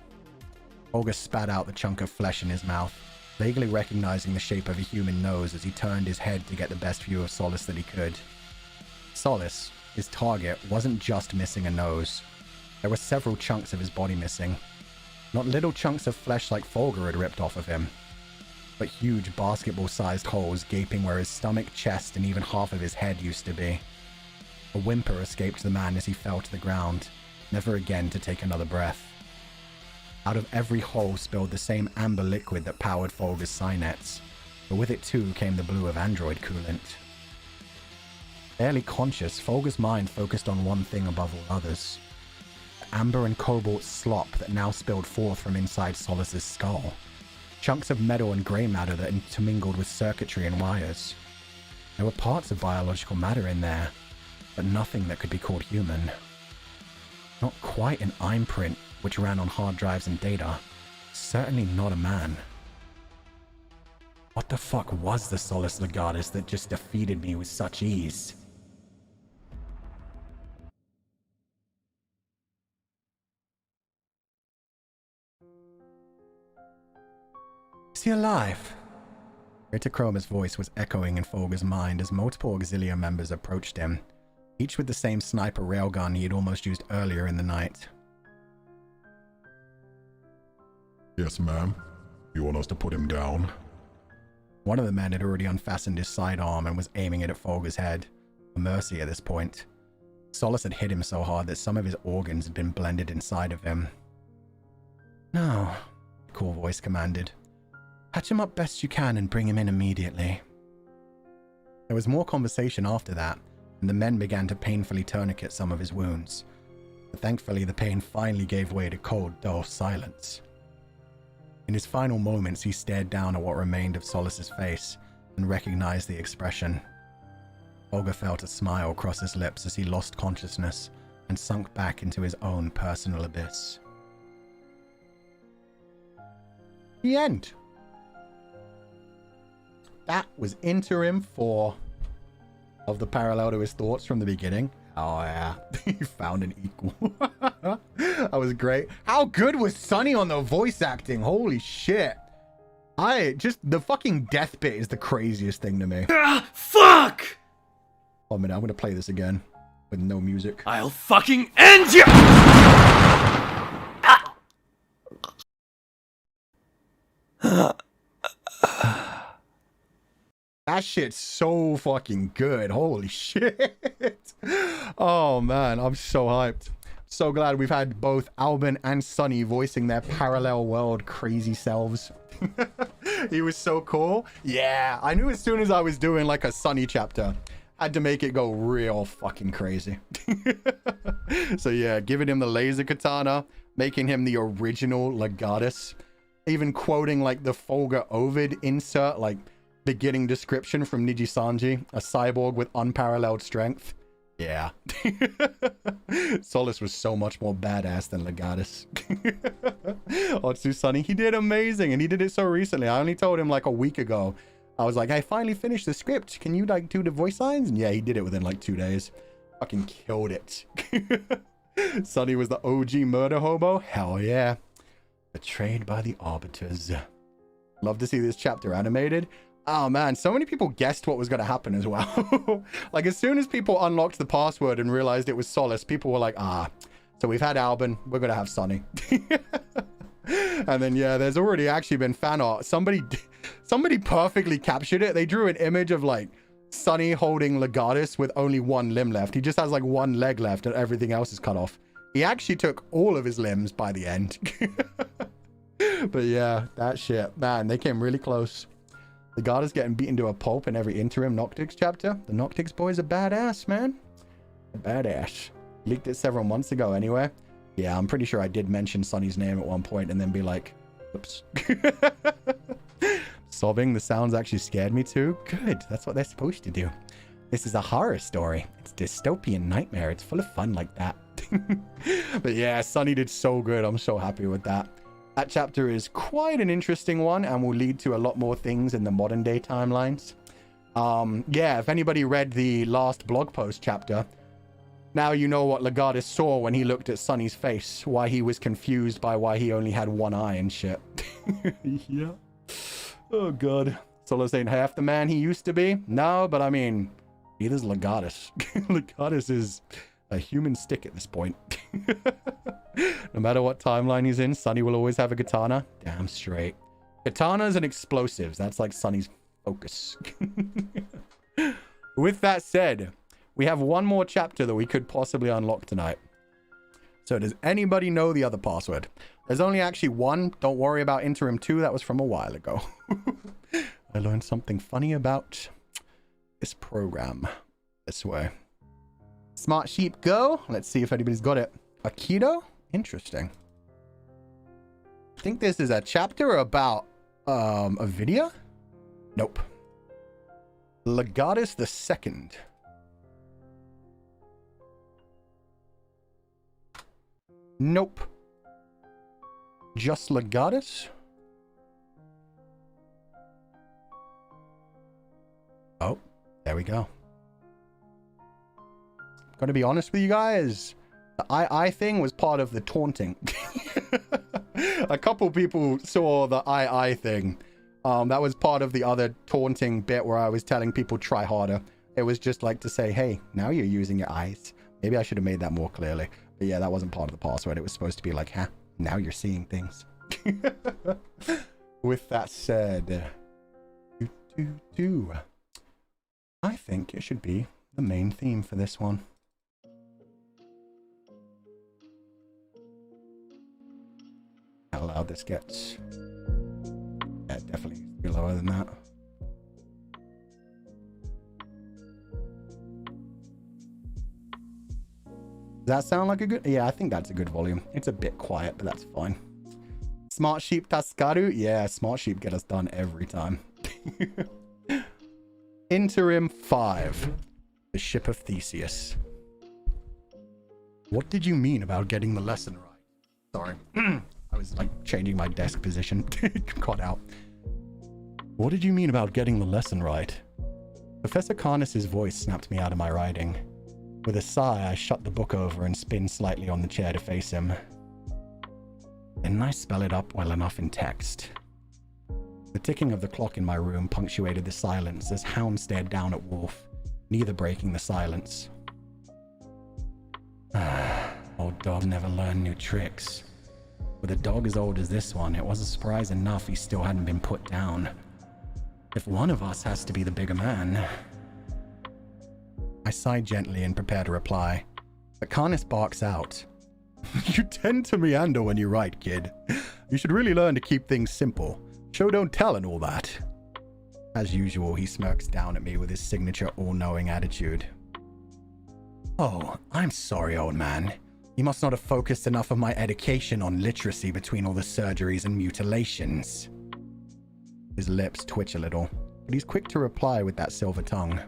Fulgur spat out the chunk of flesh in his mouth, vaguely recognizing the shape of a human nose as he turned his head to get the best view of Solace that he could. Solace, his target, wasn't just missing a nose. There were several chunks of his body missing. Not little chunks of flesh like Fulgur had ripped off of him, but huge basketball-sized holes gaping where his stomach, chest, and even half of his head used to be. A whimper escaped the man as he fell to the ground, never again to take another breath. Out of every hole spilled the same amber liquid that powered Fulgur's Synets, but with it too came the blue of android coolant. Barely conscious, Fulgur's mind focused on one thing above all others. The amber and cobalt slop that now spilled forth from inside Solace's skull. Chunks of metal and grey matter that intermingled with circuitry and wires. There were parts of biological matter in there, but nothing that could be called human. Not quite an imprint which ran on hard drives and data. Certainly not a man. What the fuck was the Solace Legatus that just defeated me with such ease? Is he alive? Ritachroma's voice was echoing in Fulgur's mind as multiple auxiliary members approached him, each with the same sniper railgun he had almost used earlier in the night. Yes, ma'am. You want us to put him down? One of the men had already unfastened his sidearm and was aiming it at Fulgur's head, a mercy at this point. Solace had hit him so hard that some of his organs had been blended inside of him. No, the cool voice commanded. Patch him up best you can and bring him in immediately. There was more conversation after that, and the men began to painfully tourniquet some of his wounds. But thankfully, the pain finally gave way to cold, dull silence. In his final moments, he stared down at what remained of Solace's face and recognized the expression. Fulgur felt a smile cross his lips as he lost consciousness and sunk back into his own personal abyss. The end. That was Interim 4 of the parallel to his thoughts from the beginning. Oh yeah, he found an equal. That was great. How good was Sunny on the voice acting? Holy shit. The fucking death bit is the craziest thing to me. Fuck! 1 minute, I'm gonna play this again with no music. I'll fucking end you! That shit's so fucking good. Holy shit. Oh man, I'm so hyped. So glad we've had both Albin and Sunny voicing their parallel world crazy selves. He was so cool. Yeah, I knew as soon as I was doing like a Sunny chapter, I had to make it go real fucking crazy. So yeah, giving him the laser katana, making him the original Legatus, even quoting like the Fulgur Ovid insert, like beginning description from Nijisanji, a cyborg with unparalleled strength. Yeah. Solace was so much more badass than Legatus. Otsu Sunny, he did amazing, and he did it so recently. I only told him like a week ago. I was like, I finally finished the script. Can you like do the voice lines? And yeah, he did it within like 2 days. Fucking killed it. Sunny was the OG murder hobo. Hell yeah. Betrayed by the arbiters. Love to see this chapter animated. Oh man, so many people guessed what was going to happen as well. Like as soon as people unlocked the password and realized it was Solace, people were like, so we've had Albin, we're going to have Sunny. And then yeah, there's already actually been fan art. Somebody perfectly captured it. They drew an image of like Sunny holding Legatus with only one limb left. He just has like one leg left and everything else is cut off. He actually took all of his limbs by the end. But yeah, that shit, man, they came really close. Lagard is getting beaten to a pulp in every Interim Noctix chapter. The Noctix boys are badass, man. Badass. Leaked it several months ago anyway. Yeah, I'm pretty sure I did mention Sunny's name at one point and then be like, oops. Sobbing, the sounds actually scared me too. Good, that's what they're supposed to do. This is a horror story. It's a dystopian nightmare. It's full of fun like that. But yeah, Sunny did so good. I'm so happy with that. That chapter is quite an interesting one and will lead to a lot more things in the modern day timelines. Yeah, if anybody read the last blog post chapter, now you know what Legatus saw when he looked at Sunny's face, why he was confused by why he only had one eye and shit. Yeah. Oh god. Solace ain't half the man he used to be. No, but I mean, neither's Legatus. Legatus is a human stick at this point. No matter what timeline he's in, Sunny will always have a katana. Damn straight. Katanas and explosives. That's like Sunny's focus. With that said, we have one more chapter that we could possibly unlock tonight. So does anybody know the other password? There's only actually one. Don't worry about Interim 2. That was from a while ago. I learned something funny about this program. This way. Smart sheep go. Let's see if anybody's got it. Aikido? Interesting. I think this is a chapter about a video? Nope. Legatus the Second. Nope. Just Legatus? Oh, there we go. Gonna be honest with you guys, the I thing was part of the taunting. A couple people saw the I thing. That was part of the other taunting bit where I was telling people try harder. It was just like to say, hey, now you're using your eyes. Maybe I should have made that more clearly. But yeah, that wasn't part of the password. It was supposed to be like, now you're seeing things. With that said, I think it should be the main theme for this one. How loud this gets. Yeah, it definitely needs to be lower than that. Does that sound like a good... Yeah, I think that's a good volume. It's a bit quiet, but that's fine. Smart sheep taskaru? Yeah, smart sheep get us done every time. Interim 5. The Ship of Theseus. What did you mean about getting the lesson right? Sorry. I was like changing my desk position. Caught out. What did you mean about getting the lesson right? Professor Carnus's voice snapped me out of my writing. With a sigh, I shut the book over and spin slightly on the chair to face him. Didn't I spell it up well enough in text? The ticking of the clock in my room punctuated the silence as Hound stared down at Wolf, neither breaking the silence. Old dog never learned new tricks. With a dog as old as this one, it was a surprise enough he still hadn't been put down. If one of us has to be the bigger man... I sighed gently and prepared to reply, but Carnus barks out. You tend to meander when you write, kid. You should really learn to keep things simple. Show don't tell and all that. As usual, he smirks down at me with his signature all-knowing attitude. Oh, I'm sorry, old man. You must not have focused enough of my education on literacy between all the surgeries and mutilations. His lips twitch a little, but he's quick to reply with that silver tongue.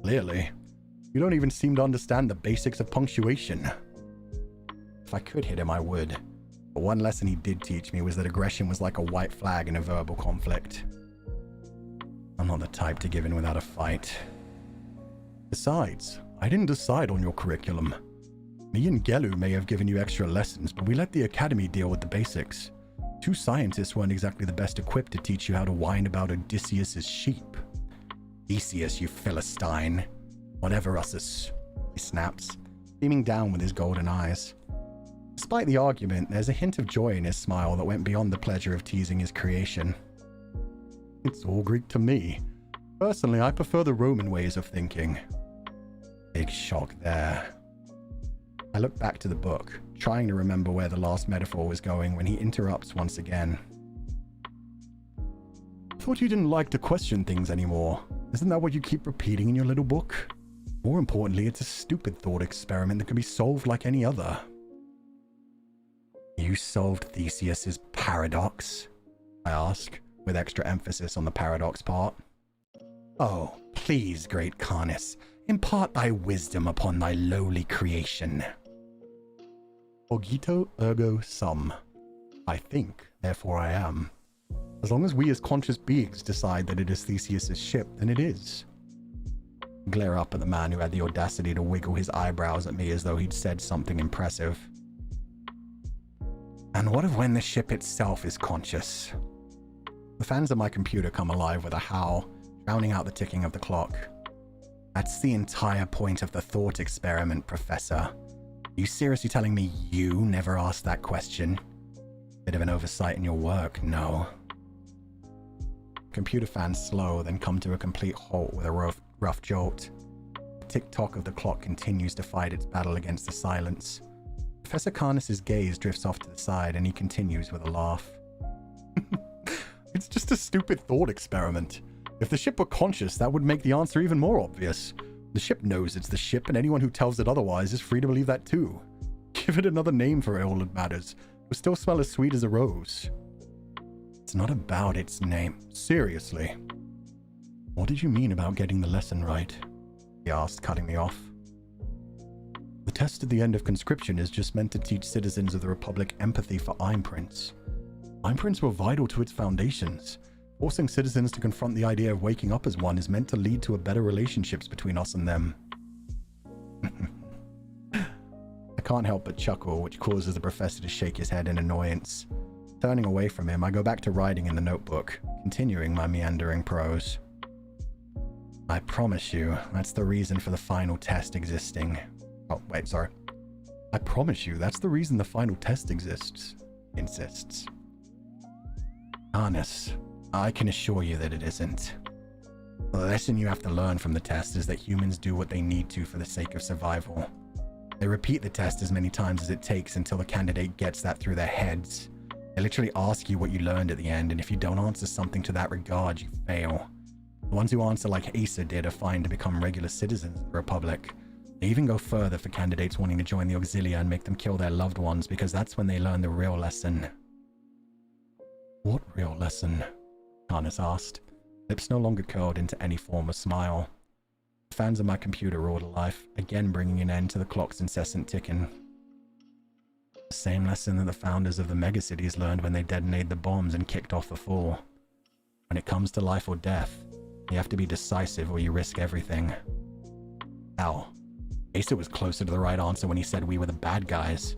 Clearly. You don't even seem to understand the basics of punctuation. If I could hit him, I would. But one lesson he did teach me was that aggression was like a white flag in a verbal conflict. I'm not the type to give in without a fight. Besides, I didn't decide on your curriculum. Me and Gelu may have given you extra lessons, but we let the academy deal with the basics. Two scientists weren't exactly the best equipped to teach you how to whine about Odysseus's sheep. Theseus, you Philistine. Whatever us's, he snaps, beaming down with his golden eyes. Despite the argument, there's a hint of joy in his smile that went beyond the pleasure of teasing his creation. It's all Greek to me. Personally, I prefer the Roman ways of thinking. Big shock there. I look back to the book, trying to remember where the last metaphor was going when he interrupts once again. Thought you didn't like to question things anymore. Isn't that what you keep repeating in your little book? More importantly, it's a stupid thought experiment that can be solved like any other. You solved Theseus's paradox? I ask, with extra emphasis on the paradox part. Oh, please, great Carnus, impart thy wisdom upon thy lowly creation. Cogito ergo sum. I think, therefore I am. As long as we as conscious beings decide that it is Theseus's ship, then it is. I glare up at the man who had the audacity to wiggle his eyebrows at me as though he'd said something impressive. And what of when the ship itself is conscious? The fans of my computer come alive with a howl, drowning out the ticking of the clock. That's the entire point of the thought experiment, Professor. Are you seriously telling me you never asked that question? Bit of an oversight in your work, no. Computer fans slow, then come to a complete halt with a rough jolt. The tick-tock of the clock continues to fight its battle against the silence. Professor Carnus's gaze drifts off to the side, and he continues with a laugh. It's just a stupid thought experiment. If the ship were conscious, that would make the answer even more obvious. The ship knows it's the ship, and anyone who tells it otherwise is free to believe that too. Give it another name for all that matters. It will still smell as sweet as a rose. It's not about its name. Seriously. What did you mean about getting the lesson right? He asked, cutting me off. The test at the end of conscription is just meant to teach citizens of the Republic empathy for imprints. Imprints were vital to its foundations. Forcing citizens to confront the idea of waking up as one is meant to lead to a better relationships between us and them. I can't help but chuckle, which causes the professor to shake his head in annoyance. Turning away from him, I go back to writing in the notebook, continuing my meandering prose. I promise you, that's the reason for the final test existing. Oh, wait, sorry. I promise you, that's the reason the final test exists. Insists. Carnus, I can assure you that it isn't. The lesson you have to learn from the test is that humans do what they need to for the sake of survival. They repeat the test as many times as it takes until the candidate gets that through their heads. They literally ask you what you learned at the end, and if you don't answer something to that regard, you fail. The ones who answer like Asa did are fine to become regular citizens of the Republic. They even go further for candidates wanting to join the Auxilia and make them kill their loved ones, because that's when they learn the real lesson. What real lesson? Harness asked, lips no longer curled into any form of smile. The fans of my computer roared to life, again bringing an end to the clock's incessant ticking. The same lesson that the founders of the megacities learned when they detonated the bombs and kicked off the fall. When it comes to life or death, you have to be decisive or you risk everything. Hell, Asa was closer to the right answer when he said we were the bad guys.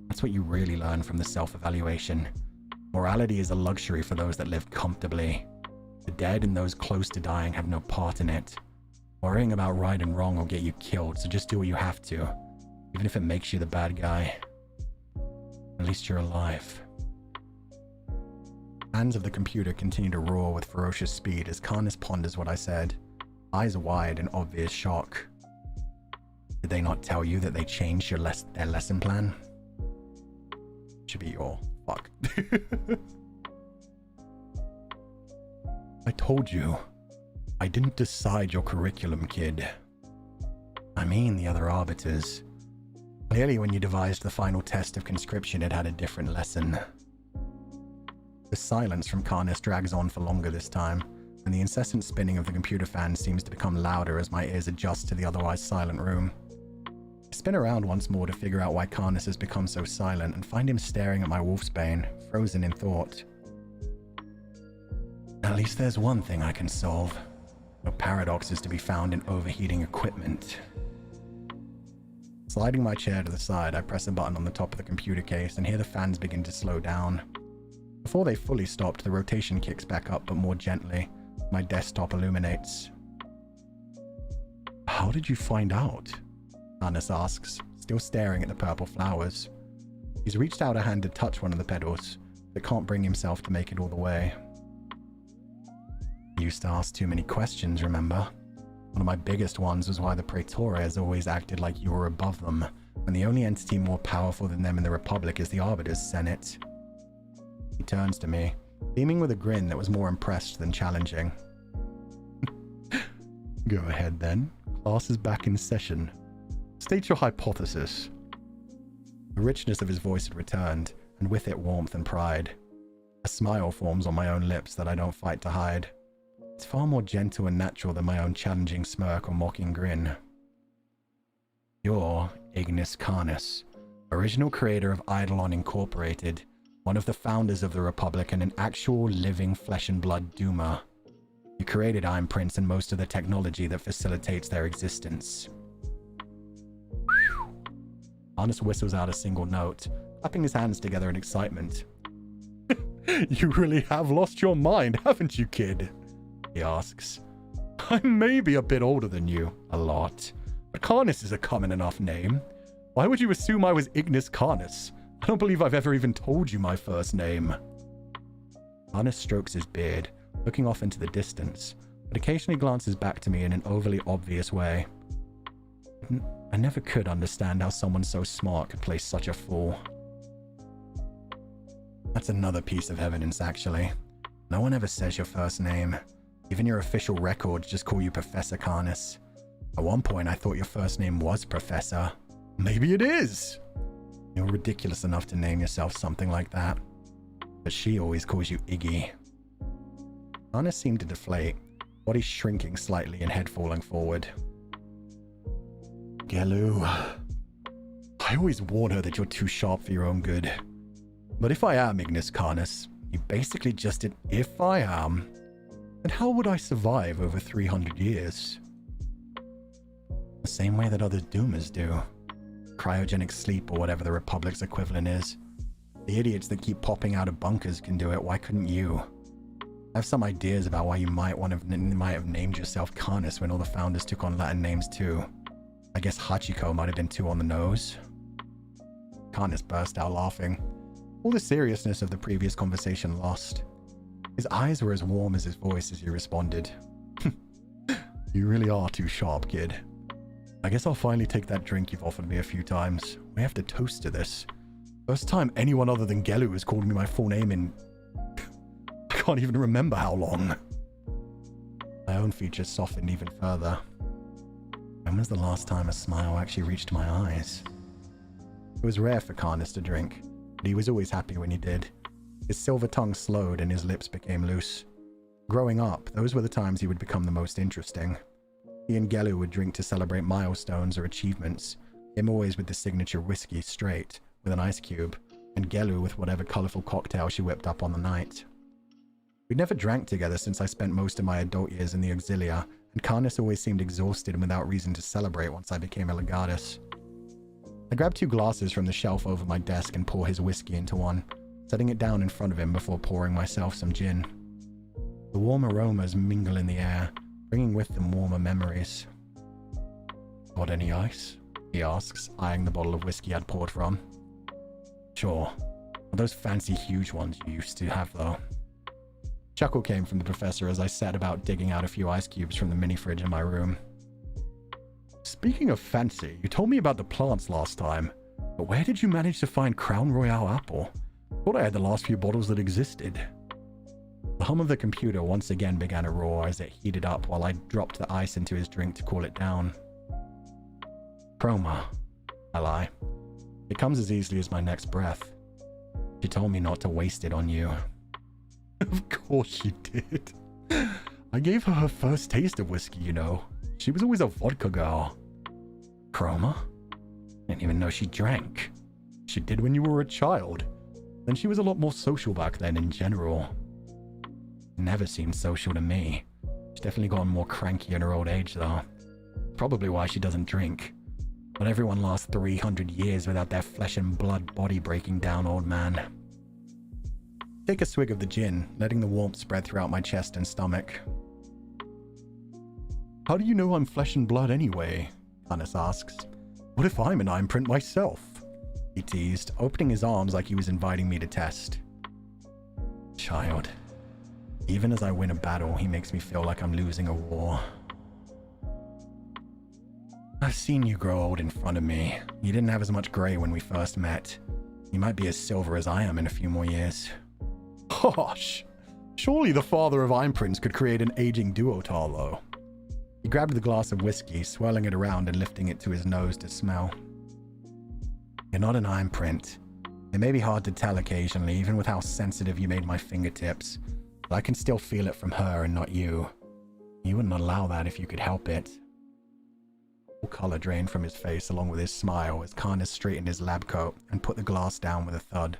That's what you really learn from the self-evaluation. Morality is a luxury for those that live comfortably. The dead and those close to dying have no part in it. Worrying about right and wrong will get you killed, so just do what you have to, even if it makes you the bad guy. At least you're alive. Hands of the computer continue to roar with ferocious speed as Karnas ponders what I said, eyes wide in obvious shock. Did they not tell you that they changed their lesson plan? Should be your fuck. I told you. I didn't decide your curriculum, kid. I mean the other arbiters. Clearly when you devised the final test of conscription, it had a different lesson. The silence from Karnas drags on for longer this time, and the incessant spinning of the computer fan seems to become louder as my ears adjust to the otherwise silent room. I spin around once more to figure out why Karnas has become so silent and find him staring at my wolfsbane, frozen in thought. At least there's one thing I can solve. No paradoxes to be found in overheating equipment. Sliding my chair to the side, I press a button on the top of the computer case and hear the fans begin to slow down. Before they fully stopped, the rotation kicks back up, but more gently. My desktop illuminates. How did you find out? Karnas asks, still staring at the purple flowers. He's reached out a hand to touch one of the petals, but can't bring himself to make it all the way. You used to ask too many questions, remember? One of my biggest ones was why the Praetorians always acted like you were above them, when the only entity more powerful than them in the Republic is the Arbiter's Senate. He turns to me, beaming with a grin that was more impressed than challenging. Go ahead then. Class is back in session. State your hypothesis. The richness of his voice had returned, and with it warmth and pride. A smile forms on my own lips that I don't fight to hide. It's far more gentle and natural than my own challenging smirk or mocking grin. You're Ignis Karnas, original creator of Eidolon Incorporated, one of the founders of the Republic and an actual living flesh and blood doomer. You created Iron Prince and most of the technology that facilitates their existence. Karnas whistles out a single note, clapping his hands together in excitement. You really have lost your mind, haven't you, kid? He asks. I may be a bit older than you, a lot, but Karnas is a common enough name. Why would you assume I was Ignis Karnas? I don't believe I've ever even told you my first name. Karnas strokes his beard, looking off into the distance, but occasionally glances back to me in an overly obvious way. I never could understand how someone so smart could play such a fool. That's another piece of evidence, actually. No one ever says your first name. Even your official records just call you Professor Karnas. At one point, I thought your first name was Professor. Maybe it is! You're ridiculous enough to name yourself something like that. But she always calls you Iggy. Karnas seemed to deflate, body shrinking slightly and head falling forward. Gelu. I always warn her that you're too sharp for your own good. But if I am Ignis Karnas, you basically just did if I am. And how would I survive over 300 years? The same way that other Doomers do. Cryogenic sleep or whatever the Republic's equivalent is. The idiots that keep popping out of bunkers can do it, why couldn't you? I have some ideas about why you might have named yourself Karnas when all the founders took on Latin names too. I guess Hachiko might have been too on the nose. Karnas burst out laughing. All the seriousness of the previous conversation lost. His eyes were as warm as his voice as he responded. You really are too sharp, kid. I guess I'll finally take that drink you've offered me a few times. We have to toast to this. First time anyone other than Gelu has called me my full name in... I can't even remember how long. My own features softened even further. I When was the last time a smile actually reached my eyes? It was rare for Karnas to drink, but he was always happy when he did. His silver tongue slowed and his lips became loose. Growing up, those were the times he would become the most interesting. He and Gelu would drink to celebrate milestones or achievements, him always with the signature whiskey straight, with an ice cube, and Gelu with whatever colourful cocktail she whipped up on the night. We'd never drank together since I spent most of my adult years in the Auxilia, and Karnas always seemed exhausted and without reason to celebrate once I became a Legatus. I grabbed 2 glasses from the shelf over my desk and poured his whiskey into one, setting it down in front of him before pouring myself some gin. The warm aromas mingle in the air, bringing with them warmer memories. "Got any ice?" he asks, eyeing the bottle of whiskey I'd poured from. "Sure. Not those fancy huge ones you used to have, though." Chuckle came from the professor as I set about digging out a few ice cubes from the mini fridge in my room. "Speaking of fancy, you told me about the plants last time, but where did you manage to find Crown Royale apple? Thought I had the last few bottles that existed." The hum of the computer once again began to roar as it heated up while I dropped the ice into his drink to cool it down. "Chroma," I lie. "It comes as easily as my next breath. She told me not to waste it on you." "Of course she did. I gave her first taste of whiskey, you know. She was always a vodka girl." "Chroma? Didn't even know she drank." "She did when you were a child. And she was a lot more social back then in general." "Never seemed social to me. She's definitely gotten more cranky in her old age, though. Probably why she doesn't drink. But everyone lasts 300 years without their flesh and blood body breaking down, old man." Take a swig of the gin, letting the warmth spread throughout my chest and stomach. "How do you know I'm flesh and blood anyway?" Karnas asks. "What if I'm an imprint myself?" he teased, opening his arms like he was inviting me to test. "Child. Even as I win a battle, he makes me feel like I'm losing a war." "I've seen you grow old in front of me. You didn't have as much grey when we first met. You might be as silver as I am in a few more years." "Gosh! Surely the father of imprints could create an aging duotale, though." He grabbed the glass of whiskey, swirling it around and lifting it to his nose to smell. "You're not an imprint. It may be hard to tell occasionally, even with how sensitive you made my fingertips, but I can still feel it from her and not you. You wouldn't allow that if you could help it." All color drained from his face along with his smile as Karnas straightened his lab coat and put the glass down with a thud.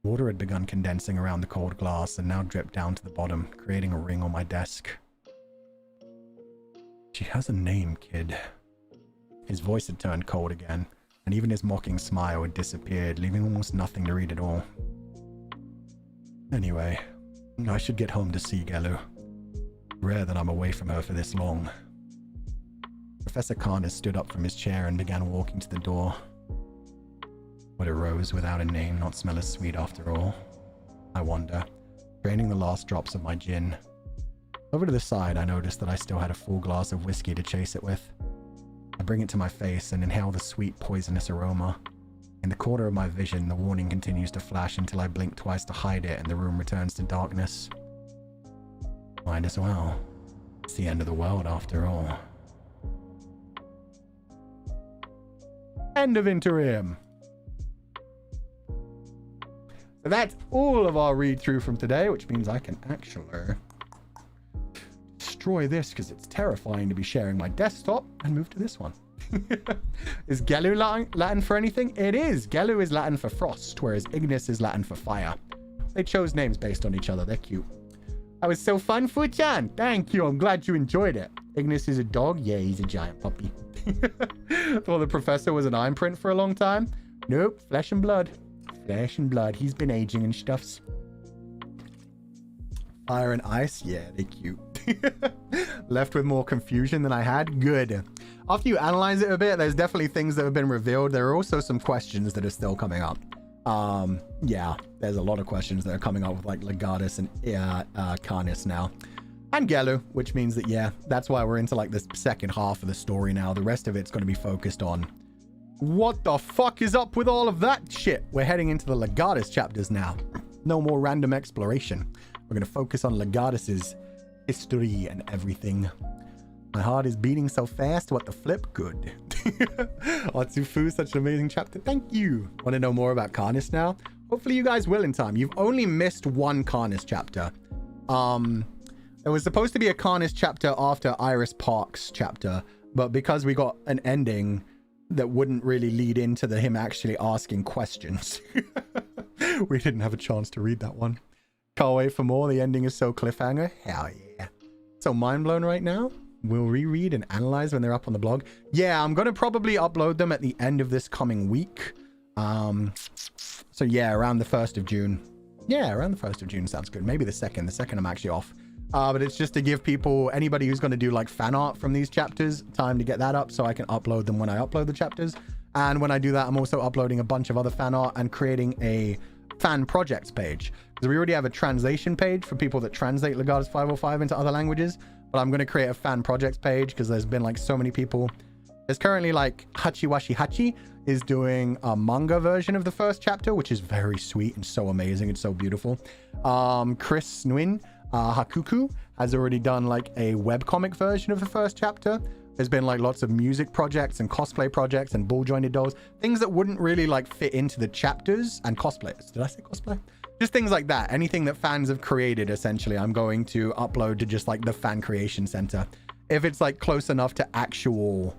Water had begun condensing around the cold glass and now dripped down to the bottom, creating a ring on my desk. "She has a name, kid." His voice had turned cold again, and even his mocking smile had disappeared, leaving almost nothing to read at all. "Anyway, I should get home to see Gelu. Rare that I'm away from her for this long." Professor Karnas stood up from his chair and began walking to the door. Would a rose without a name not smell as sweet after all? I wonder, draining the last drops of my gin. Over to the side, I noticed that I still had a full glass of whiskey to chase it with. I bring it to my face and inhale the sweet, poisonous aroma. In the corner of my vision, the warning continues to flash until I blink twice to hide it and the room returns to darkness. Might as well. It's the end of the world after all. End of Interim. So that's all of our read-through from today, which means I can actually destroy this because it's terrifying to be sharing my desktop and move to this one. Is Gelu Latin for anything? It is. Gelu is Latin for frost, whereas Ignis is Latin for fire. They chose names based on each other. They're cute. That was so fun, Fu-chan. Thank you. I'm glad you enjoyed it. Ignis is a dog. Yeah, he's a giant puppy. Thought the professor was an imprint for a long time. Nope. Flesh and blood. Flesh and blood. He's been aging and stuffs. Fire and ice. Yeah, they're cute. Left with more confusion than I had. Good. After you analyze it a bit, there's definitely things that have been revealed. There are also some questions that are still coming up. Yeah, there's a lot of questions that are coming up with like Legatus and Karnas now. And Gelu, which means that, yeah, that's why we're into like this second half of the story now. The rest of it's going to be focused on what the fuck is up with all of that shit. We're heading into the Legatus chapters now. No more random exploration. We're going to focus on Legatus's history and everything. My heart is beating so fast. What the flip? Good. Atsufu, such an amazing chapter. Thank you. Want to know more about Karnis now? Hopefully you guys will in time. You've only missed one Karnis chapter. There was supposed to be a Karnis chapter after Iris Park's chapter, but because we got an ending that wouldn't really lead into him actually asking questions, we didn't have a chance to read that one. Can't wait for more. The ending is so cliffhanger. Hell yeah. So mind blown right now. We'll reread and analyze when they're up on the blog. Yeah, I'm going to probably upload them at the end of this coming week. So yeah, around the 1st of June. Yeah, around the 1st of June sounds good. Maybe the 2nd. The 2nd I'm actually off. But it's just to give people, anybody who's going to do like fan art from these chapters, time to get that up so I can upload them when I upload the chapters. And when I do that, I'm also uploading a bunch of other fan art and creating a fan projects page. Because we already have a translation page for people that translate Legatus 505 into other languages. But I'm going to create a fan projects page because there's been like so many people. There's currently like Hachiwashi Hachi is doing a manga version of the first chapter, which is very sweet and so amazing. It's so beautiful. Chris Nguyen, Hakuku, has already done like a webcomic version of the first chapter. There's been like lots of music projects and cosplay projects and ball jointed dolls, things that wouldn't really like fit into the chapters, and cosplayers. Did I say cosplay? Just things like that. Anything that fans have created, essentially, I'm going to upload to just like the fan creation center. If it's like close enough to actual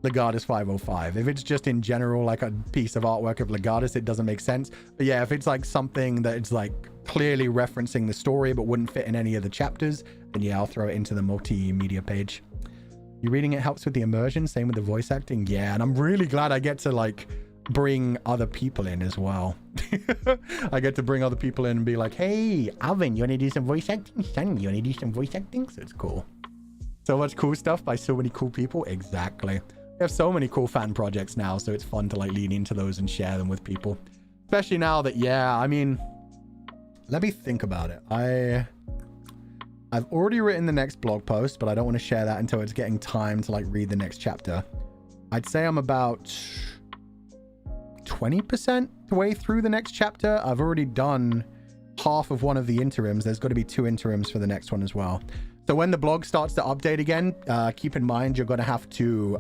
Legatus 505. If it's just in general like a piece of artwork of Legatus, it doesn't make sense. But yeah, if it's like something that it's like clearly referencing the story but wouldn't fit in any of the chapters, then yeah, I'll throw it into the multimedia page. You reading it helps with the immersion, same with the voice acting. Yeah, and I'm really glad I get to like bring other people in as well. I get to bring other people in and be like, hey, Alvin, you want to do some voice acting? Son, you want to do some voice acting? So it's cool. So much cool stuff by so many cool people. Exactly. We have so many cool fan projects now, so it's fun to like lean into those and share them with people. Especially now that, yeah, I mean, let me think about it. I've already written the next blog post, but I don't want to share that until it's getting time to like read the next chapter. I'd say I'm about 20% the way through the next chapter. I've already done half of one of the interims. There's got to be 2 interims for the next one as well. So when the blog starts to update again, keep in mind you're going to have to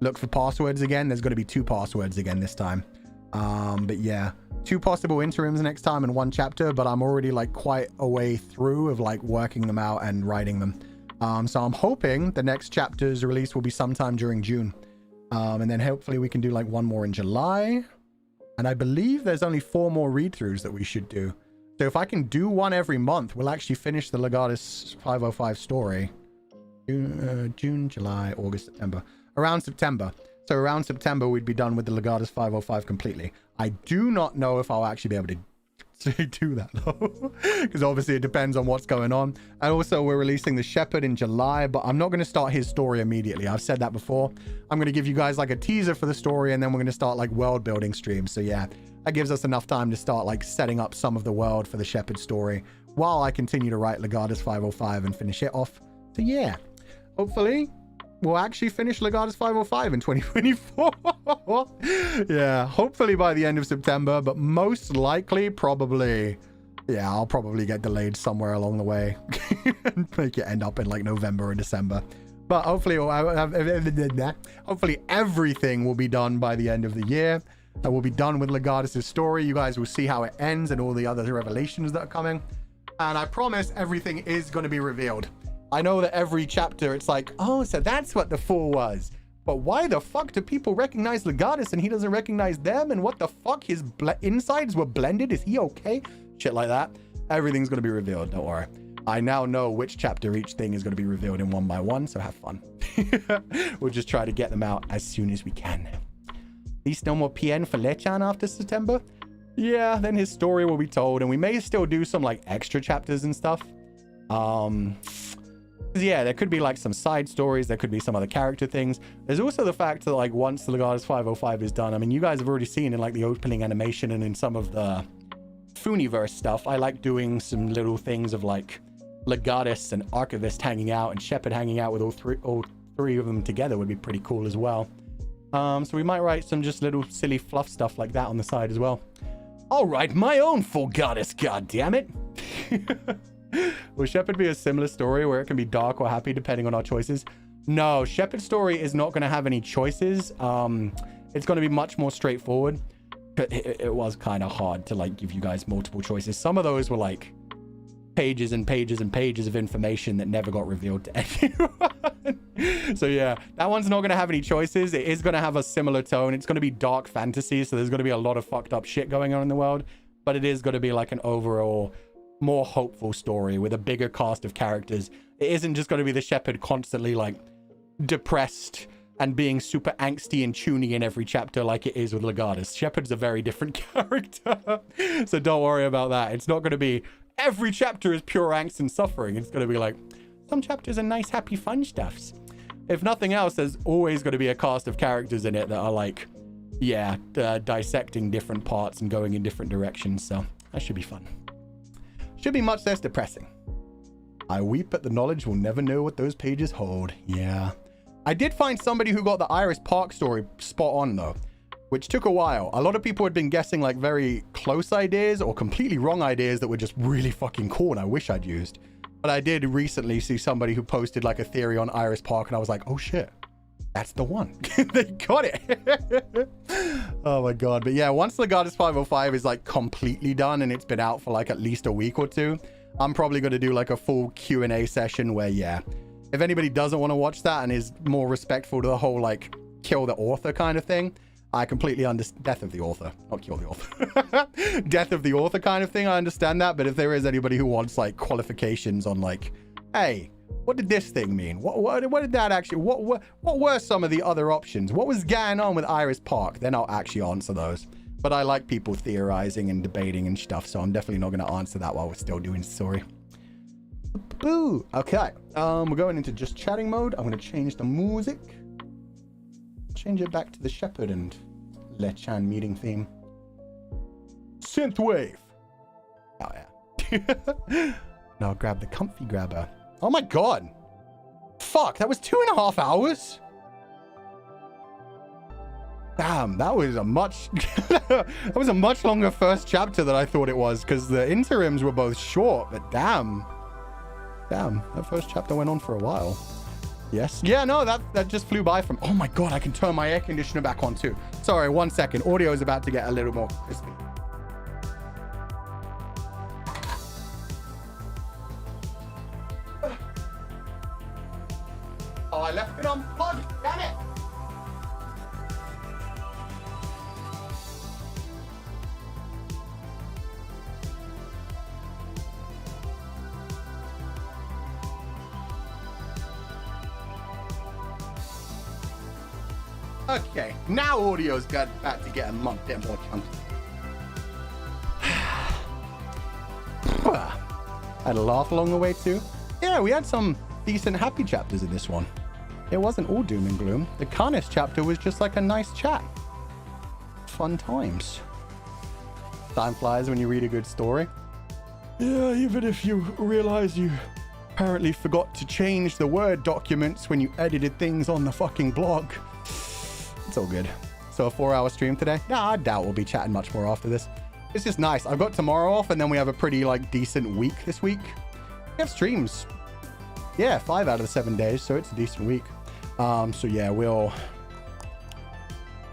look for passwords again. There's going to be 2 passwords again this time. But yeah, 2 possible interims next time in 1 chapter, but I'm already like quite a way through of like working them out and writing them. So I'm hoping the next chapter's release will be sometime during June. And then hopefully we can do like 1 more in July. And I believe there's only 4 more read-throughs that we should do. So if I can do 1 every month, we'll actually finish the Legatus 505 story. June, July, August, September. Around September. So around September, we'd be done with the Legatus 505 completely. I do not know if I'll actually be able to do that though, because obviously it depends on what's going on. And also we're releasing the Shepherd in July, but I'm not going to start his story immediately. I've said that before. I'm going to give you guys like a teaser for the story, and then we're going to start like world building streams. So yeah, that gives us enough time to start like setting up some of the world for the Shepherd story while I continue to write Legatus 505 and finish it off. So yeah, hopefully we'll actually finish Legatus 505 in 2024. Yeah, hopefully by the end of September, but most likely probably, yeah, I'll probably get delayed somewhere along the way and make it end up in like November or December. But hopefully, hopefully everything will be done by the end of the year. And we'll be done with Legatus' story. You guys will see how it ends and all the other revelations that are coming. And I promise everything is going to be revealed. I know that every chapter it's like, oh, so that's what the fool was. But why the fuck do people recognize Legatus and he doesn't recognize them? And what the fuck? His insides were blended? Is he okay? Shit like that. Everything's going to be revealed. Don't worry. I now know which chapter each thing is going to be revealed in 1 by 1. So have fun. We'll just try to get them out as soon as we can. At least no more PN for Lechan after September. Yeah, then his story will be told. And we may still do some like extra chapters and stuff. Yeah, there could be like some side stories. There could be some other character things. There's also the fact that like once the Legatus 505 is done, I mean, you guys have already seen in like the opening animation and in some of the Funiverse stuff, I like doing some little things of like Legatus and Archivist hanging out and Shepherd hanging out with all three of them together would be pretty cool as well. So we might write some just little silly fluff stuff like that on the side as well. I'll write my own full goddess, goddammit. Will Shepherd be a similar story where it can be dark or happy depending on our choices? No, Shepherd's story is not going to have any choices. It's going to be much more straightforward. It was kind of hard to like give you guys multiple choices. Some of those were like pages and pages and pages of information that never got revealed to anyone. So yeah, that one's not going to have any choices. It is going to have a similar tone. It's going to be dark fantasy, so there's going to be a lot of fucked up shit going on in the world, but it is going to be like an overall more hopeful story with a bigger cast of characters. It isn't just going to be the Shepherd constantly like depressed and being super angsty and tuny in every chapter like it is with Legatus. Shepherd's a very different character, so don't worry about that. It's not going to be every chapter is pure angst and suffering. It's going to be like some chapters are nice, happy, fun stuffs. If nothing else, there's always going to be a cast of characters in it that are like, yeah, dissecting different parts and going in different directions. So that should be fun. Should be much less depressing. I weep at the knowledge we'll never know what those pages hold. Yeah. I did find somebody who got the Iris Park story spot on though, which took a while. A lot of people had been guessing like very close ideas or completely wrong ideas that were just really fucking cool and I wish I'd used. But I did recently see somebody who posted like a theory on Iris Park and I was like, oh shit, that's the one. They got it. Oh my God. But yeah, once Legatus 505 is like completely done and it's been out for like at least a week or two, I'm probably going to do like a full Q&A session where, yeah, if anybody doesn't want to watch that and is more respectful to the whole like kill the author kind of thing, I completely understand. Death of the author, not kill the author. Death of the author kind of thing, I understand that. But if there is anybody who wants like qualifications on like, hey, what did this thing mean? What did that actually, what were some of the other options? What was going on with Iris Park? Then I'll actually answer those. But I like people theorizing and debating and stuff, so I'm definitely not going to answer that while we're still doing story. Boo. Okay, we're going into just chatting mode. I'm going to change the music. Change it back to the Shepherd and Lechan meeting theme. Synthwave. Oh yeah. Now grab the comfy grabber. Oh my God. Fuck, that was 2.5 hours? Damn, that was a much that was a much longer first chapter than I thought it was, because the interims were both short, but damn, that first chapter went on for a while. Yes. Yeah, no, that just flew by from... Oh my God, I can turn my air conditioner back on too. Sorry, 1 second. Audio is about to get a little more crispy. Oh, I left it unplugged. Damn it. Okay, now audio's got about to get a bit more chunky. Had a laugh along the way too. Yeah, we had some decent happy chapters in this one. It wasn't all doom and gloom. The Carnus chapter was just like a nice chat. Fun times. Time flies when you read a good story. Yeah, even if you realize you apparently forgot to change the Word documents when you edited things on the fucking blog. It's all good. So a 4-hour stream today? Nah, I doubt we'll be chatting much more after this. It's just nice. I've got tomorrow off and then we have a pretty like decent week this week. We have streams. Yeah, 5 out of the 7 days, so it's a decent week. So yeah, we'll...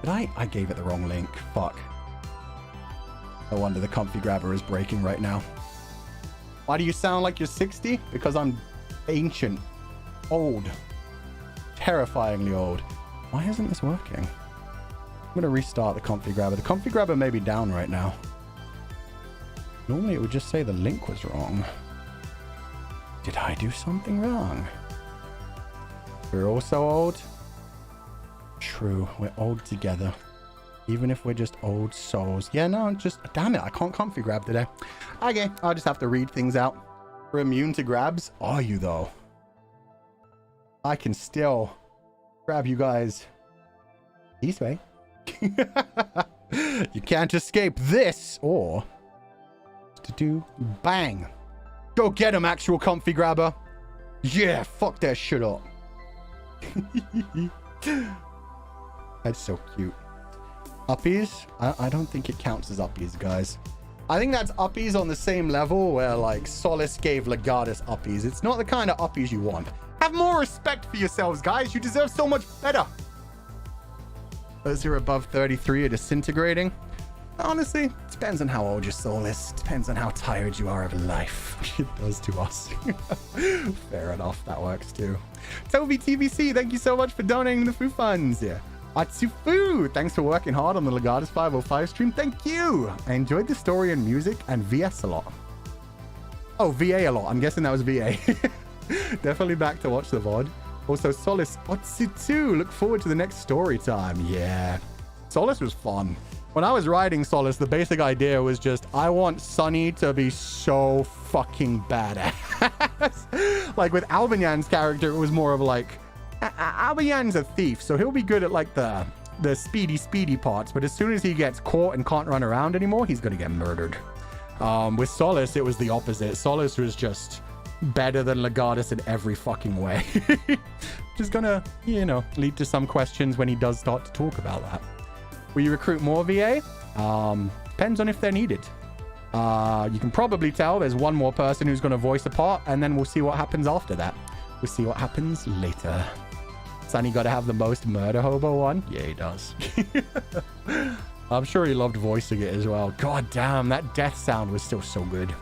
Did I gave it the wrong link. Fuck. No wonder the comfy grabber is breaking right now. Why do you sound like you're 60? Because I'm ancient. Old. Terrifyingly old. Why isn't this working? I'm going to restart the comfy grabber. The comfy grabber may be down right now. Normally it would just say the link was wrong. Did I do something wrong? We're all so old. True, we're old together. Even if we're just old souls. Yeah, no, just... Damn it, I can't comfy grab today. Okay, I'll just have to read things out. We're immune to grabs. Are you, though? I can still... grab you guys this way. You can't escape this, or to do bang. Go get him, actual comfy grabber. Yeah, fuck that shit up. That's so cute. Uppies? I don't think it counts as uppies, guys. I think that's uppies on the same level where, like, Solace gave Legatus uppies. It's not the kind of uppies you want. Have more respect for yourselves, guys. You deserve so much better. Those who are above 33 are disintegrating. Honestly, it depends on how old your soul is. Depends on how tired you are of life. It does to us. Fair enough. That works too. Toby TBC, thank you so much for donating the Foo Funds. Yeah. Atsufu, thanks for working hard on the Legatus 505 stream. Thank you. I enjoyed the story and music and VS a lot. Oh, VA a lot. I'm guessing that was VA. Definitely back to watch the VOD. Also, Solace Otsu2. Look forward to the next story time. Yeah. Solace was fun. When I was writing Solace, the basic idea was just, I want Sunny to be so fucking badass. Like with Albanyan's character, it was more of like, Albanyan's a thief, so he'll be good at like the speedy parts, but as soon as he gets caught and can't run around anymore, he's gonna get murdered. With Solace, it was the opposite. Solace was just better than Legatus in every fucking way. Which is gonna, you know, lead to some questions when he does start to talk about that. Will you recruit more VA? Depends on if they're needed. You can probably tell there's one more person who's going to voice a part, and then we'll see what happens after that. We'll see what happens later. Sonny got to have the most murder hobo one? Yeah, he does. I'm sure he loved voicing it as well. God damn, that death sound was still so good.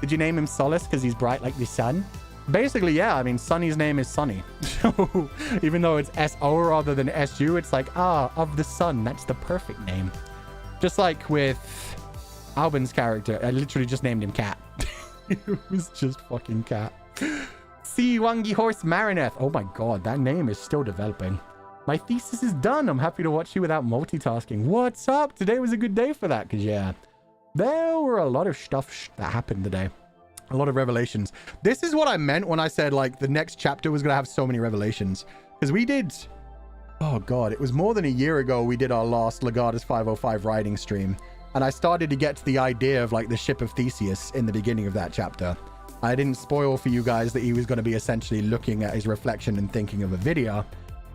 Did you name him Solace because he's bright like the sun? Basically, yeah. I mean, Sunny's name is Sunny. So even though it's S-O rather than S-U, it's like, of the sun. That's the perfect name. Just like with Alban's character, I literally just named him Cat. It was just fucking Cat. See Wangi Horse Marineth. Oh my god, that name is still developing. My thesis is done. I'm happy to watch you without multitasking. What's up? Today was a good day for that, because yeah, there were a lot of stuff that happened today. A lot of revelations. This is what I meant when I said, like, the next chapter was going to have so many revelations. Because we did... Oh, God. It was more than a year ago we did our last Legatus 505 writing stream. And I started to get to the idea of, like, the ship of Theseus in the beginning of that chapter. I didn't spoil for you guys that he was going to be essentially looking at his reflection and thinking of a video.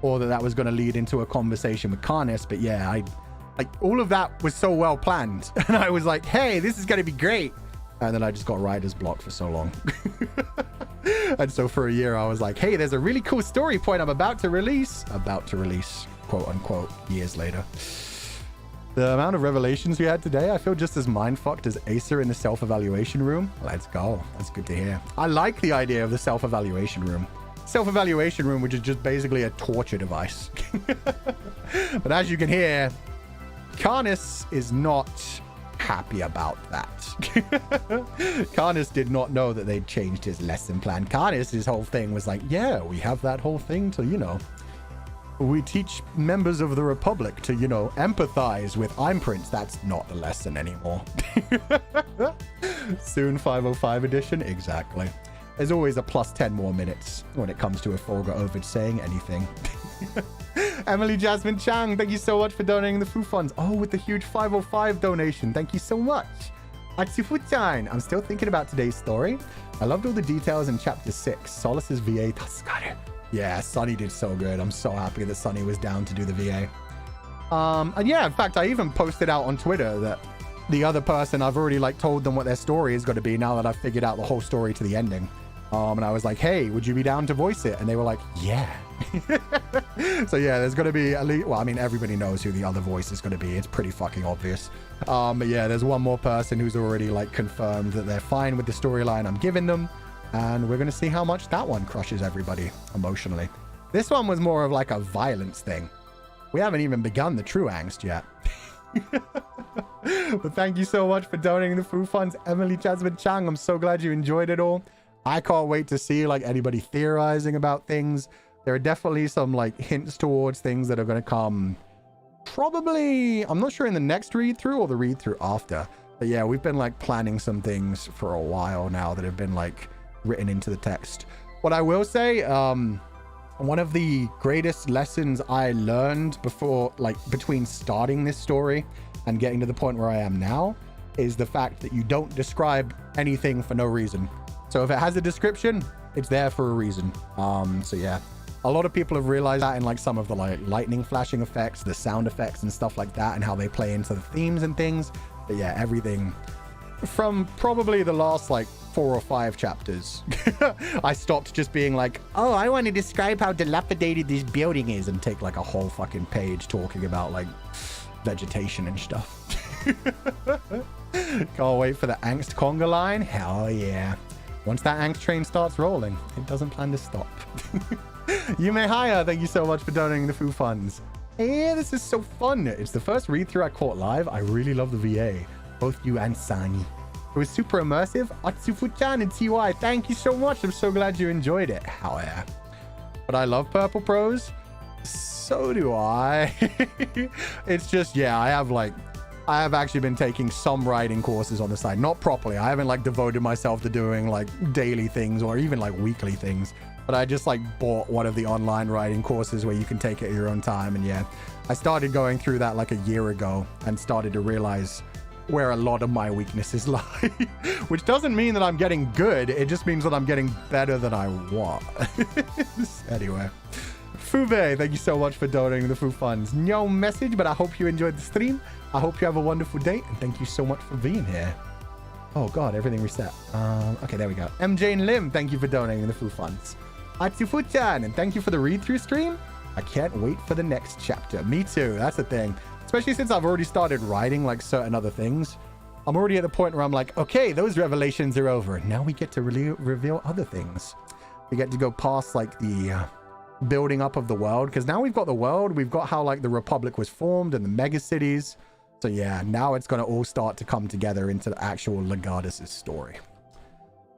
Or that was going to lead into a conversation with Karnis. But yeah, like, all of that was so well planned. And I was like, hey, this is going to be great. And then I just got writer's block for so long. And so for a year, I was like, hey, there's a really cool story point I'm about to release, quote unquote, years later. The amount of revelations we had today, I feel just as mind-fucked as Acer in the self-evaluation room. Let's go. That's good to hear. I like the idea of the self-evaluation room. Self-evaluation room, which is just basically a torture device. But as you can hear, Karnis is not happy about that. Karnis did not know that they'd changed his lesson plan. Karnis, his whole thing was like, yeah, we have that whole thing to, you know, we teach members of the Republic to, you know, empathize with I'm Prince. That's not the lesson anymore. Soon 505 edition. Exactly. There's always a plus 10 more minutes when it comes to a Fulgur Ovid saying anything. Emily Jasmine Chang, thank you so much for donating the Foo Funds. Oh, with the huge 505 donation. Thank you so much. Atsufuchan, I'm still thinking about today's story. I loved all the details in chapter 6. Solace's VA Tasukare. Yeah, Sunny did so good. I'm so happy that Sunny was down to do the VA. And yeah, in fact, I even posted out on Twitter that the other person, I've already like told them what their story is going to be now that I've figured out the whole story to the ending. And I was like, hey, would you be down to voice it? And they were like, yeah. So yeah, there's going to be at least, well, I mean, everybody knows who the other voice is going to be. It's pretty fucking obvious. But yeah, there's one more person who's already like confirmed that they're fine with the storyline I'm giving them. And we're going to see how much that one crushes everybody emotionally. This one was more of like a violence thing. We haven't even begun the true angst yet. But thank you so much for donating the Foo Funds, Emily Jasmine Chang. I'm so glad you enjoyed it all. I can't wait to see like anybody theorizing about things. There are definitely some like hints towards things that are going to come probably, I'm not sure in the next read through or the read through after. But yeah, we've been like planning some things for a while now that have been like written into the text. What I will say, one of the greatest lessons I learned before, like between starting this story and getting to the point where I am now, is the fact that you don't describe anything for no reason. So if it has a description, it's there for a reason. So yeah, a lot of people have realized that in like some of the like lightning flashing effects, the sound effects and stuff like that, and how they play into the themes and things. But yeah, everything from probably the last like 4 or 5 chapters, I stopped just being like, oh, I want to describe how dilapidated this building is and take like a whole fucking page talking about like vegetation and stuff. Can't wait for the angst conga line. Hell yeah. Once that angst train starts rolling, it doesn't plan to stop. You may hire. Thank you so much for donating the Foo Funds. Yeah, this is so fun. It's the first read through I caught live. I really love the VA. Both you and Sani. It was super immersive. Atsufu-chan and TY, thank you so much. I'm so glad you enjoyed it. Hell yeah. But I love purple prose. So do I. It's just, yeah, I have actually been taking some writing courses on the side. Not properly. I haven't like devoted myself to doing like daily things or even like weekly things. But I just like bought one of the online writing courses where you can take it at your own time. And yeah, I started going through that like a year ago and started to realize where a lot of my weaknesses lie. Which doesn't mean that I'm getting good. It just means that I'm getting better than I want. Anyway. Fube, thank you so much for donating the Foo Funds. No message, but I hope you enjoyed the stream. I hope you have a wonderful day, and thank you so much for being here. Oh god, everything reset. Okay, there we go. MJ and Lim, thank you for donating the Foo Funds. Atsufu-chan, and thank you for the read-through stream. I can't wait for the next chapter. Me too, that's the thing. Especially since I've already started writing like certain other things. I'm already at the point where I'm like, okay, those revelations are over. Now we get to reveal other things. We get to go past like the building up of the world, because now we've got the world, we've got how like the Republic was formed and the mega cities. So yeah, now it's going to all start to come together into the actual Legatus' story.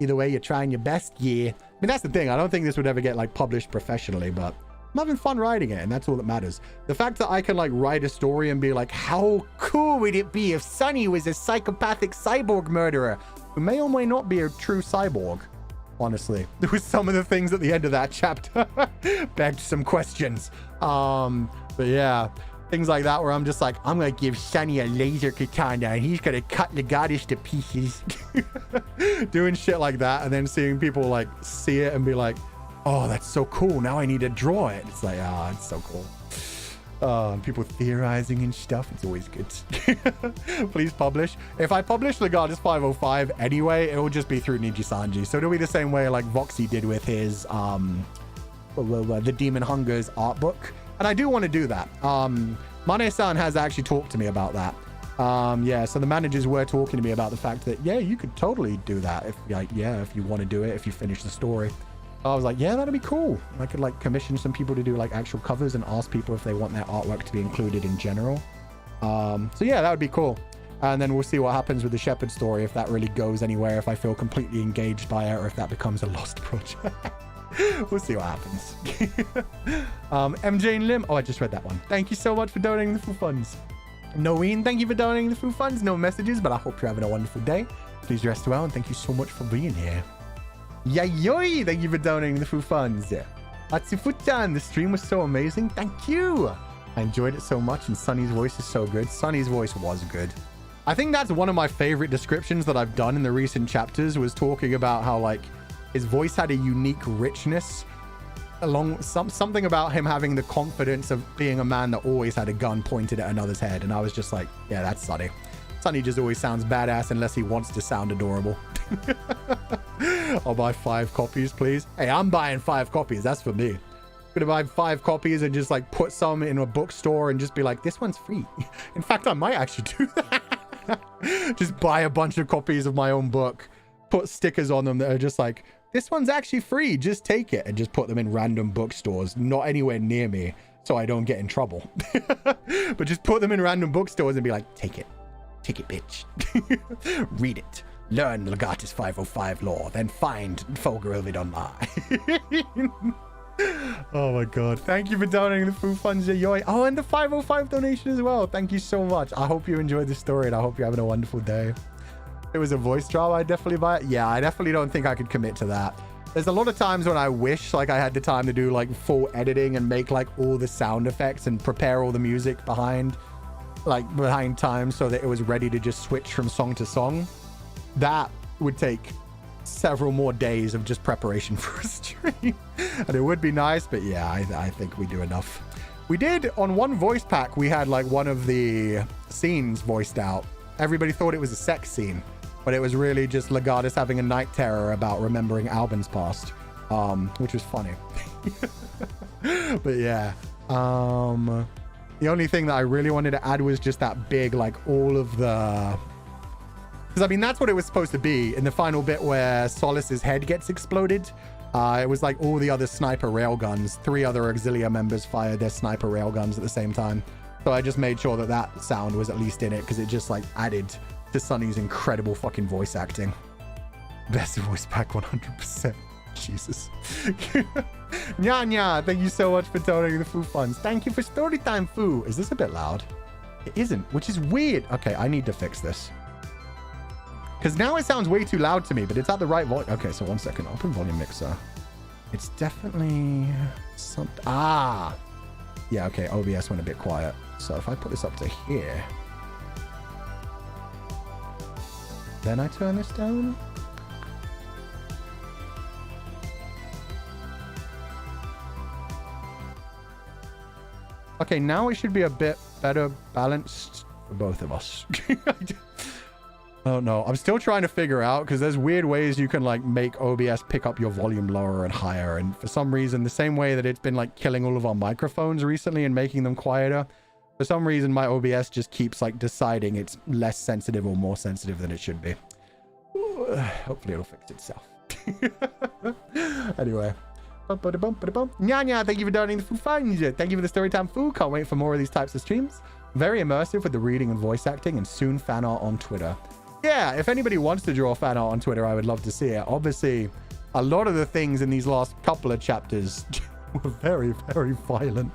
Either way, you're trying your best, yeah. I mean, that's the thing. I don't think this would ever get like published professionally, but I'm having fun writing it, and that's all that matters. The fact that I can like write a story and be like, how cool would it be if Sunny was a psychopathic cyborg murderer who may or may not be a true cyborg? Honestly, there was some of the things at the end of that chapter begged some questions. But yeah, things like that where I'm just like, I'm gonna give Sunny a laser katana and he's gonna cut Legatus to pieces. Doing shit like that, and then seeing people like see it and be like, oh, that's so cool, now I need to draw it. It's like, ah, it's so cool. People theorizing and stuff, it's always good. Please publish. If I publish Legatus 505 anyway, it will just be through Nijisanji, so it'll be the same way like Voxy did with his the Demon Hunger's art book. And I do want to do that. Mane-san has actually talked to me about that. Yeah, so the managers were talking to me about the fact that, yeah, you could totally do that if, like, yeah, if you want to do it, if you finish the story. I was like, yeah, that'd be cool. I could like commission some people to do like actual covers and ask people if they want their artwork to be included in general. So yeah, that would be cool. And then we'll see what happens with the Shepherd story, if that really goes anywhere, if I feel completely engaged by it, or if that becomes a lost project. We'll see what happens. MJ and Lim. Oh, I just read that one. Thank you so much for donating the Foo Funds. Noeen, thank you for donating the Foo Funds. No messages, but I hope you're having a wonderful day. Please rest well, and thank you so much for being here. Yayoi! Thank you for donating the Foo Funds. Atsufu-chan, the stream was so amazing. Thank you! I enjoyed it so much, and Sunny's voice is so good. Sunny's voice was good. I think that's one of my favorite descriptions that I've done in the recent chapters, was talking about how, like, his voice had a unique richness, along something about him having the confidence of being a man that always had a gun pointed at another's head. And I was just like, yeah, that's Sunny. Sunny just always sounds badass unless he wants to sound adorable. I'll buy 5 copies, please. Hey, I'm buying 5 copies. That's for me. I'm gonna buy 5 copies and just like put some in a bookstore and just be like, this one's free. In fact, I might actually do that. Just buy a bunch of copies of my own book, put stickers on them that are just like, this one's actually free, just take it, and just put them in random bookstores, not anywhere near me, so I don't get in trouble. But just put them in random bookstores and be like, take it, bitch. Read it, learn Legatus 505 lore, then find Fulgur Ovid online. Oh my god, thank you for donating the Foo Funds, Yayoi. Oh, and the 505 donation as well. Thank you so much. I hope you enjoyed the story, and I hope you're having a wonderful day. If it was a voice drama, I'd definitely buy it. Yeah, I definitely don't think I could commit to that. There's a lot of times when I wish like I had the time to do like full editing and make like all the sound effects and prepare all the music behind time so that it was ready to just switch from song to song. That would take several more days of just preparation for a stream. And it would be nice, but yeah, I think we do enough. We did, on one voice pack, we had like one of the scenes voiced out. Everybody thought it was a sex scene. but it was really just Legatus having a night terror about remembering Albin's past, which was funny. But yeah, the only thing that I really wanted to add was just that big, like all of the, because I mean that's what it was supposed to be in the final bit where Solace's head gets exploded. It was like all the other sniper railguns. 3 other auxilia members fired their sniper railguns at the same time. So I just made sure that that sound was at least in it because it just like added to Sunny's incredible fucking voice acting. Best voice back 100%. Jesus. Nya, thank you so much for donating the Foo funds. Thank you for Storytime, Foo. Is this a bit loud? It isn't, which is weird. Okay, I need to fix this. Because now it sounds way too loud to me, but it's at the right volume. Okay, so 1 second. Open volume mixer. It's definitely something. Ah! Yeah, okay. OBS went a bit quiet. So if I put this up to here, then I turn this down. Okay, now it should be a bit better balanced for both of us. Oh no, I'm still trying to figure out because there's weird ways you can like make OBS pick up your volume lower and higher, and for some reason the same way that it's been like killing all of our microphones recently and making them quieter, for some reason my OBS just keeps like deciding it's less sensitive or more sensitive than it should be. Hopefully it'll fix itself. Anyway, Nya, thank you for donating the Foo funds. Thank you for the Storytime Foo. Can't wait for more of these types of streams. Very immersive with the reading and voice acting, and soon fan art on Twitter. Yeah, if anybody wants to draw fan art on Twitter, I would love to see it. Obviously, a lot of the things in these last couple of chapters were very, very violent.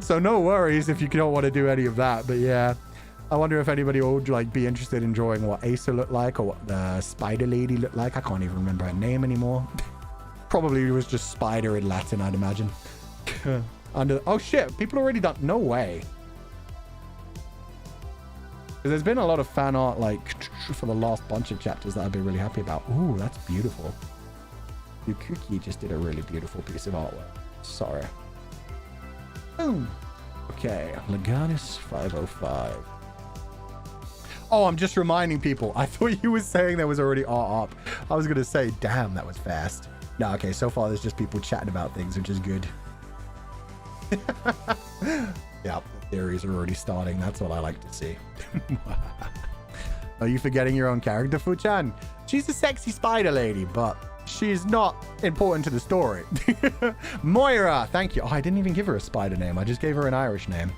So no worries if you don't want to do any of that. But yeah, I wonder if anybody would like be interested in drawing what Asa looked like or what the spider lady looked like. I can't even remember her name anymore. Probably was just spider in Latin, I'd imagine. Oh shit, people already done. No way. There's been a lot of fan art like for the last bunch of chapters that I've been really happy about. Ooh, that's beautiful. Yukuki just did a really beautiful piece of artwork. Sorry. Boom. Okay, Legatus 505. Oh, I'm just reminding people. I thought you were saying there was already art up. I was gonna say, damn, that was fast. No, okay, so far there's just people chatting about things, which is good. Yeah, the theories are already starting. That's what I like to see. Are you forgetting your own character, Fu-chan? She's a sexy spider lady, but she's not important to the story. Moira, thank you. Oh, I didn't even give her a spider name. I just gave her an Irish name.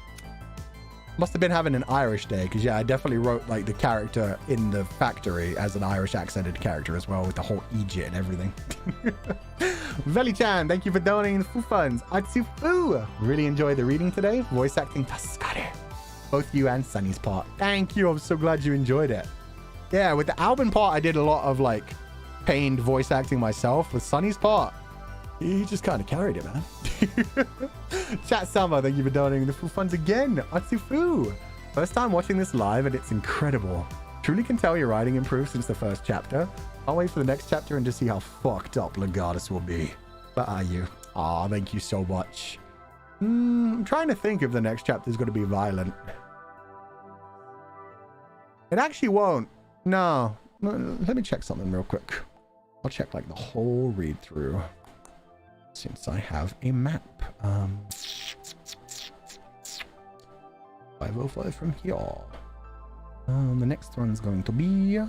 Must have been having an Irish day, because yeah, I definitely wrote like the character in the factory as an Irish accented character as well, with the whole Egypt and everything. Veli-chan, thank you for donating the Foo funds. Atsufu, really enjoyed the reading today. Voice acting Tascare. Both you and Sunny's part. Thank you, I'm so glad you enjoyed it. Yeah, with the Albin part, I did a lot of like pained voice acting myself. With Sunny's part, he just kind of carried it, man. Chat Summer, thank you for donating the Foo funds again. Atsufu. First time watching this live and it's incredible. Truly can tell your writing improved since the first chapter. I'll wait for the next chapter and to see how fucked up Legatus will be. But are you? Aw, thank you so much. I'm trying to think if the next chapter is going to be violent. It actually won't. No. Let me check something real quick. I'll check like the whole read through. Since I have a map. 505 from here. The next one's going to be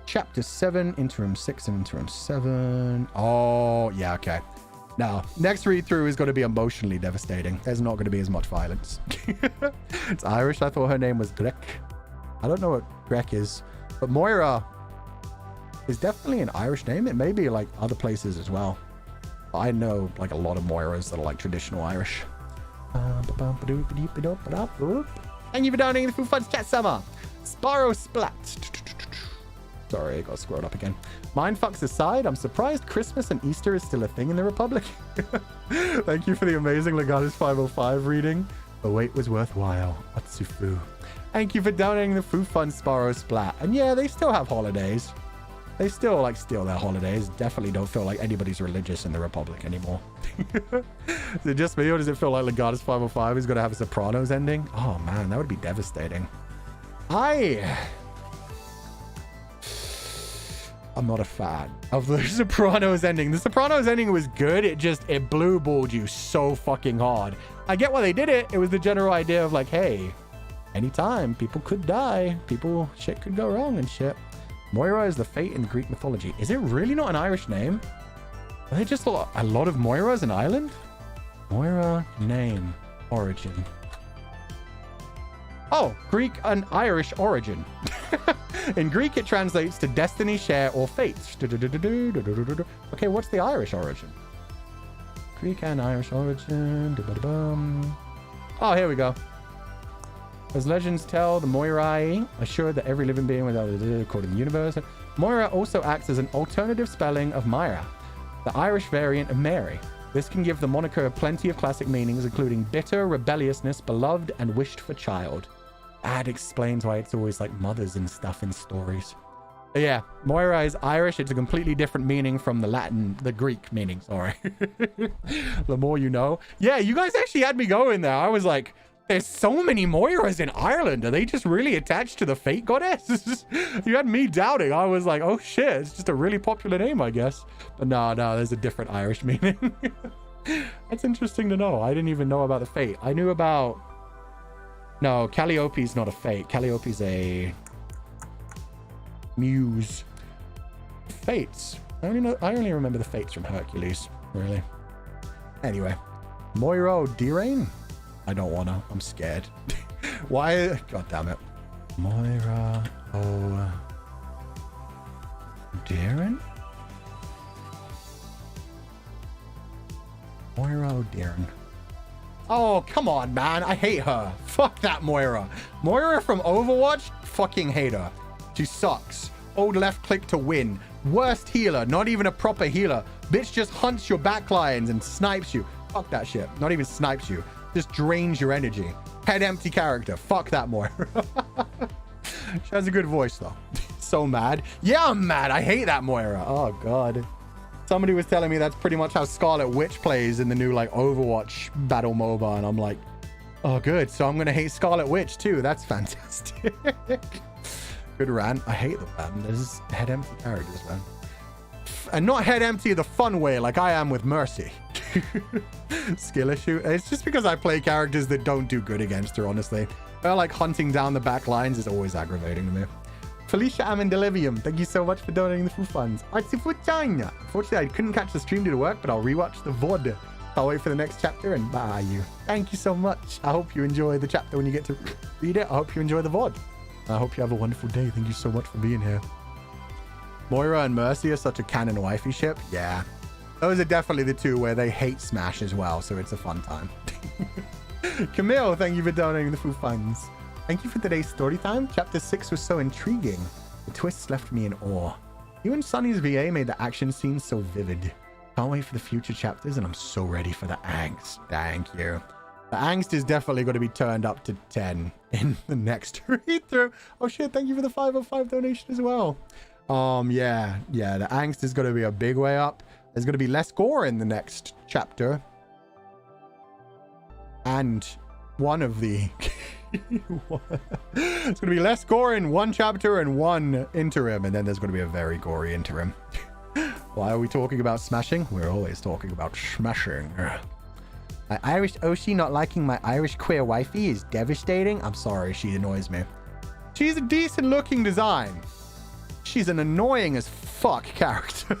Chapter 7, Interim 6 and Interim 7. Oh, yeah, okay. Now, next read through is going to be emotionally devastating. There's not going to be as much violence. It's Irish. I thought her name was Grek. I don't know what Grek is, but Moira is definitely an Irish name. It may be like other places as well. I know like a lot of Moiras that are like traditional Irish. Thank you for donating the Foo funds, Chat Summer. Sparrow Splat. Sorry, I got scrolled up again. Mindfucks aside, I'm surprised Christmas and Easter is still a thing in the Republic. Thank you for the amazing Legatus 505 reading. The wait was worthwhile. Atsufu. Thank you for donating the Foo funds, Sparrow Splat. And yeah, they still have holidays. They still like steal their holidays. Definitely don't feel like anybody's religious in the Republic anymore. Is it just me, or does it feel like Legatus 505 is going to have a Sopranos ending? Oh man, that would be devastating. I'm not a fan of the Sopranos ending. The Sopranos ending was good. It blue balled you so fucking hard. I get why they did it. It was the general idea of like, hey, anytime people could die, shit could go wrong and shit. Moira is the fate in Greek mythology. Is it really not an Irish name? Are they just a lot of Moiras in Ireland? Moira name origin. Oh, Greek and Irish origin. In Greek, it translates to destiny, share, or fate. Okay, what's the Irish origin? Greek and Irish origin. Oh, here we go. As legends tell, the Moirai assured that every living being without according to the universe. Moira also acts as an alternative spelling of Myra, the Irish variant of Mary. This can give the moniker plenty of classic meanings, including bitter, rebelliousness, beloved, and wished for child. That explains why it's always like mothers and stuff in stories. But yeah, Moira is Irish. It's a completely different meaning from the Greek meaning, sorry. The more you know. Yeah, you guys actually had me going there. I was like, there's so many Moiras in Ireland. Are they just really attached to the fate goddess? You had me doubting. I was like, oh shit, it's just a really popular name, I guess. But no, there's a different Irish meaning. That's interesting to know. I didn't even know about the fate. I knew about... No, Calliope's not a fate. Calliope's a muse. Fates. I only remember the fates from Hercules, really. Anyway, Moira O'Dearain? I don't wanna. I'm scared. Why? God damn it. Moira O'Dearain? Moira O'Dearain. Oh, come on, man. I hate her. Fuck that Moira. Moira from Overwatch? Fucking hate her. She sucks. Old left click to win. Worst healer. Not even a proper healer. Bitch just hunts your backlines and snipes you. Fuck that shit. Not even snipes you. Just drains your energy. Head empty character. Fuck that Moira. She has a good voice, though. So mad. Yeah, I'm mad. I hate that Moira. Oh, God. Somebody was telling me that's pretty much how Scarlet Witch plays in the new like Overwatch Battle MOBA, and I'm like, oh good, so I'm gonna hate Scarlet Witch too. That's fantastic. Good rant. I hate the man. There's head empty characters, man. And not head empty the fun way like I am with Mercy. Skill issue. It's just because I play characters that don't do good against her, honestly. Like hunting down the back lines is always aggravating to me. Felicia Amandelivium, thank you so much for donating the full funds. Unfortunately, I couldn't catch the stream due to work, but I'll rewatch the VOD. I'll wait for the next chapter and bye you. Thank you so much. I hope you enjoy the chapter when you get to read it. I hope you enjoy the VOD. I hope you have a wonderful day. Thank you so much for being here. Moira and Mercy are such a canon wifey ship. Yeah. Those are definitely the two where they hate Smash as well, so it's a fun time. Camille, thank you for donating the full funds. Thank you for today's story time. Chapter 6 was so intriguing. The twists left me in awe. You and Sunny's VA made the action scenes so vivid. Can't wait for the future chapters, and I'm so ready for the angst. Thank you. The angst is definitely going to be turned up to 10 in the next read-through. Oh shit, thank you for the 505 donation as well. Yeah, the angst is going to be a big way up. There's going to be less gore in the next chapter. And one of the... It's going to be less gore in one chapter and one interim, and then there's going to be a very gory interim. Why are we talking about smashing? We're always talking about smashing. My Irish Oshi not liking my Irish queer wifey is devastating. I'm sorry, she annoys me. She's a decent looking design. She's an annoying as fuck character.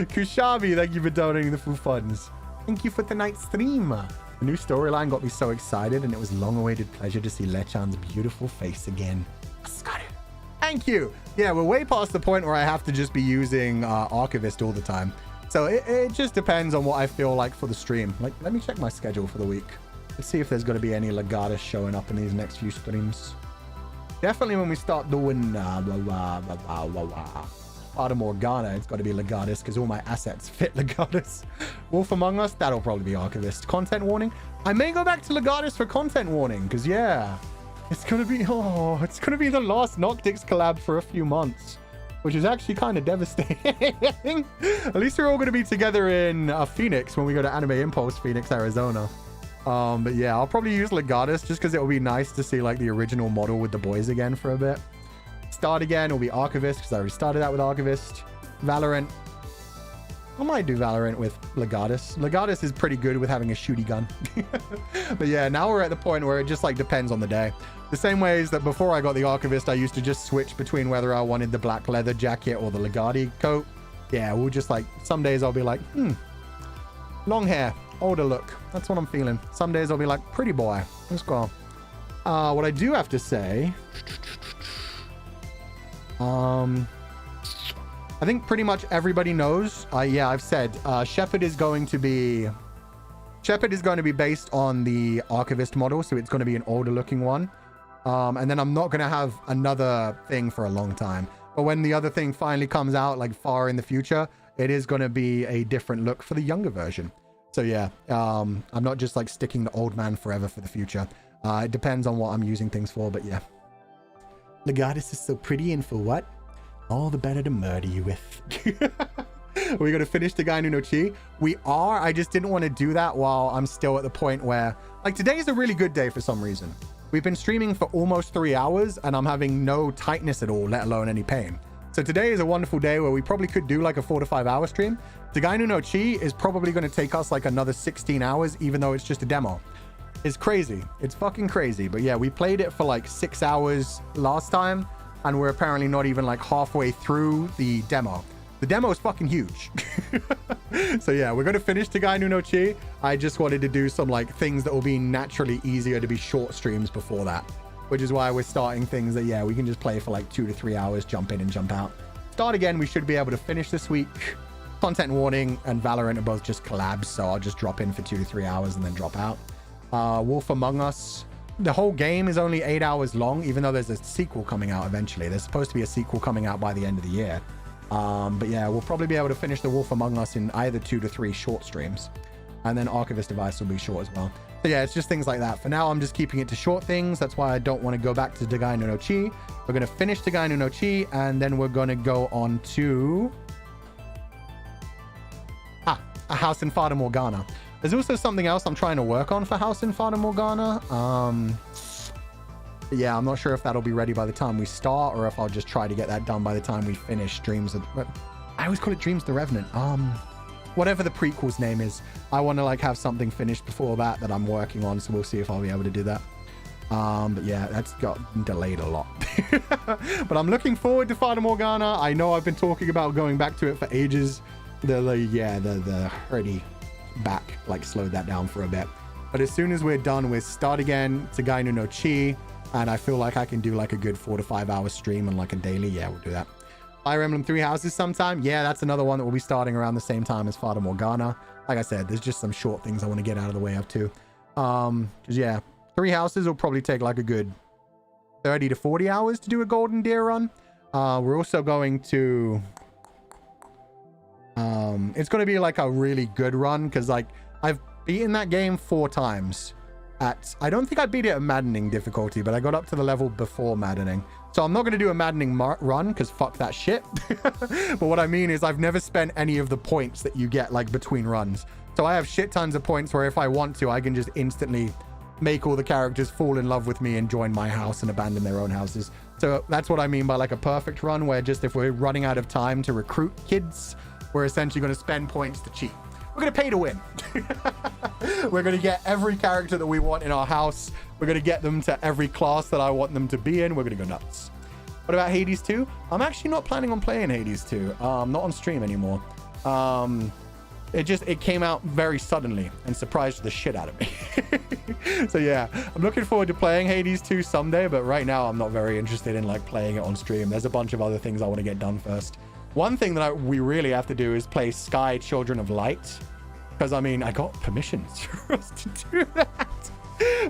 Kushabi, thank you for donating the full funds. Thank you for tonight's stream. The new storyline got me so excited, and it was long-awaited pleasure to see Lechan's beautiful face again. Thank you. Yeah, we're way past the point where I have to just be using Archivist all the time. So it just depends on what I feel like for the stream. Like, let me check my schedule for the week. Let's see if there's going to be any Legatus showing up in these next few streams. Definitely when we start doing Fata Morgana, it's got to be Legatus because all my assets fit Legatus. Wolf Among Us, that'll probably be Archivist. Content warning. I may go back to Legatus for content warning because, yeah, it's going to be the last Noctix collab for a few months, which is actually kind of devastating. At least we're all going to be together in Phoenix when we go to Anime Impulse, Phoenix, Arizona. But yeah, I'll probably use Legatus just because it will be nice to see like the original model with the boys again for a bit. start again will be Archivist, because I already started that with Archivist. Valorant. I might do Valorant with Legatus. Legatus is pretty good with having a shooty gun. But yeah, now we're at the point where it just like depends on the day. The same ways that before I got the Archivist, I used to just switch between whether I wanted the black leather jacket or the Legardi coat. Yeah, we'll just like, some days I'll be like, long hair, older look. That's what I'm feeling. Some days I'll be like, pretty boy. Let's go. What I do have to say, I think pretty much everybody knows. Yeah, I've said Shepard is going to be based on the Archivist model, so it's going to be an older looking one. And then I'm not going to have another thing for a long time. But when the other thing finally comes out, like far in the future, it is going to be a different look for the younger version. So yeah, I'm not just like sticking the old man forever for the future. It depends on what I'm using things for, but yeah. Legatus is so pretty, and for what? All the better to murder you with. We're going to finish the Gainu no Chi. We are. I just didn't want to do that while I'm still at the point where, like, today is a really good day for some reason. We've been streaming for almost 3 hours and I'm having no tightness at all, let alone any pain. So today is a wonderful day where we probably could do like a 4 to 5 hour stream. Gainu no Chi is probably going to take us like another 16 hours, even though it's just a demo. It's crazy. It's fucking crazy. But yeah, we played it for like 6 hours last time, and we're apparently not even like halfway through the demo. The demo is fucking huge. So yeah, we're going to finish Gainu no Chi. I just wanted to do some like things that will be naturally easier to be short streams before that, which is why we're starting things that, yeah, we can just play for like 2 to 3 hours, jump in and jump out. Start again, we should be able to finish this week. Content Warning and Valorant are both just collabs, so I'll just drop in for 2 to 3 hours and then drop out. Wolf Among Us, the whole game is only 8 hours long, even though there's a sequel coming out eventually. There's supposed to be a sequel coming out by the end of the year. But yeah, we'll probably be able to finish the Wolf Among Us in either 2 to 3 short streams. And then Archivist Device will be short as well. So yeah, it's just things like that. For now, I'm just keeping it to short things. That's why I don't want to go back to Gainu no Chi. We're going to finish Gainu no Chi, and then we're going to go on to A House in Fata Morgana. There's also something else I'm trying to work on for House in Fata Morgana. Yeah, I'm not sure if that'll be ready by the time we start, or if I'll just try to get that done by the time we finish Dreams of... I always call it Dreams of the Revenant. Whatever the prequel's name is. I want to like have something finished before that I'm working on, so we'll see if I'll be able to do that. But yeah, that's got delayed a lot. But I'm looking forward to Fata Morgana. I know I've been talking about going back to it for ages. The hurdy back like slowed that down for a bit. But as soon as we're done with Start Again, Gainu no Chi, and I feel like I can do like a good 4 to 5 hour stream and like a daily, yeah, we'll do that. Fire Emblem Three Houses sometime. Yeah, that's another one that will be starting around the same time as Fata Morgana. Like I said, there's just some short things I want to get out of the way of too. Because yeah, Three Houses will probably take like a good 30 to 40 hours to do a Golden Deer run. We're also going to... it's going to be like a really good run, because like I've beaten that game 4 times. I don't think I beat it at maddening difficulty, but I got up to the level before maddening. So I'm not going to do a maddening run, because fuck that shit. But what I mean is I've never spent any of the points that you get like between runs. So I have shit tons of points where if I want to, I can just instantly make all the characters fall in love with me and join my house and abandon their own houses. So that's what I mean by like a perfect run, where just if we're running out of time to recruit kids, we're essentially going to spend points to cheat. We're going to pay to win. We're going to get every character that we want in our house. We're going to get them to every class that I want them to be in. We're going to go nuts. What about Hades 2? I'm actually not planning on playing Hades 2. Not on stream anymore. It came out very suddenly and surprised the shit out of me. So yeah, I'm looking forward to playing Hades 2 someday, but right now I'm not very interested in like playing it on stream. There's a bunch of other things I want to get done first. One thing that we really have to do is play Sky Children of Light, because I mean, I got permissions for us to do that.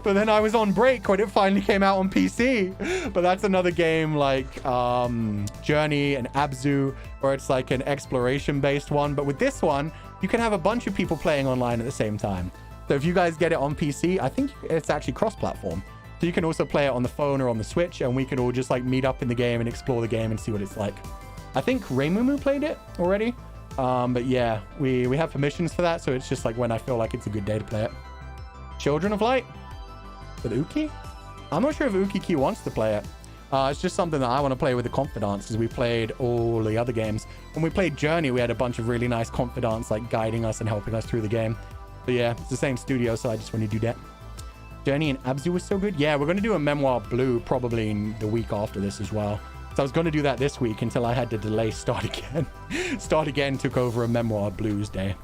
But then I was on break when it finally came out on PC. But that's another game like Journey and Abzu, where it's like an exploration-based one. But with this one, you can have a bunch of people playing online at the same time. So if you guys get it on PC, I think it's actually cross-platform. So you can also play it on the phone or on the Switch, and we can all just like meet up in the game and explore the game and see what it's like. I think Raymumu played it already. But yeah, we have permissions for that, so it's just like when I feel like it's a good day to play it. Children of Light with Uki? I'm not sure if Ukiki wants to play it. It's just something that I want to play with the confidants because we played all the other games. When we played Journey, we had a bunch of really nice confidants like guiding us and helping us through the game. But yeah, it's the same studio, so I just want to do that. Journey and Abzu was so good. Yeah, we're going to do a Memoir Blue probably in the week after this as well. So I was going to do that this week until I had to delay Start Again. Start Again took over a Memoir Blues day.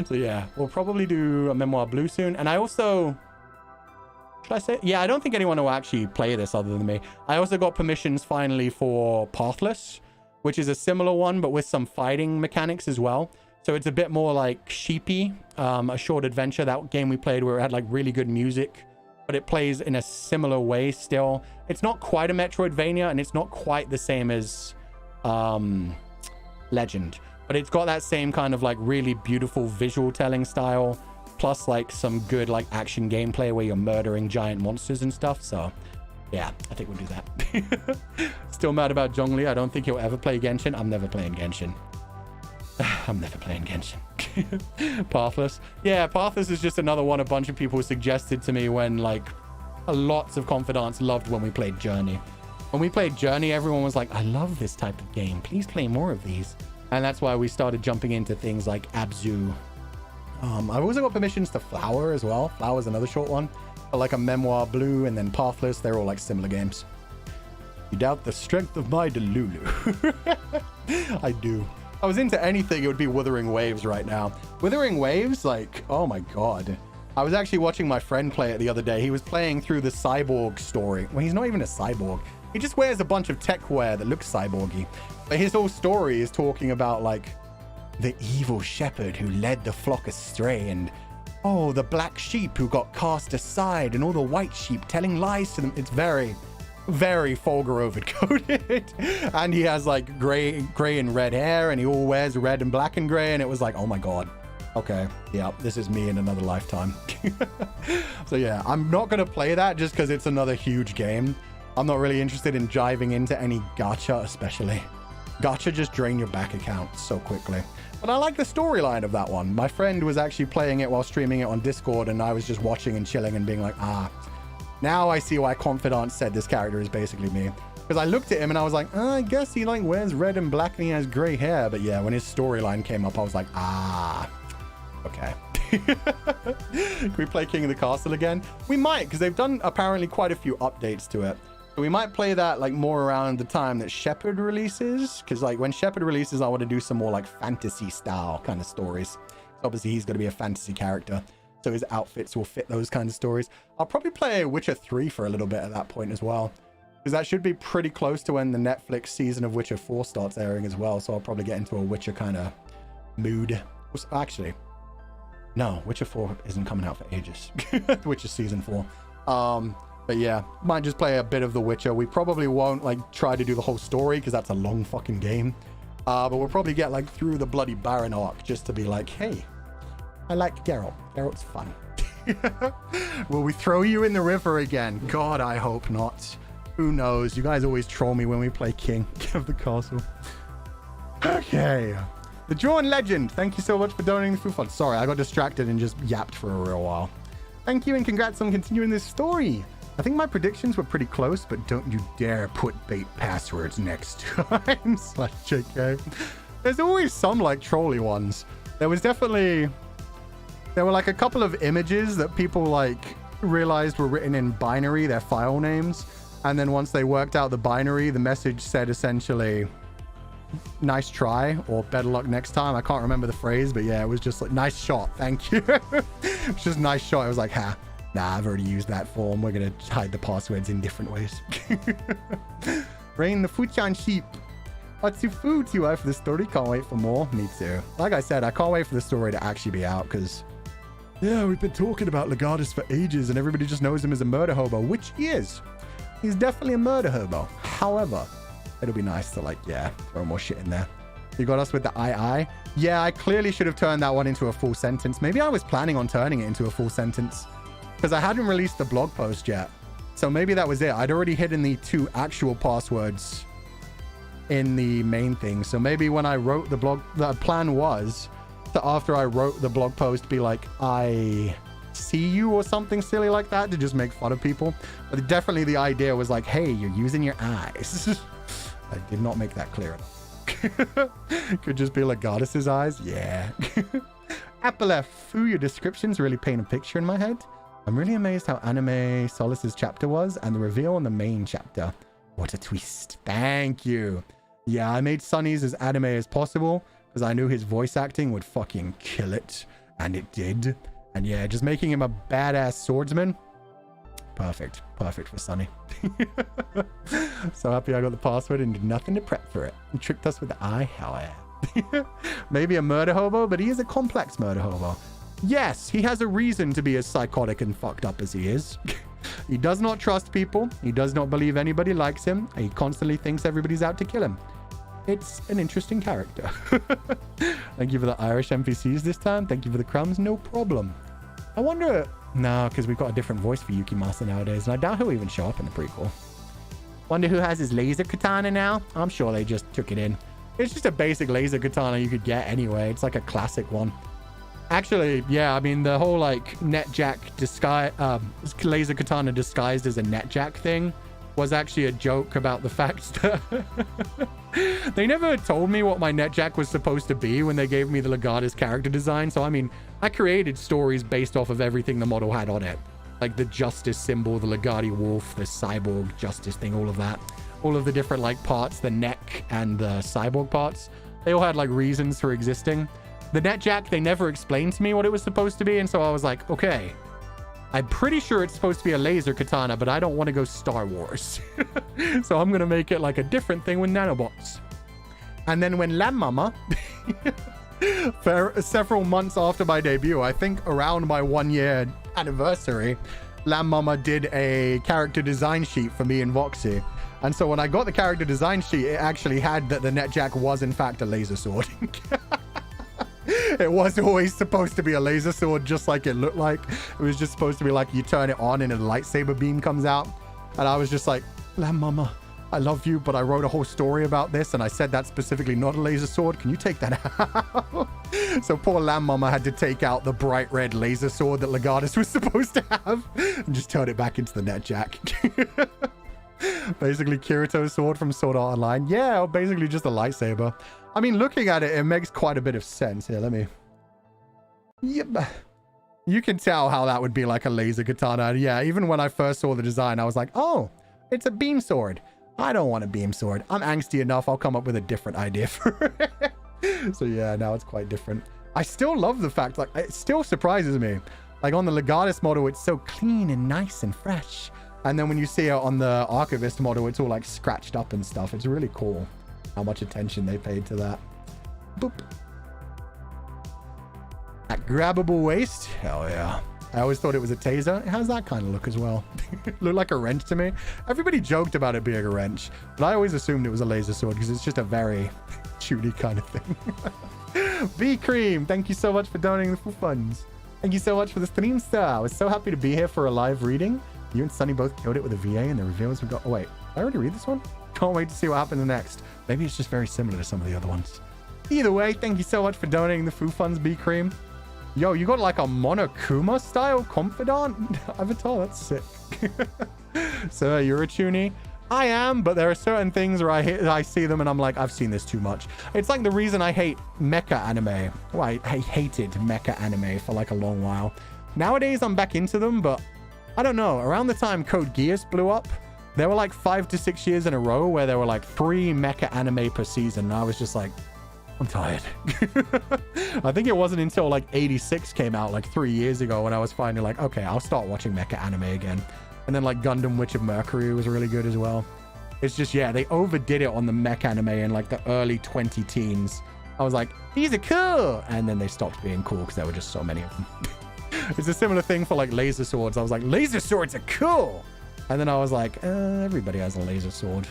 So yeah, we'll probably do a Memoir Blue soon. And I also... Should I say? Yeah, I don't think anyone will actually play this other than me. I also got permissions finally for Pathless, which is a similar one, but with some fighting mechanics as well. So it's a bit more like Sheepy, a short adventure, that game we played where it had like really good music, but it plays in a similar way still. It's not quite a Metroidvania, and it's not quite the same as Legend, but it's got that same kind of like really beautiful visual telling style, plus like some good like action gameplay where you're murdering giant monsters and stuff. So yeah, I think we'll do that. Still mad about Zhongli. I don't think he'll ever play Genshin. I'm never playing Genshin. I'm never playing Genshin. Pathless. Yeah, Pathless is just another one a bunch of people suggested to me when like lots of confidants loved when we played Journey. When we played Journey, everyone was like, I love this type of game. Please play more of these. And that's why we started jumping into things like Abzu. I've also got permissions to Flower as well. Flower's another short one. But like a Memoir Blue and then Pathless, they're all like similar games. You doubt the strength of my Delulu. I do. I was into anything, it would be Wuthering Waves right now. Wuthering Waves, like, oh my god. I was actually watching my friend play it the other day. He was playing through the cyborg story. Well, he's not even a cyborg. He just wears a bunch of tech wear that looks cyborgy. But his whole story is talking about, like, the evil shepherd who led the flock astray, and, oh, the black sheep who got cast aside, and all the white sheep telling lies to them. It's very... very Fulgur Ovid coded. And he has like gray and red hair, and he all wears red and black and gray, and it was like, oh my god, okay, yeah, this is me in another lifetime. So yeah, I'm not gonna play that just because it's another huge game. I'm not really interested in diving into any gacha, especially. Gacha just drain your back account so quickly. But I like the storyline of that one. My friend was actually playing it while streaming it on Discord, and I was just watching and chilling and being like, now I see why Confidant said this character is basically me. Because I looked at him and I was like, I guess he like wears red and black and he has gray hair. But yeah, when his storyline came up, I was like, okay. Can we play King of the Castle again? We might, because they've done apparently quite a few updates to it. So we might play that like more around the time that Shepherd releases. Because like when Shepherd releases, I want to do some more like fantasy style kind of stories. So obviously he's going to be a fantasy character, so his outfits will fit those kinds of stories. I'll probably play Witcher 3 for a little bit at that point as well, because that should be pretty close to when the Netflix season of Witcher 4 starts airing as well. So I'll probably get into a Witcher kind of mood. Actually, no, Witcher 4 isn't coming out for ages. Witcher season 4. But yeah, might just play a bit of The Witcher. We probably won't like try to do the whole story because that's a long fucking game. But we'll probably get like through the bloody Baron arc just to be like, hey, I like Geralt. Geralt's fun. Will we throw you in the river again? God, I hope not. Who knows? You guys always troll me when we play King of the Castle. Okay. The Drawn Legend. Thank you so much for donating the food fund. Sorry, I got distracted and just yapped for a real while. Thank you and congrats on continuing this story. I think my predictions were pretty close, but don't you dare put bait passwords next time. /JK. There's always some like trolly ones. There were like a couple of images that people like realized were written in binary, their file names. And then once they worked out the binary, the message said essentially, nice try, or better luck next time. I can't remember the phrase, but yeah, it was just like, nice shot, thank you. It was just nice shot. I was like, nah, I've already used that form. We're going to hide the passwords in different ways. Rain the Fuchan sheep. What's your food you are for the story? Can't wait for more. Me too. Like I said, I can't wait for the story to actually be out because, yeah, we've been talking about Legatus for ages and everybody just knows him as a murder hobo, which he is. He's definitely a murder hobo. However, it'll be nice to like, yeah, throw more shit in there. You got us with the I. Yeah, I clearly should have turned that one into a full sentence. Maybe I was planning on turning it into a full sentence because I hadn't released the blog post yet. So maybe that was it. I'd already hidden the 2 actual passwords in the main thing. So maybe when I wrote the blog, the plan was to, after I wrote the blog post, be like, I see you or something silly like that to just make fun of people. But definitely the idea was like, hey, you're using your eyes. I did not make that clear enough. Could just be Legatus' eyes. Yeah. Apple Fu, your descriptions really paint a picture in my head. I'm really amazed how anime Solace's chapter was and the reveal in the main chapter. What a twist. Thank you. Yeah, I made Sunny's as anime as possible because I knew his voice acting would fucking kill it. And it did. And yeah, just making him a badass swordsman. Perfect. Perfect for Sunny. So happy I got the password and did nothing to prep for it. He tricked us with the eye. Hell yeah. Maybe a murder hobo, but he is a complex murder hobo. Yes, he has a reason to be as psychotic and fucked up as he is. He does not trust people. He does not believe anybody likes him. He constantly thinks everybody's out to kill him. It's an interesting character. Thank you for the Irish NPCs this time. Thank you for the crumbs. No problem. I wonder... No, because we've got a different voice for Yukimasa nowadays, and I doubt he'll even show up in the prequel. Wonder who has his laser katana now? I'm sure they just took it in. It's just a basic laser katana you could get anyway. It's like a classic one. Actually, yeah, I mean, the whole, like, netjack disguise... laser katana disguised as a netjack thing was actually a joke about the fact that... They never told me what my netjack was supposed to be when they gave me the Legatus character design. So, I mean, I created stories based off of everything the model had on it. Like the justice symbol, the Legardi wolf, the cyborg justice thing, all of that. All of the different, like, parts, the neck and the cyborg parts. They all had, like, reasons for existing. The netjack, they never explained to me what it was supposed to be. And so I was like, okay, I'm pretty sure it's supposed to be a laser katana, but I don't want to go Star Wars. So I'm going to make it like a different thing with nanobots. And then when Lamb Mama, for several months after my debut, I think around my 1-year anniversary, Lamb Mama did a character design sheet for me and Voxy. And so when I got the character design sheet, it actually had that the netjack was in fact a laser sword. It was always supposed to be a laser sword, just like it looked like. It was just supposed to be like you turn it on and a lightsaber beam comes out. And I was just like, Lamb Mama, I love you, but I wrote a whole story about this and I said that's specifically not a laser sword. Can you take that out? So poor Lamb Mama had to take out the bright red laser sword that Legatus was supposed to have and just turn it back into the netjack. Basically Kirito's sword from Sword Art Online. Yeah, basically just a lightsaber. I mean, looking at it, it makes quite a bit of sense. Here, let me... Yep. You can tell how that would be like a laser katana. Yeah, even when I first saw the design, I was like, oh, it's a beam sword. I don't want a beam sword. I'm angsty enough. I'll come up with a different idea for it. So yeah, now it's quite different. I still love the fact, like, it still surprises me. Like on the Legatus model, it's so clean and nice and fresh. And then when you see it on the Archivist model, it's all like scratched up and stuff. It's really cool how much attention they paid to that. Boop. That grabbable waist. Hell yeah. I always thought it was a taser. It has that kind of look as well. Looked like a wrench to me. Everybody joked about it being a wrench, but I always assumed it was a laser sword because it's just a very shooty kind of thing. V-Cream, thank you so much for donating the full funds. Thank you so much for the stream star. I was so happy to be here for a live reading. You and Sunny both killed it with a VA and the reveals we got. Oh wait, did I already read this one? Can't wait to see what happens next. Maybe it's just very similar to some of the other ones. Either way, thank you so much for donating the Foo Funds, B-Cream. Yo, you got like a Monokuma style confidant avatar? That's sick. So you're a Chuny? I am, but there are certain things where I see them and I'm like, I've seen this too much. It's like the reason I hate mecha anime. Well, I hated mecha anime for like a long while. Nowadays, I'm back into them, but I don't know. Around the time Code Geass blew up, there were like 5 to 6 years in a row where there were like 3 mecha anime per season. And I was just like, I'm tired. I think it wasn't until like 86 came out like 3 years ago when I was finally like, okay, I'll start watching mecha anime again. And then like Gundam Witch of Mercury was really good as well. It's just, yeah, they overdid it on the mech anime in like the early 20 teens. I was like, these are cool. And then they stopped being cool because there were just so many of them. It's a similar thing for like laser swords. I was like, laser swords are cool. And then I was like, everybody has a laser sword.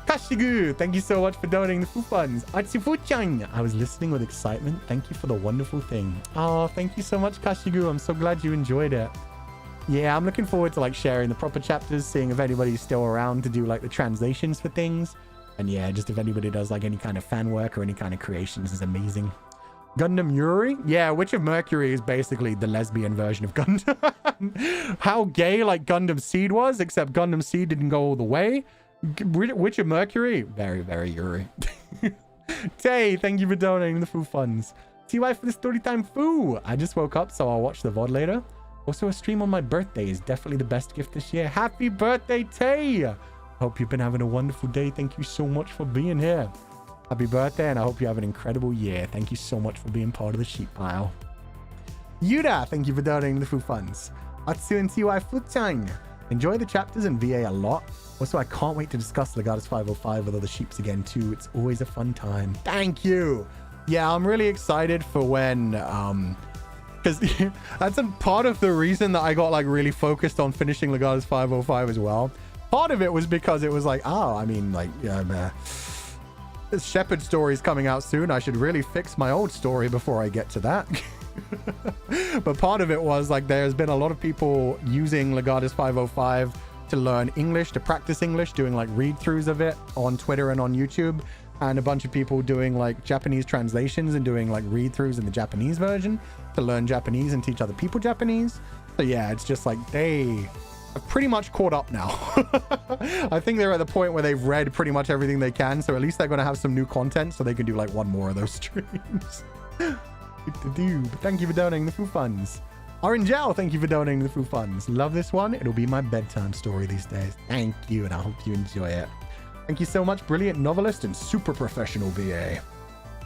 Kashigu, thank you so much for donating the Foo Funds. Atsifu-chan, I was listening with excitement. Thank you for the wonderful thing. Oh, thank you so much, Kashigu. I'm so glad you enjoyed it. Yeah, I'm looking forward to like sharing the proper chapters, seeing if anybody's still around to do like the translations for things. And yeah, just if anybody does like any kind of fan work or any kind of creations is amazing. Gundam Yuri? Yeah, Witch of Mercury is basically the lesbian version of Gundam. How gay like Gundam Seed was, except Gundam Seed didn't go all the way. Witch of Mercury? Very, very Yuri. Tay, thank you for donating the Foo funds. TY for the Storytime Foo. I just woke up, so I'll watch the VOD later. Also, a stream on my birthday is definitely the best gift this year. Happy birthday, Tay! Hope you've been having a wonderful day. Thank you so much for being here. Happy birthday, and I hope you have an incredible year. Thank you so much for being part of the sheep pile. Yuda, thank you for donating the Foo funds. Atsu and TY Futang. Enjoy the chapters in VA a lot. Also, I can't wait to discuss Legatus 505 with other sheeps again, too. It's always a fun time. Thank you! Yeah, I'm really excited for when, because that's a part of the reason that I got like really focused on finishing Legatus 505 as well. Part of it was because it was like, oh, I mean, like, this Shepherd story is coming out soon. I should really fix my old story before I get to that. But part of it was like, there's been a lot of people using Legatus 505 to learn English, to practice English, doing like read-throughs of it on Twitter and on YouTube. And a bunch of people doing like Japanese translations and doing like read-throughs in the Japanese version to learn Japanese and teach other people Japanese. So yeah, it's just like they are pretty much caught up now. I think they're at the point where they've read pretty much everything they can. So at least they're going to have some new content so they can do like one more of those streams. But thank you for donating the Foo funds. Orangel, thank you for donating the Foo funds. Love this one. It'll be my bedtime story these days. Thank you, and I hope you enjoy it. Thank you so much, brilliant novelist and super professional VA.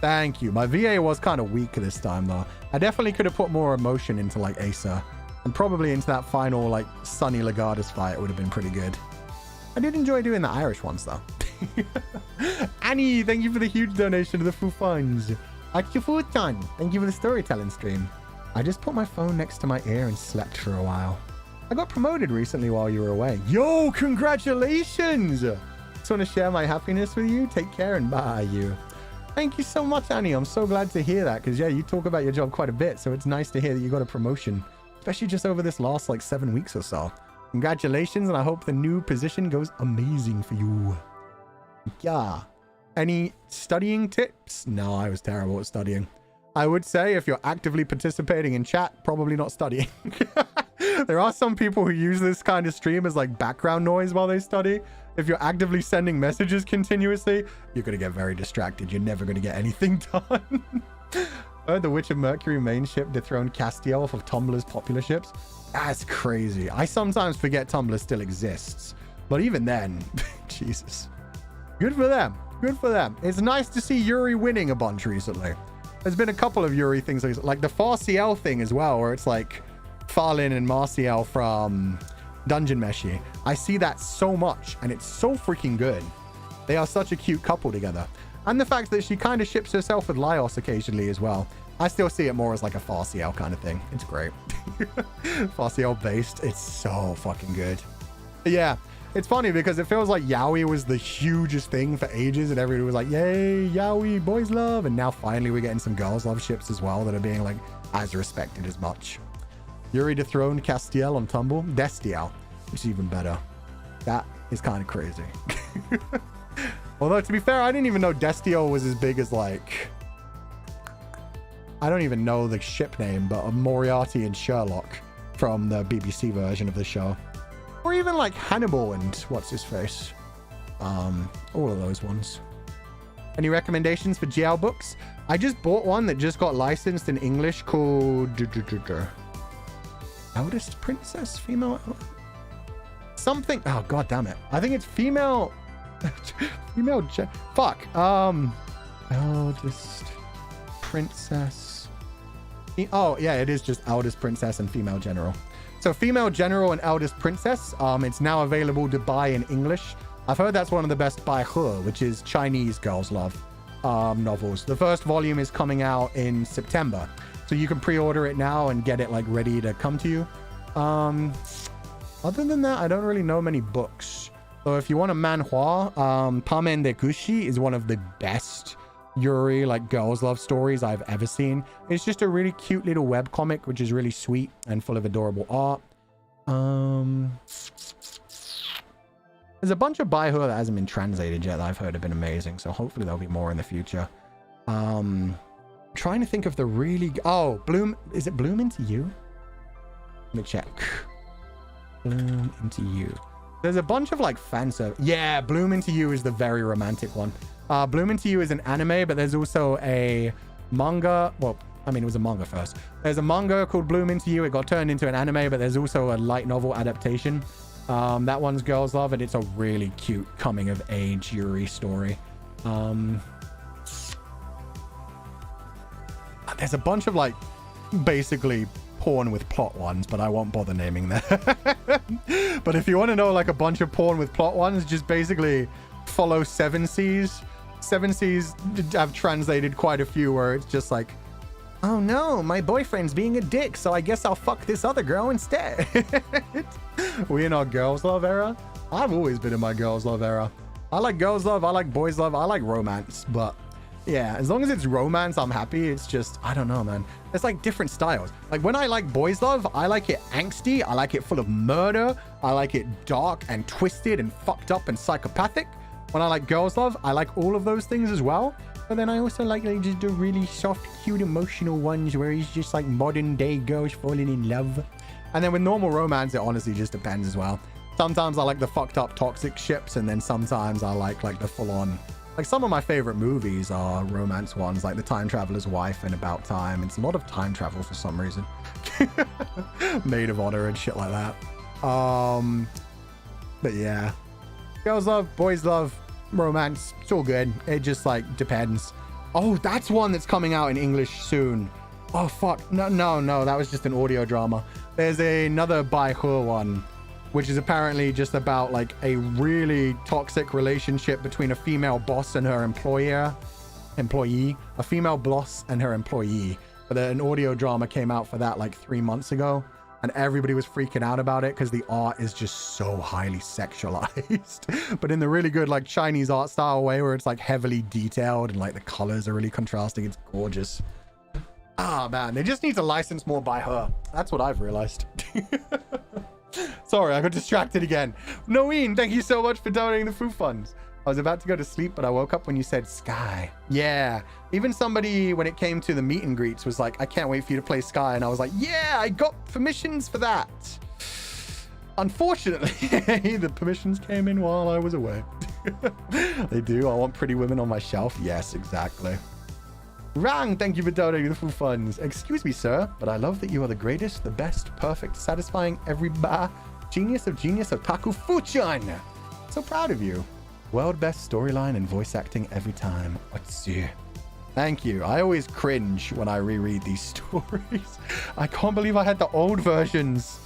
Thank you. My VA was kind of weak this time, though. I definitely could have put more emotion into, like, Asa. And probably into that final, like, Sunny Legatus fight. It would have been pretty good. I did enjoy doing the Irish ones, though. Annie, thank you for the huge donation to the Foo funds. Akifutan, thank you for the storytelling stream. I just put my phone next to my ear and slept for a while. I got promoted recently while you were away. Yo, congratulations! Just want to share my happiness with you. Take care and bye, you. Thank you so much, Annie. I'm so glad to hear that because, yeah, you talk about your job quite a bit, so it's nice to hear that you got a promotion, especially just over this last, like, 7 weeks or so. Congratulations, and I hope the new position goes amazing for you. Yeah. Any studying tips? No, I was terrible at studying. I would say if you're actively participating in chat, probably not studying. There are some people who use this kind of stream as like background noise while they study. If you're actively sending messages continuously, you're going to get very distracted. You're never going to get anything done. The Witch of Mercury main ship dethroned Castiel off of Tumblr's popular ships. That's crazy. I sometimes forget Tumblr still exists. But even then, Jesus. Good for them. Good for them. It's nice to see Yuri winning a bunch recently. There's been a couple of Yuri things like the Farciel thing as well, where it's like Farlin and Marciel from Dungeon Meshi. I see that so much, and it's so freaking good. They are such a cute couple together. And the fact that she kind of ships herself with Laios occasionally as well. I still see it more as like a Farciel kind of thing. It's great. Farciel based. It's so fucking good. But yeah. It's funny because it feels like yaoi was the hugest thing for ages and everybody was like, yay, yaoi, boys love. And now finally we're getting some girls love ships as well that are being like as respected as much. Yuri dethroned Castiel on Tumble. Destiel, which is even better. That is kind of crazy. Although to be fair, I didn't even know Destiel was as big as like, I don't even know the ship name, but Moriarty and Sherlock from the BBC version of the show. Or even like Hannibal and what's his face. All of those ones. Any recommendations for GL books? I just bought one that just got licensed in English called Eldest Princess? Female? Something. Oh, god damn it. I think it's female. Fuck. Eldest Princess. Oh, yeah, it is just Eldest Princess and Female General. So Female General and Eldest Princess, it's now available to buy in English. I've heard that's one of the best Baihe, which is Chinese girls' love novels. The first volume is coming out in September. So you can pre-order it now and get it like ready to come to you. Other than that, I don't really know many books. So if you want a manhwa, Pamen de Kushi is one of the best Yuri, like girls love stories I've ever seen. It's just a really cute little webcomic, which is really sweet and full of adorable art. There's a bunch of Baihe that hasn't been translated yet that I've heard have been amazing, so hopefully there'll be more in the future. trying to think of the really... Oh, Bloom... Is it Bloom Into You? Let me check. Bloom Into You. There's a bunch of like fan service. Yeah, Bloom Into You is the very romantic one. Bloom Into You is an anime, but there's also a manga. Well, I mean, it was a manga first. There's a manga called Bloom Into You. It got turned into an anime, but there's also a light novel adaptation. That one's Girls Love, and it's a really cute coming of age Yuri story. There's a bunch of like basically porn with plot ones, but I won't bother naming them. But if you want to know like a bunch of porn with plot ones, just basically follow Seven Seas. Seven Seas have translated quite a few where it's just like, oh no, my boyfriend's being a dick, so I guess I'll fuck this other girl instead. We in our girls love era? I've always been in my girls love era. I like girls love, I like boys love, I like romance, but yeah, as long as it's romance, I'm happy. It's just, I don't know, man. It's like different styles. Like when I like boys love, I like it angsty. I like it full of murder. I like it dark and twisted and fucked up and psychopathic. When I like girls love, I like all of those things as well. But then I also like just the really soft, cute, emotional ones where it's just like modern day girls falling in love. And then with normal romance, it honestly just depends as well. Sometimes I like the fucked up toxic ships, and then sometimes I like the full on. Like some of my favorite movies are romance ones, like The Time Traveler's Wife and About Time. It's a lot of time travel for some reason. Maid of Honor and shit like that. But yeah, girls love, boys love, romance. It's all good. It just like depends. Oh, that's one that's coming out in English soon. Oh fuck, no, that was just an audio drama. There's another By Her one, which is apparently just about like a really toxic relationship between a female boss and her employee, a female boss and her employee. But an audio drama came out for that like 3 months ago, and everybody was freaking out about it because the art is just so highly sexualized, but in the really good like Chinese art style way where it's like heavily detailed and like the colors are really contrasting. It's gorgeous. Ah, man, they just need to license more By Her. That's what I've realized. Sorry, I got distracted again. Noeen, thank you so much for donating the food funds. I was about to go to sleep, but I woke up when you said Sky. Yeah, even somebody, when it came to the meet and greets, was like, I can't wait for you to play Sky. And I was like, yeah, I got permissions for that. Unfortunately, the permissions came in while I was away. They do. I want Pretty Women on my shelf. Yes, exactly. Rang, thank you for donating the full funds. Excuse me, sir, but I love that you are the greatest, the best, perfect, satisfying, genius of Taku Fuchan. So proud of you. World best storyline and voice acting every time. What's you? Thank you. I always cringe when I reread these stories. I can't believe I had the old versions.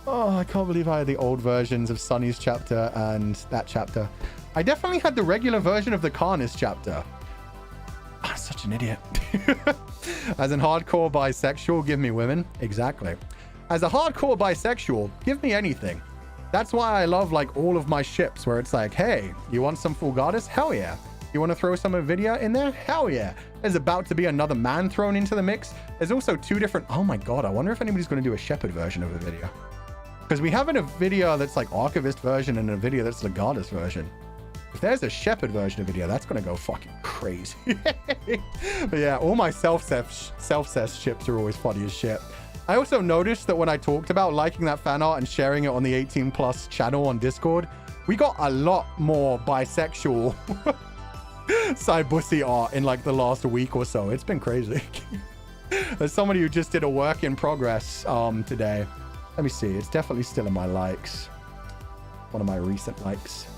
Oh, I can't believe I had the old versions of Sunny's chapter and that chapter. I definitely had the regular version of the Karnas chapter. I'm such an idiot. As in hardcore bisexual, give me women. Exactly. As a hardcore bisexual, give me anything. That's why I love like all of my ships where it's like, hey, you want some Fulgur? Hell yeah. You want to throw some Avidia in there? Hell yeah. There's about to be another man thrown into the mix. There's also two different... Oh my god, I wonder if anybody's going to do a Shepherd version of Avidia. Because we have an Avidia that's like Archivist version and an Avidia that's Legatus version. If there's a Shepherd version of video, that's going to go fucking crazy. But yeah, all my self-cess ships are always funny as shit. I also noticed that when I talked about liking that fan art and sharing it on the 18+ channel on Discord, we got a lot more bisexual Saibusi art in like the last week or so. It's been crazy. There's somebody who just did a work in progress today. Let me see. It's definitely still in my likes. One of my recent likes.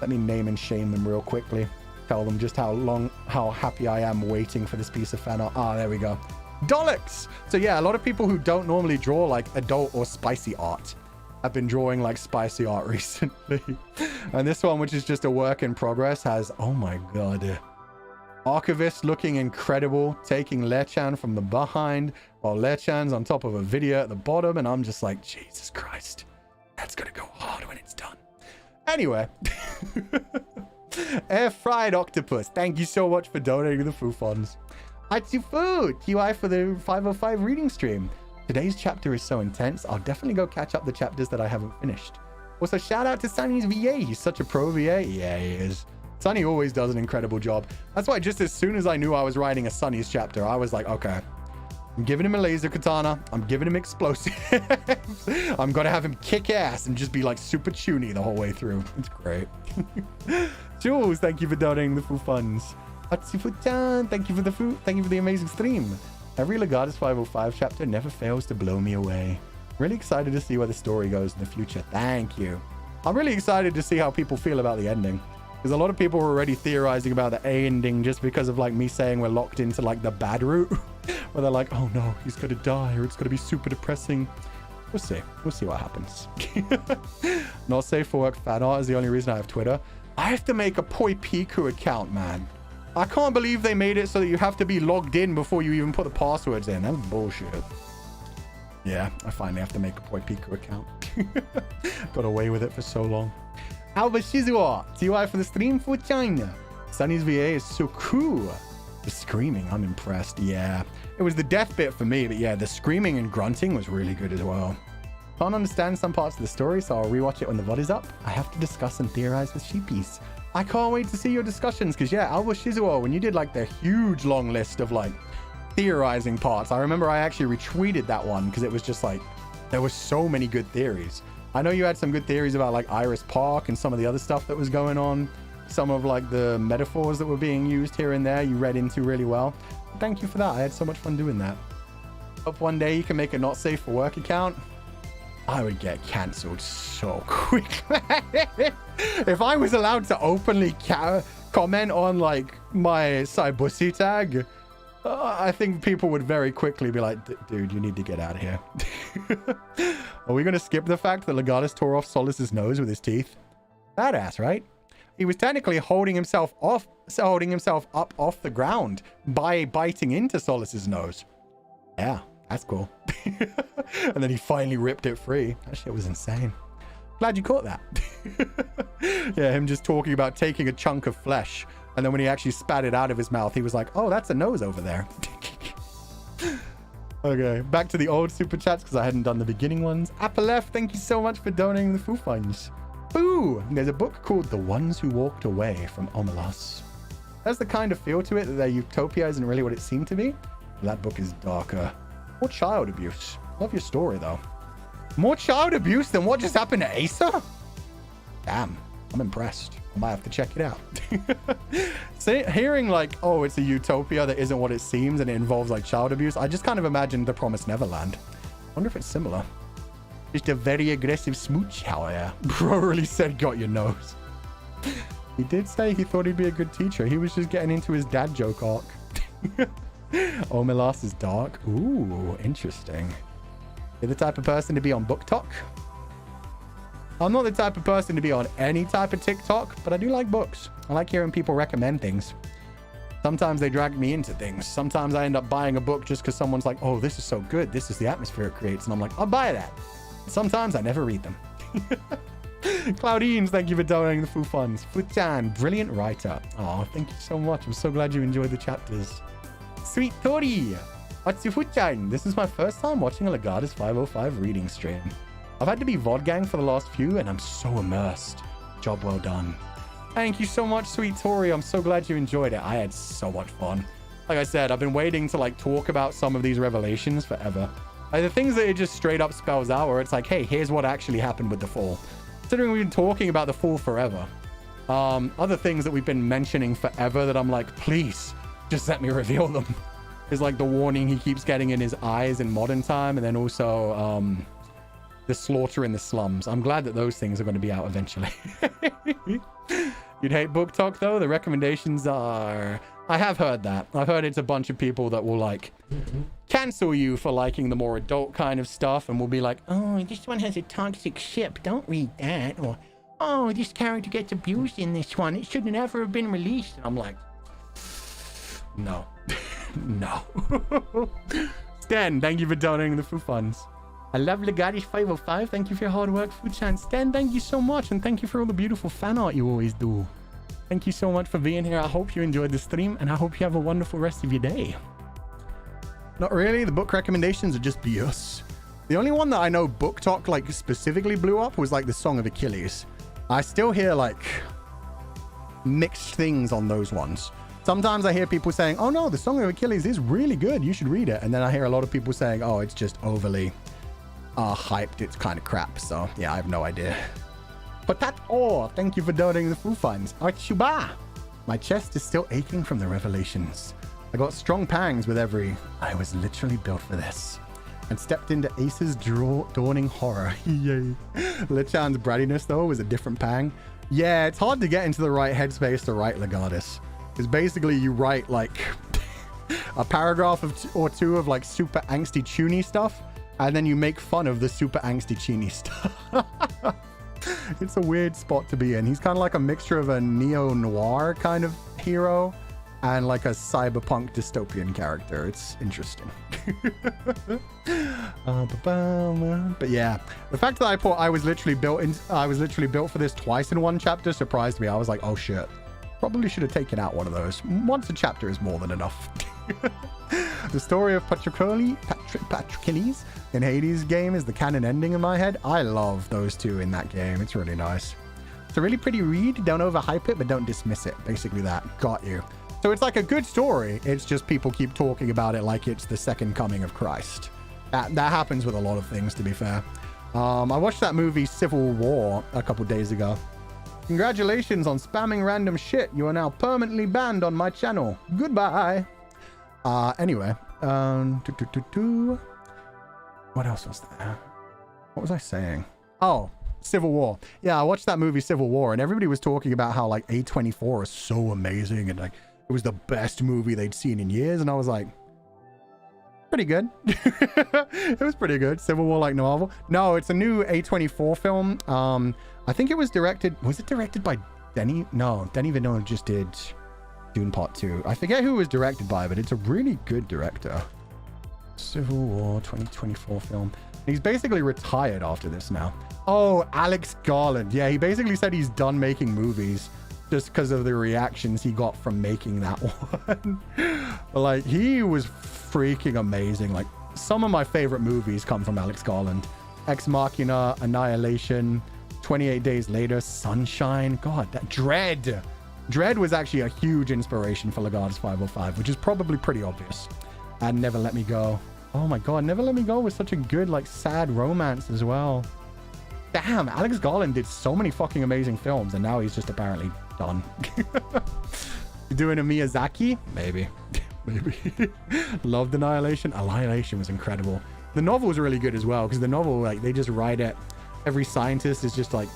Let me name and shame them real quickly. Tell them just how happy I am waiting for this piece of fan art. Ah, there we go. Dollix! So yeah, a lot of people who don't normally draw like adult or spicy art have been drawing like spicy art recently. And this one, which is just a work in progress, has, oh my god. Archivist looking incredible, taking Lechan from the behind, while Lechan's on top of a video at the bottom, and I'm just like, Jesus Christ. That's gonna go hard when it's done. Anyway, Air Fried Octopus, thank you so much for donating the food funds. Hatsufu, QI for the 505 reading stream. Today's chapter is so intense, I'll definitely go catch up the chapters that I haven't finished. Also, shout out to Sunny's VA, he's such a pro VA. Yeah, he is. Sunny always does an incredible job. That's why just as soon as I knew I was writing a Sunny's chapter, I was like, okay, I'm giving him a laser katana. I'm giving him explosives. I'm going to have him kick ass and just be like super tuny the whole way through. It's great. Jules, thank you for donating the full funds. Atsufutan, thank you for the food. Thank you for the amazing stream. Every Legatus 505 chapter never fails to blow me away. Really excited to see where the story goes in the future. Thank you. I'm really excited to see how people feel about the ending. Because a lot of people were already theorizing about the ending just because of like me saying we're locked into like the bad route. Where they're like, oh no, he's gonna die or it's gonna be super depressing. We'll see. We'll see what happens. Not safe for work fan art is the only reason I have Twitter. I have to make a Poi Piku account, man. I can't believe they made it so that you have to be logged in before you even put the passwords in. That's bullshit. Yeah, I finally have to make a Poi Piku account. Got away with it for so long. Alba Shizuo, TY for the stream for China. Sunny's VA is so cool. The screaming, I'm impressed. Yeah, it was the death bit for me, but yeah, the screaming and grunting was really good as well. Can't understand some parts of the story, so I'll rewatch it when the VOD is up. I have to discuss and theorize with Sheepies. I can't wait to see your discussions, because yeah, Alba Shizuo, when you did like the huge long list of like theorizing parts, I remember I actually retweeted that one because it was just like, there were so many good theories. I know you had some good theories about like Iris Park and some of the other stuff that was going on. Some of like the metaphors that were being used here and there, you read into really well. Thank you for that. I had so much fun doing that. Hope one day you can make a not safe for work account. I would get cancelled so quick. If I was allowed to openly comment on like my Saibusi tag, I think people would very quickly be like, dude, you need to get out of here. Are we going to skip the fact that Legatus tore off Solace's nose with his teeth? Badass, right? He was technically holding himself up off the ground by biting into Solace's nose. Yeah, that's cool. And then he finally ripped it free. That shit was insane. Glad you caught that. Yeah, him just talking about taking a chunk of flesh. And then when he actually spat it out of his mouth, he was like, oh, that's a nose over there. Okay, back to the old super chats because I hadn't done the beginning ones. Appalef, thank you so much for donating the foo funds. Ooh, there's a book called The Ones Who Walked Away from Omelas. That's the kind of feel to it that their utopia isn't really what it seemed to be. That book is darker. More child abuse. Love your story, though. More child abuse than what just happened to Asa? Damn, I'm impressed. I might have to check it out. Hearing like, oh, it's a utopia that isn't what it seems and it involves like child abuse, I just kind of imagined The Promised Neverland. Wonder if it's similar. Just a very aggressive smooch, however. Bro really said, got your nose. He did say he thought he'd be a good teacher. He was just getting into his dad joke arc. Omelas is dark. Ooh, interesting. You're the type of person to be on Book Talk? I'm not the type of person to be on any type of TikTok, but I do like books. I like hearing people recommend things. Sometimes they drag me into things. Sometimes I end up buying a book just because someone's like, oh, this is so good. This is the atmosphere it creates. And I'm like, I'll buy that. Sometimes I never read them. Claudines, thank you for donating the foo funds. Futan, brilliant writer. Oh, thank you so much. I'm so glad you enjoyed the chapters. Sweet Tori. Atsufuchan, this is my first time watching a Legatus 505 reading stream. I've had to be VOD gang for the last few, and I'm so immersed. Job well done. Thank you so much, Sweet Tori. I'm so glad you enjoyed it. I had so much fun. Like I said, I've been waiting to like talk about some of these revelations forever. Like the things that it just straight up spells out, where it's like, hey, here's what actually happened with the fall. Considering we've been talking about the fall forever. Other things that we've been mentioning forever that I'm like, please, just let me reveal them. Is like the warning he keeps getting in his eyes in modern time, and then also the slaughter in the slums. I'm glad that those things are going to be out eventually. You'd hate Book Talk though? The recommendations are... I have heard that. I've heard it's a bunch of people that will like cancel you for liking the more adult kind of stuff and will be like, oh, this one has a toxic ship. Don't read that. Or, oh, this character gets abused in this one. It shouldn't ever have been released. And I'm like, no. No. Stan, thank you for donating the food funds. I love Legatus 505. Thank you for your hard work, Food-chan. Stan, thank you so much. And thank you for all the beautiful fan art you always do. Thank you so much for being here. I hope you enjoyed the stream, and I hope you have a wonderful rest of your day. Not really. The book recommendations are just BS. The only one that I know Book Talk like specifically blew up was like the Song of Achilles. I still hear like mixed things on those ones. Sometimes I hear people saying, oh no, the Song of Achilles is really good, you should read it. And then I hear a lot of people saying, oh, it's just overly hyped, it's kind of crap. So yeah, I have no idea. But that's all. Thank you for donating the food funds. Archuba! My chest is still aching from the revelations. I got strong pangs with every, I was literally built for this. And stepped into Ace's dawning horror. Yay. Lichan's brattiness, though, was a different pang. Yeah, it's hard to get into the right headspace to write Legatus. Because basically you write, like, a paragraph or two of, like, super angsty, chuny stuff, and then you make fun of the super angsty, chuny stuff. It's a weird spot to be in. He's kind of like a mixture of a neo-noir kind of hero and like a cyberpunk dystopian character. It's interesting. But yeah, the fact that I was literally built for this twice in one chapter surprised me. I was like, oh shit, probably should have taken out one of those. Once a chapter is more than enough. The story of Patroclus in Hades game is the canon ending in my head. I love those two in that game. It's really nice. It's a really pretty read. Don't overhype it, but don't dismiss it. Basically that. Got you. So it's like a good story. It's just people keep talking about it like it's the second coming of Christ. That happens with a lot of things, to be fair. I watched that movie Civil War a couple days ago. Congratulations on spamming random shit. You are now permanently banned on my channel. Goodbye. Anyway. What else was there? What was I saying? Oh, Civil War. Yeah, I watched that movie Civil War, and everybody was talking about how like A24 is so amazing, and like it was the best movie they'd seen in years, and I was like, pretty good. It was pretty good. Civil War like novel. No, it's a new A24 film. I think it was directed. Was it directed by Denny? No, Denny Villeneuve just did Dune Part 2. I forget who it was directed by, but it's a really good director. Civil War 2024 film. He's basically retired after this now. Oh, Alex Garland. Yeah, he basically said he's done making movies just because of the reactions he got from making that one. Like, he was freaking amazing. Like, some of my favorite movies come from Alex Garland. Ex Machina, Annihilation, 28 Days Later, Sunshine. God, that Dread. Dread was actually a huge inspiration for Lagard's 505, which is probably pretty obvious. And Never Let Me Go. Oh my god, Never Let Me Go was such a good, like, sad romance as well. Damn, Alex Garland did so many fucking amazing films, and now he's just apparently done. You doing a Miyazaki? Maybe. Maybe. Loved Annihilation. Annihilation was incredible. The novel was really good as well, because the novel, like, they just write it. Every scientist is just, like,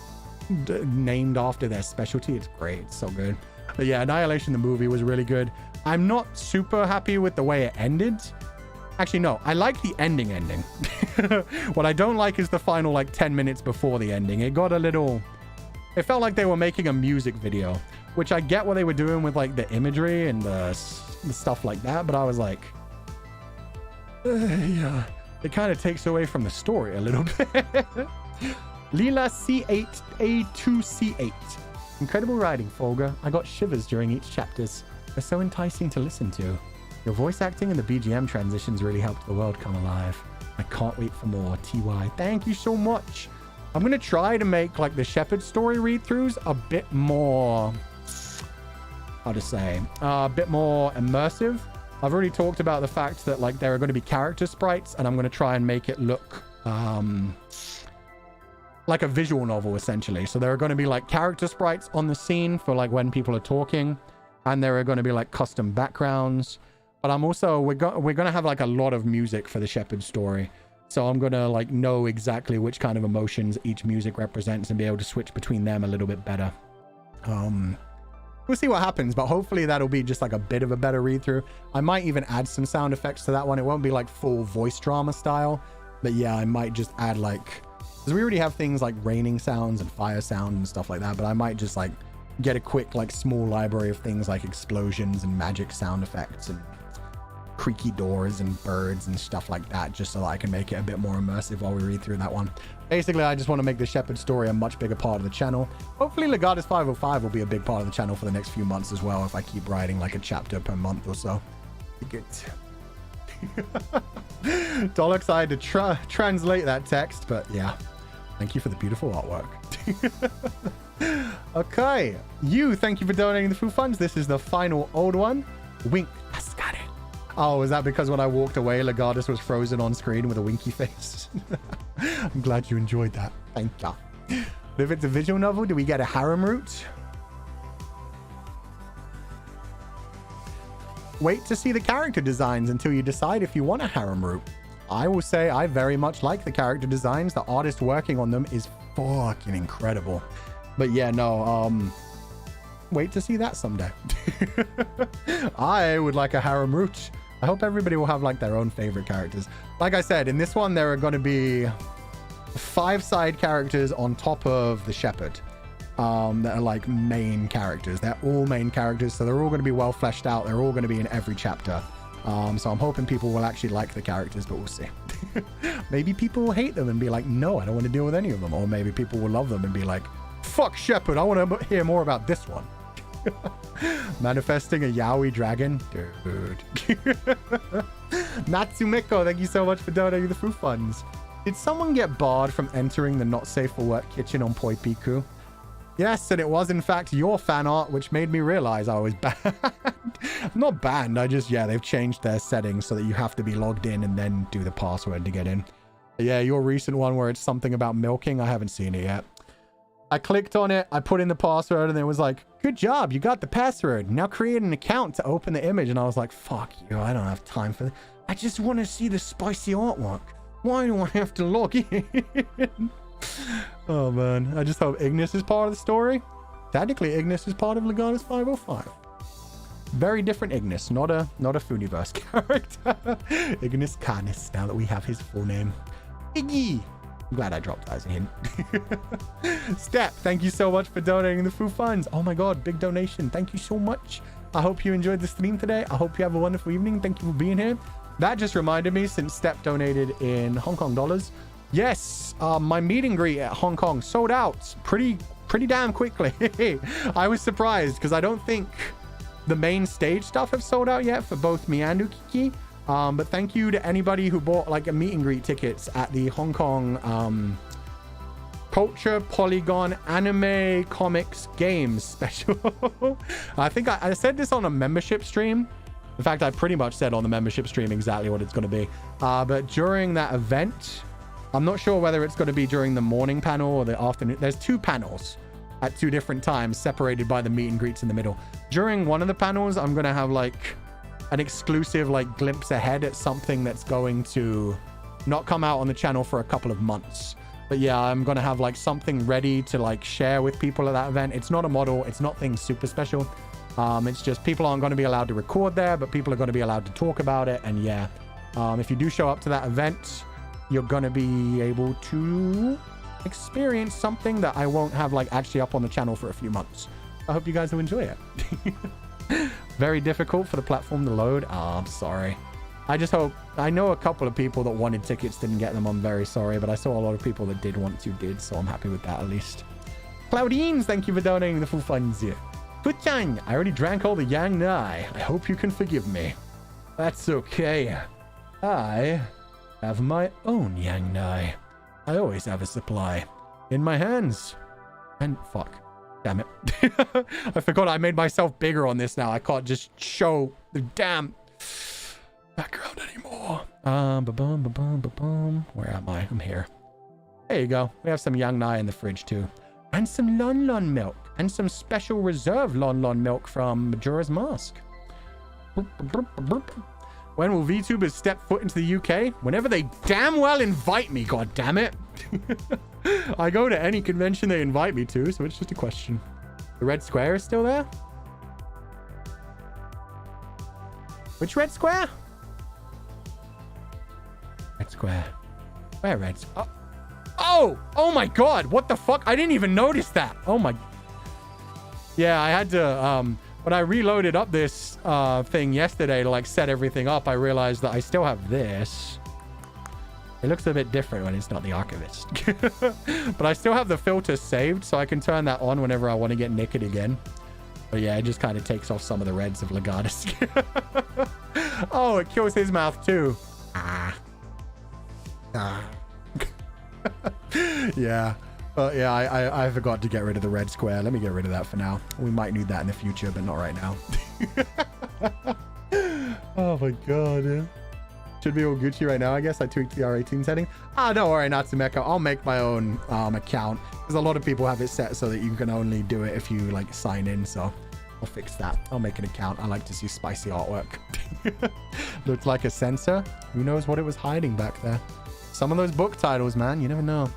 named after their specialty. It's great. It's so good. But yeah, Annihilation, the movie, was really good. I'm not super happy with the way it ended. Actually, no, I like the ending. What I don't like is the final, like, 10 minutes before the ending. It got a little... It felt like they were making a music video, which I get what they were doing with, like, the imagery and the stuff like that, but I was like... yeah, it kind of takes away from the story a little bit. Leela C8, A2C8. Incredible writing, Fulgur. I got shivers during each chapters. They're so enticing to listen to. Your voice acting and the BGM transitions really helped the world come alive. I can't wait for more. TY. Thank you so much. I'm going to try to make, like, the Shepherd story read-throughs a bit more... How to say? A bit more immersive. I've already talked about the fact that, like, there are going to be character sprites, and I'm going to try and make it look... like a visual novel, essentially. So there are going to be, like, character sprites on the scene for, like, when people are talking, and there are going to be, like, custom backgrounds. But I'm also, we're going to have, like, a lot of music for the Shepherd story. So I'm going to, like, know exactly which kind of emotions each music represents and be able to switch between them a little bit better. We'll see what happens, but hopefully that'll be just, like, a bit of a better read-through. I might even add some sound effects to that one. It won't be, like, full voice drama style. But yeah, I might just add, like... Because we already have things like raining sounds and fire sound and stuff like that, but I might just, like, get a quick, like, small library of things like explosions and magic sound effects and creaky doors and birds and stuff like that, just so that I can make it a bit more immersive while we read through that one. Basically, I just want to make the Shepherd story a much bigger part of the channel. Hopefully, Legatus 505 will be a big part of the channel for the next few months as well, if I keep writing, like, a chapter per month or so. Good. Dollux, I had to translate that text, but yeah. Thank you for the beautiful artwork. Okay. Thank you for donating the food funds. This is the final old one. Wink. Oh, is that because when I walked away, Legatus was frozen on screen with a winky face? I'm glad you enjoyed that. Thank you. But if it's a visual novel, do we get a harem route? Wait to see the character designs until you decide if you want a harem route. I will say I very much like the character designs. The artist working on them is fucking incredible. But yeah, no, wait to see that someday. I would like a harem route. I hope everybody will have like their own favorite characters. Like I said, in this one, there are going to be 5 side characters on top of the shepherd that are like main characters. They're all main characters, so they're all going to be well fleshed out. They're all going to be in every chapter. So I'm hoping people will actually like the characters, but we'll see. Maybe people will hate them and be like, no, I don't want to deal with any of them. Or maybe people will love them and be like, fuck Shepherd, I want to hear more about this one. Manifesting a yaoi dragon? Dude. Natsumiko, thank you so much for donating the food funds. Did someone get barred from entering the not safe for work kitchen on Poipiku? Yes, and it was in fact your fan art, which made me realize I was banned. Not banned, they've changed their settings so that you have to be logged in and then do the password to get in. Yeah, your recent one where it's something about milking, I haven't seen it yet. I clicked on it, I put in the password, and it was like, good job, you got the password. Now create an account to open the image. And I was like, fuck you, I don't have time for that. I just want to see the spicy artwork. Why do I have to log in? Oh man, I just hope Ignis is part of the story. Technically, Ignis is part of Legatus 505. Very different Ignis, not a Funiverse character. Ignis Canis, now that we have his full name. Iggy! I'm glad I dropped that as a hint. Step, thank you so much for donating the food funds. Oh my god, big donation. Thank you so much. I hope you enjoyed the stream today. I hope you have a wonderful evening. Thank you for being here. That just reminded me, since Step donated in Hong Kong dollars. Yes, my meet and greet at Hong Kong sold out pretty damn quickly. I was surprised because I don't think the main stage stuff have sold out yet for both me and Ukiki. But thank you to anybody who bought like a meet and greet tickets at the Hong Kong Culture Polygon Anime Comics Games special. I think I said this on a membership stream. In fact, I pretty much said on the membership stream exactly what it's going to be. But during that event, I'm not sure whether it's going to be during the morning panel or the afternoon. There's 2 panels at 2 different times, separated by the meet and greets in the middle. During one of the panels, I'm going to have like an exclusive like glimpse ahead at something that's going to not come out on the channel for a couple of months. But yeah, I'm going to have like something ready to like share with people at that event. It's not a model. It's not things super special. It's just people aren't going to be allowed to record there, but people are going to be allowed to talk about it. And yeah, if you do show up to that event, you're going to be able to experience something that I won't have like actually up on the channel for a few months. I hope you guys will enjoy it. Very difficult for the platform to load. I'm sorry. I just hope, I know a couple of people that wanted tickets didn't get them. I'm very sorry, but I saw a lot of people that did want to did, so I'm happy with that at least. Cloudines, thank you for donating the full funds here. Fuchang, I already drank all the Yang Nai. I hope you can forgive me. That's okay. I have my own Yang Nai. I always have a supply in my hands. And fuck. Damn it. I forgot I made myself bigger on this now. I can't just show the damn background anymore. Where am I? I'm here. There you go. We have some Yang Nai in the fridge too. And some Lon Lon milk. And some special reserve Lon Lon milk from Majora's Mask. When will VTubers step foot into the UK? Whenever they damn well invite me, god damn it. I go to any convention they invite me to, so it's just a question. The red square is still there? Which red square? Red square. Where red square? Oh my god, what the fuck? I didn't even notice that. Oh my. Yeah, I had to, when I reloaded up this thing yesterday to like set everything up, I realized that I still have this. It looks a bit different when it's not the archivist. But I still have the filter saved, so I can turn that on whenever I want to get naked again. But yeah, it just kind of takes off some of the reds of Legatus. Oh, it kills his mouth too. Yeah. But yeah, I forgot to get rid of the red square. Let me get rid of that for now. We might need that in the future, but not right now. Oh my god, yeah. Should be all Gucci right now, I guess. I tweaked the R18 setting. Ah, don't worry, Natsumeko. I'll make my own account. Because a lot of people have it set so that you can only do it if you, like, sign in. So I'll fix that. I'll make an account. I like to see spicy artwork. Looks like a censor. Who knows what it was hiding back there? Some of those book titles, man. You never know.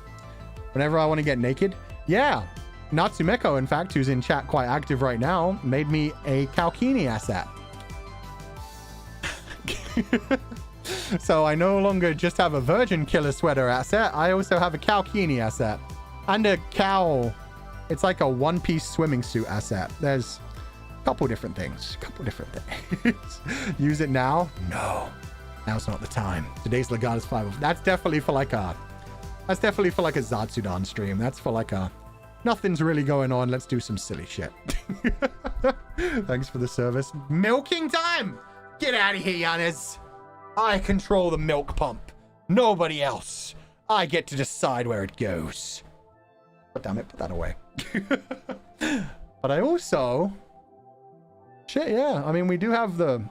Whenever I want to get naked. Yeah. Natsumeko, in fact, who's in chat quite active right now, made me a Kalkini asset. So I no longer just have a Virgin Killer sweater asset. I also have a Kalkini asset. And a cow. It's like a one-piece swimming suit asset. There's a couple different things. Use it now? No. Now's not the time. Today's Legatus 5. That's definitely for like a Zatsudan stream. That's for like a nothing's really going on. Let's do some silly shit. Thanks for the service. Milking time! Get out of here, Yanez. I control the milk pump. Nobody else. I get to decide where it goes. But damn it, put that away. But I also... Shit, yeah. I mean, we do have the...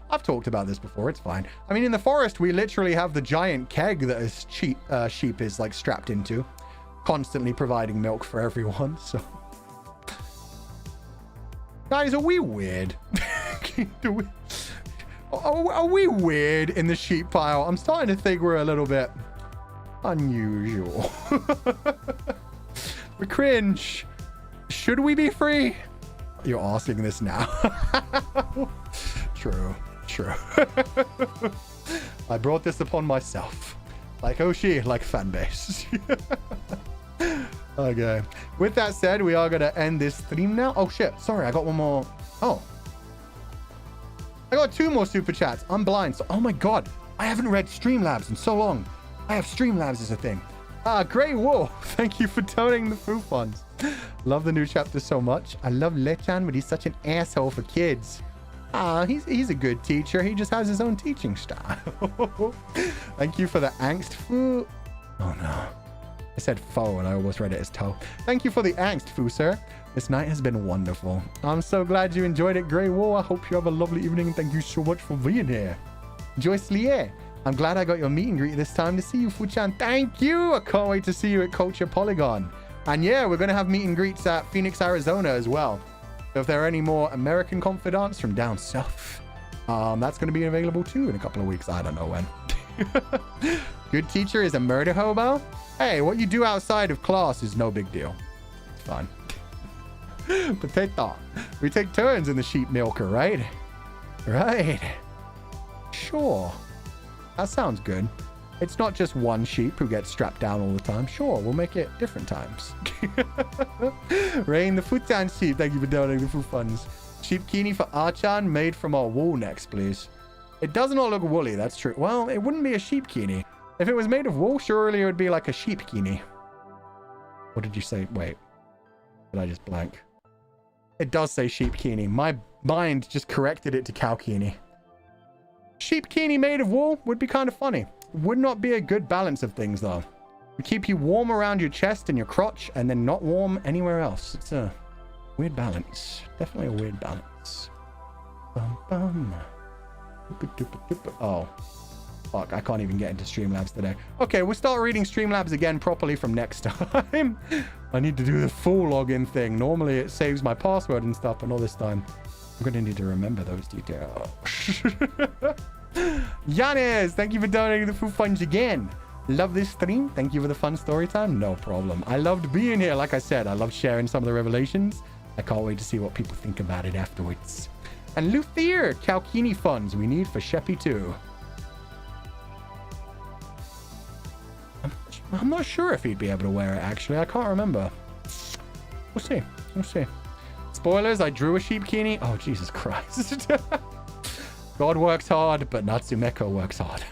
I've talked about this before. It's fine. I mean, in the forest, we literally have the giant keg that a sheep is, like, strapped into. Constantly providing milk for everyone, so... Guys, are we weird? Are we weird in the sheep pile? I'm starting to think we're a little bit unusual. We cringe. Should we be free? You're asking this now. True. I brought this upon myself. Like Oshi, like fanbase. Okay. With that said, we are going to end this stream now. Oh, shit. Sorry, I got one more. Oh. I got 2 more super chats. I'm blind. So, oh my god. I haven't read Streamlabs in so long. I have Streamlabs as a thing. Grey Wolf. Thank you for donating the food funds. Love the new chapter so much. I love Lechan, but he's such an asshole for kids. He's a good teacher. He just has his own teaching style. Thank you for the angst foo. Oh no. I said foe and I almost read it as toe. Thank you for the angst foo, sir. This night has been wonderful. I'm so glad you enjoyed it, Grey Wall. I hope you have a lovely evening and thank you so much for being here. Joyce Lier. I'm glad I got your meet and greet this time to see you, Fuchan. Thank you. I can't wait to see you at Culture Polygon. And yeah, we're going to have meet and greets at Phoenix, Arizona as well. So if there are any more American confidants from down south, that's going to be available too in a couple of weeks. I don't know when. Good teacher is a murder hobo. Hey, what you do outside of class is no big deal. It's fine. Potato. We take turns in the sheep milker, right? Right. Sure. That sounds good. It's not just one sheep who gets strapped down all the time. Sure, we'll make it different times. Rain the Futan sheep. Thank you for donating the food funds. Sheep kini for Archan made from our wool necks, please. It does not look woolly, that's true. Well, it wouldn't be a sheep kini. If it was made of wool, surely it would be like a sheep kini. What did you say? Wait. Did I just blank? It does say sheep kini. My mind just corrected it to cow kini. Sheep kini made of wool would be kind of funny. Would not be a good balance of things, though. Would keep you warm around your chest and your crotch, and then not warm anywhere else. It's a weird balance. Definitely a weird balance. Bum, bum. Oh. Fuck, I can't even get into Streamlabs today. Okay, we'll start reading Streamlabs again properly from next time. I need to do the full login thing. Normally it saves my password and stuff, and all this time I'm going to need to remember those details. Yanis, thank you for donating the food funds again. Love this stream. Thank you for the fun story time. No problem. I loved being here. Like I said, I love sharing some of the revelations. I can't wait to see what people think about it afterwards. And Luthier, Kalkini funds we need for Sheppy too. I'm not sure if he'd be able to wear it, actually. I can't remember. We'll see. We'll see. Spoilers, I drew a sheep kini. Oh, Jesus Christ. God works hard, but Natsumeko works hard.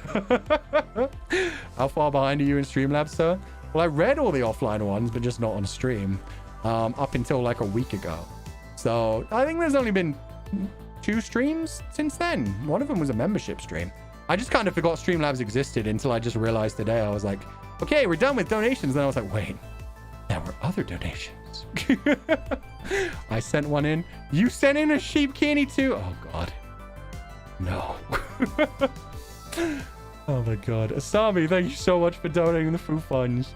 How far behind are you in Streamlabs, sir? Well, I read all the offline ones, but just not on stream. Up until like a week ago. So I think there's only been 2 streams since then. One of them was a membership stream. I just kind of forgot Streamlabs existed until I just realized today. I was like, okay, we're done with donations. Then I was like, wait, there were other donations. I sent one in. You sent in a sheep candy too? Oh, God. No. Oh, my God. Asami, thank you so much for donating the food funds.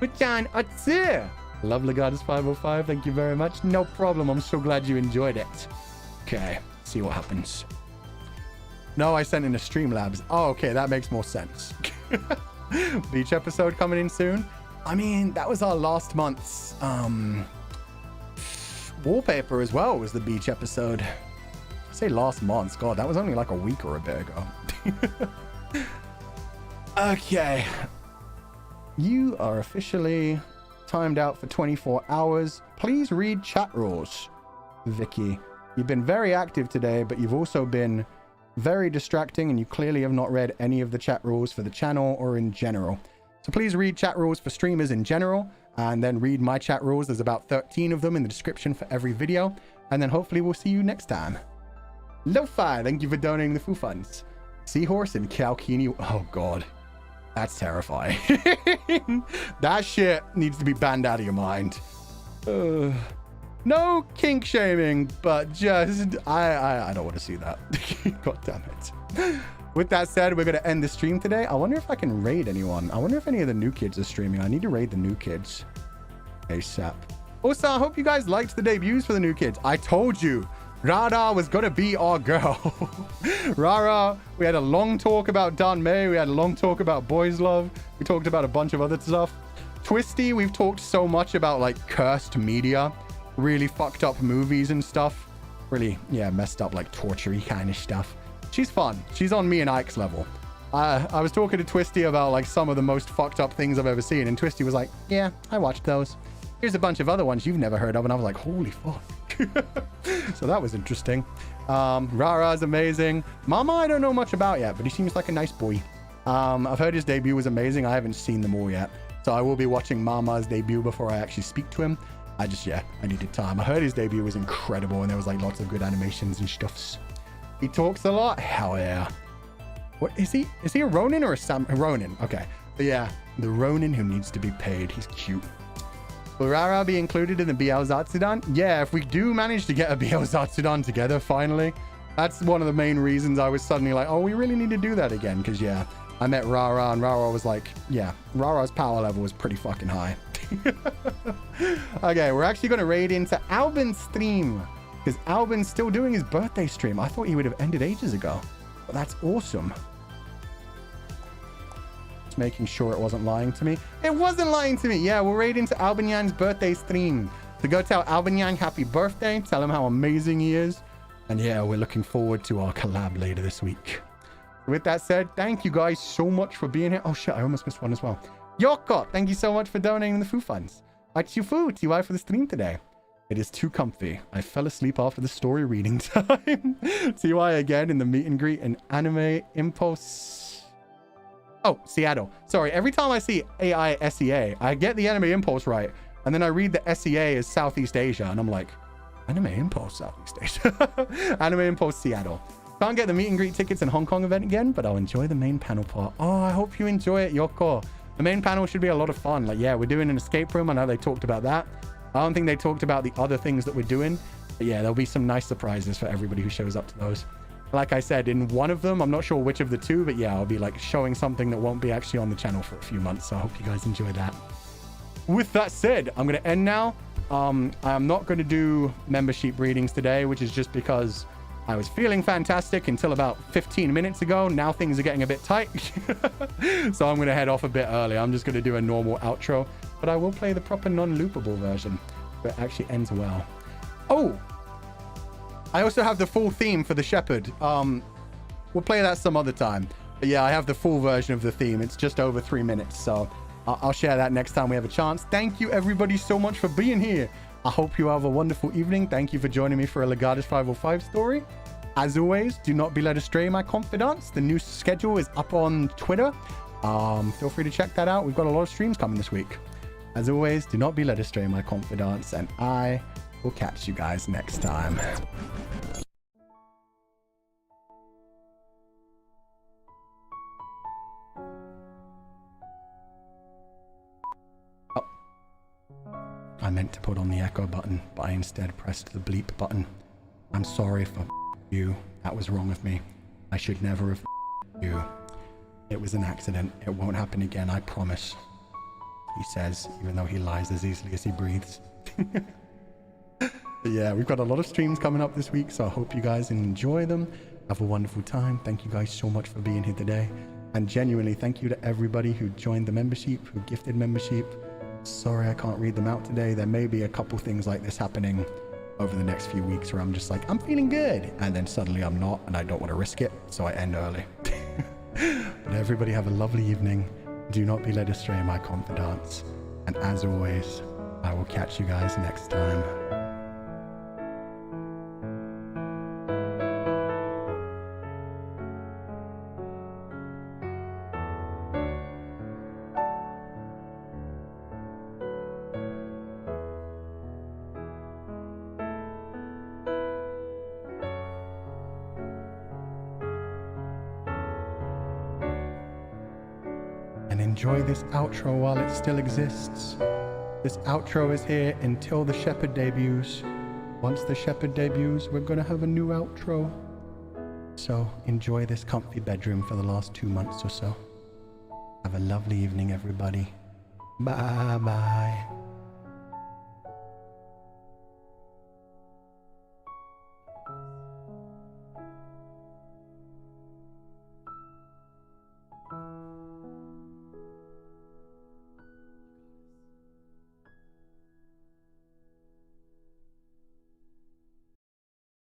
Puchan Atsu. Love Legatus 505. Thank you very much. No problem. I'm so glad you enjoyed it. Okay. See what happens. No, I sent in a Streamlabs. Oh, okay. That makes more sense. Beach episode coming in soon. I mean, that was our last month's wallpaper as well, was the beach episode. I say last month's. God, that was only like a week or a bit ago. Okay. You are officially timed out for 24 hours. Please read chat rules. Vicky, you've been very active today, but you've also been very distracting, and you clearly have not read any of the chat rules for the channel or in general. So please read chat rules for streamers in general, and then read my chat rules. There's about 13 of them in the description for every video, and then hopefully we'll see you next time. Lo-Fi, thank you for donating the Foo Funds. Seahorse and Kalkini. Oh, God. That's terrifying. That shit needs to be banned out of your mind. No kink shaming, but just I don't want to see that. God damn it. With that said, we're going to end the stream today. I wonder if I can raid anyone. I wonder if any of the new kids are streaming. I need to raid the new kids ASAP. Also, I hope you guys liked the debuts for the new kids. I told you Rara was going to be our girl. Rara, we had a long talk about Dan May. We had a long talk about Boys Love. We talked about a bunch of other stuff. Twisty, we've talked so much about like cursed media, really fucked up movies and stuff. Really, yeah, messed up like torture-y kind of stuff. She's fun. She's on me and Ike's level. I was talking to Twisty about like some of the most fucked up things I've ever seen, and Twisty was like, yeah, I watched those. Here's a bunch of other ones you've never heard of, and I was like, holy fuck. So that was interesting. Rara's amazing. Mama, I don't know much about yet, but he seems like a nice boy. I've heard his debut was amazing. I haven't seen them all yet, so I will be watching Mama's debut before I actually speak to him. I needed time. I heard his debut was incredible, and there was like lots of good animations and stuffs. He talks a lot. Hell yeah. What is he? Is he a Ronin or a Ronin? Okay. But yeah, the Ronin who needs to be paid. He's cute. Will Rara be included in the BL Zatsudan? Yeah, if we do manage to get a BL Zatsudan together finally, that's one of the main reasons I was suddenly like, oh, we really need to do that again. Because yeah, I met Rara, and Rara was like, yeah, Rara's power level was pretty fucking high. Okay, we're actually going to raid into Albin's stream, because Albin's still doing his birthday stream. I thought he would have ended ages ago, but that's awesome. Just making sure it wasn't lying to me. It wasn't lying to me. Yeah, we'll raid into Albin Yang's birthday stream. So go tell Albin Yang happy birthday. Tell him how amazing he is. And yeah, we're looking forward to our collab later this week. With that said, thank you guys so much for being here. Oh shit, I almost missed one as well. Yoko, thank you so much for donating the food funds. Achifu, TY for the stream today. It is too comfy. I fell asleep after the story reading time. TY again in the meet and greet and anime impulse. Oh, Seattle. Sorry, every time I see AI SEA, I get the anime impulse right. And then I read the SEA as Southeast Asia. And I'm like, anime impulse Southeast Asia. Anime impulse Seattle. Can't get the meet and greet tickets in Hong Kong event again, but I'll enjoy the main panel part. Oh, I hope you enjoy it, Yoko. The main panel should be a lot of fun. Like, yeah, we're doing an escape room. I know they talked about that. I don't think they talked about the other things that we're doing. But yeah, there'll be some nice surprises for everybody who shows up to those. Like I said, in one of them, I'm not sure which of the two, but yeah, I'll be like showing something that won't be actually on the channel for a few months. So I hope you guys enjoy that. With that said, I'm going to end now. I'm not going to do membership readings today, which is just because I was feeling fantastic until about 15 minutes ago. Now things are getting a bit tight. So I'm going to head off a bit early. I'm just going to do a normal outro, but I will play the proper non-loopable version, but it actually ends well. Oh, I also have the full theme for the Shepherd. We'll play that some other time. But yeah, I have the full version of the theme. It's just over 3 minutes. So I'll share that next time we have a chance. Thank you everybody so much for being here. I hope you have a wonderful evening. Thank you for joining me for a Legatus 505 story. As always, do not be led astray, my confidants. The new schedule is up on Twitter. Feel free to check that out. We've got a lot of streams coming this week. As always, do not be led astray, my confidants, and I will catch you guys next time. Oh. I meant to put on the echo button, but I instead pressed the bleep button. I'm sorry for you. That was wrong of me. I should never have you. It was an accident. It won't happen again, I promise. He says, even though he lies as easily as he breathes. But yeah, we've got a lot of streams coming up this week, so I hope you guys enjoy them. Have a wonderful time. Thank you guys so much for being here today. And genuinely, thank you to everybody who joined the membership, who gifted membership. Sorry I can't read them out today. There may be a couple things like this happening over the next few weeks where I'm just like, I'm feeling good. And then suddenly I'm not, and I don't want to risk it, so I end early. But everybody have a lovely evening. Do not be led astray, my confidants. And as always, I will catch you guys next time. Enjoy this outro while it still exists. This outro is here until the Shepherd debuts. Once the Shepherd debuts, we're gonna have a new outro. So enjoy this comfy bedroom for the last 2 months or so. Have a lovely evening, everybody. Bye bye.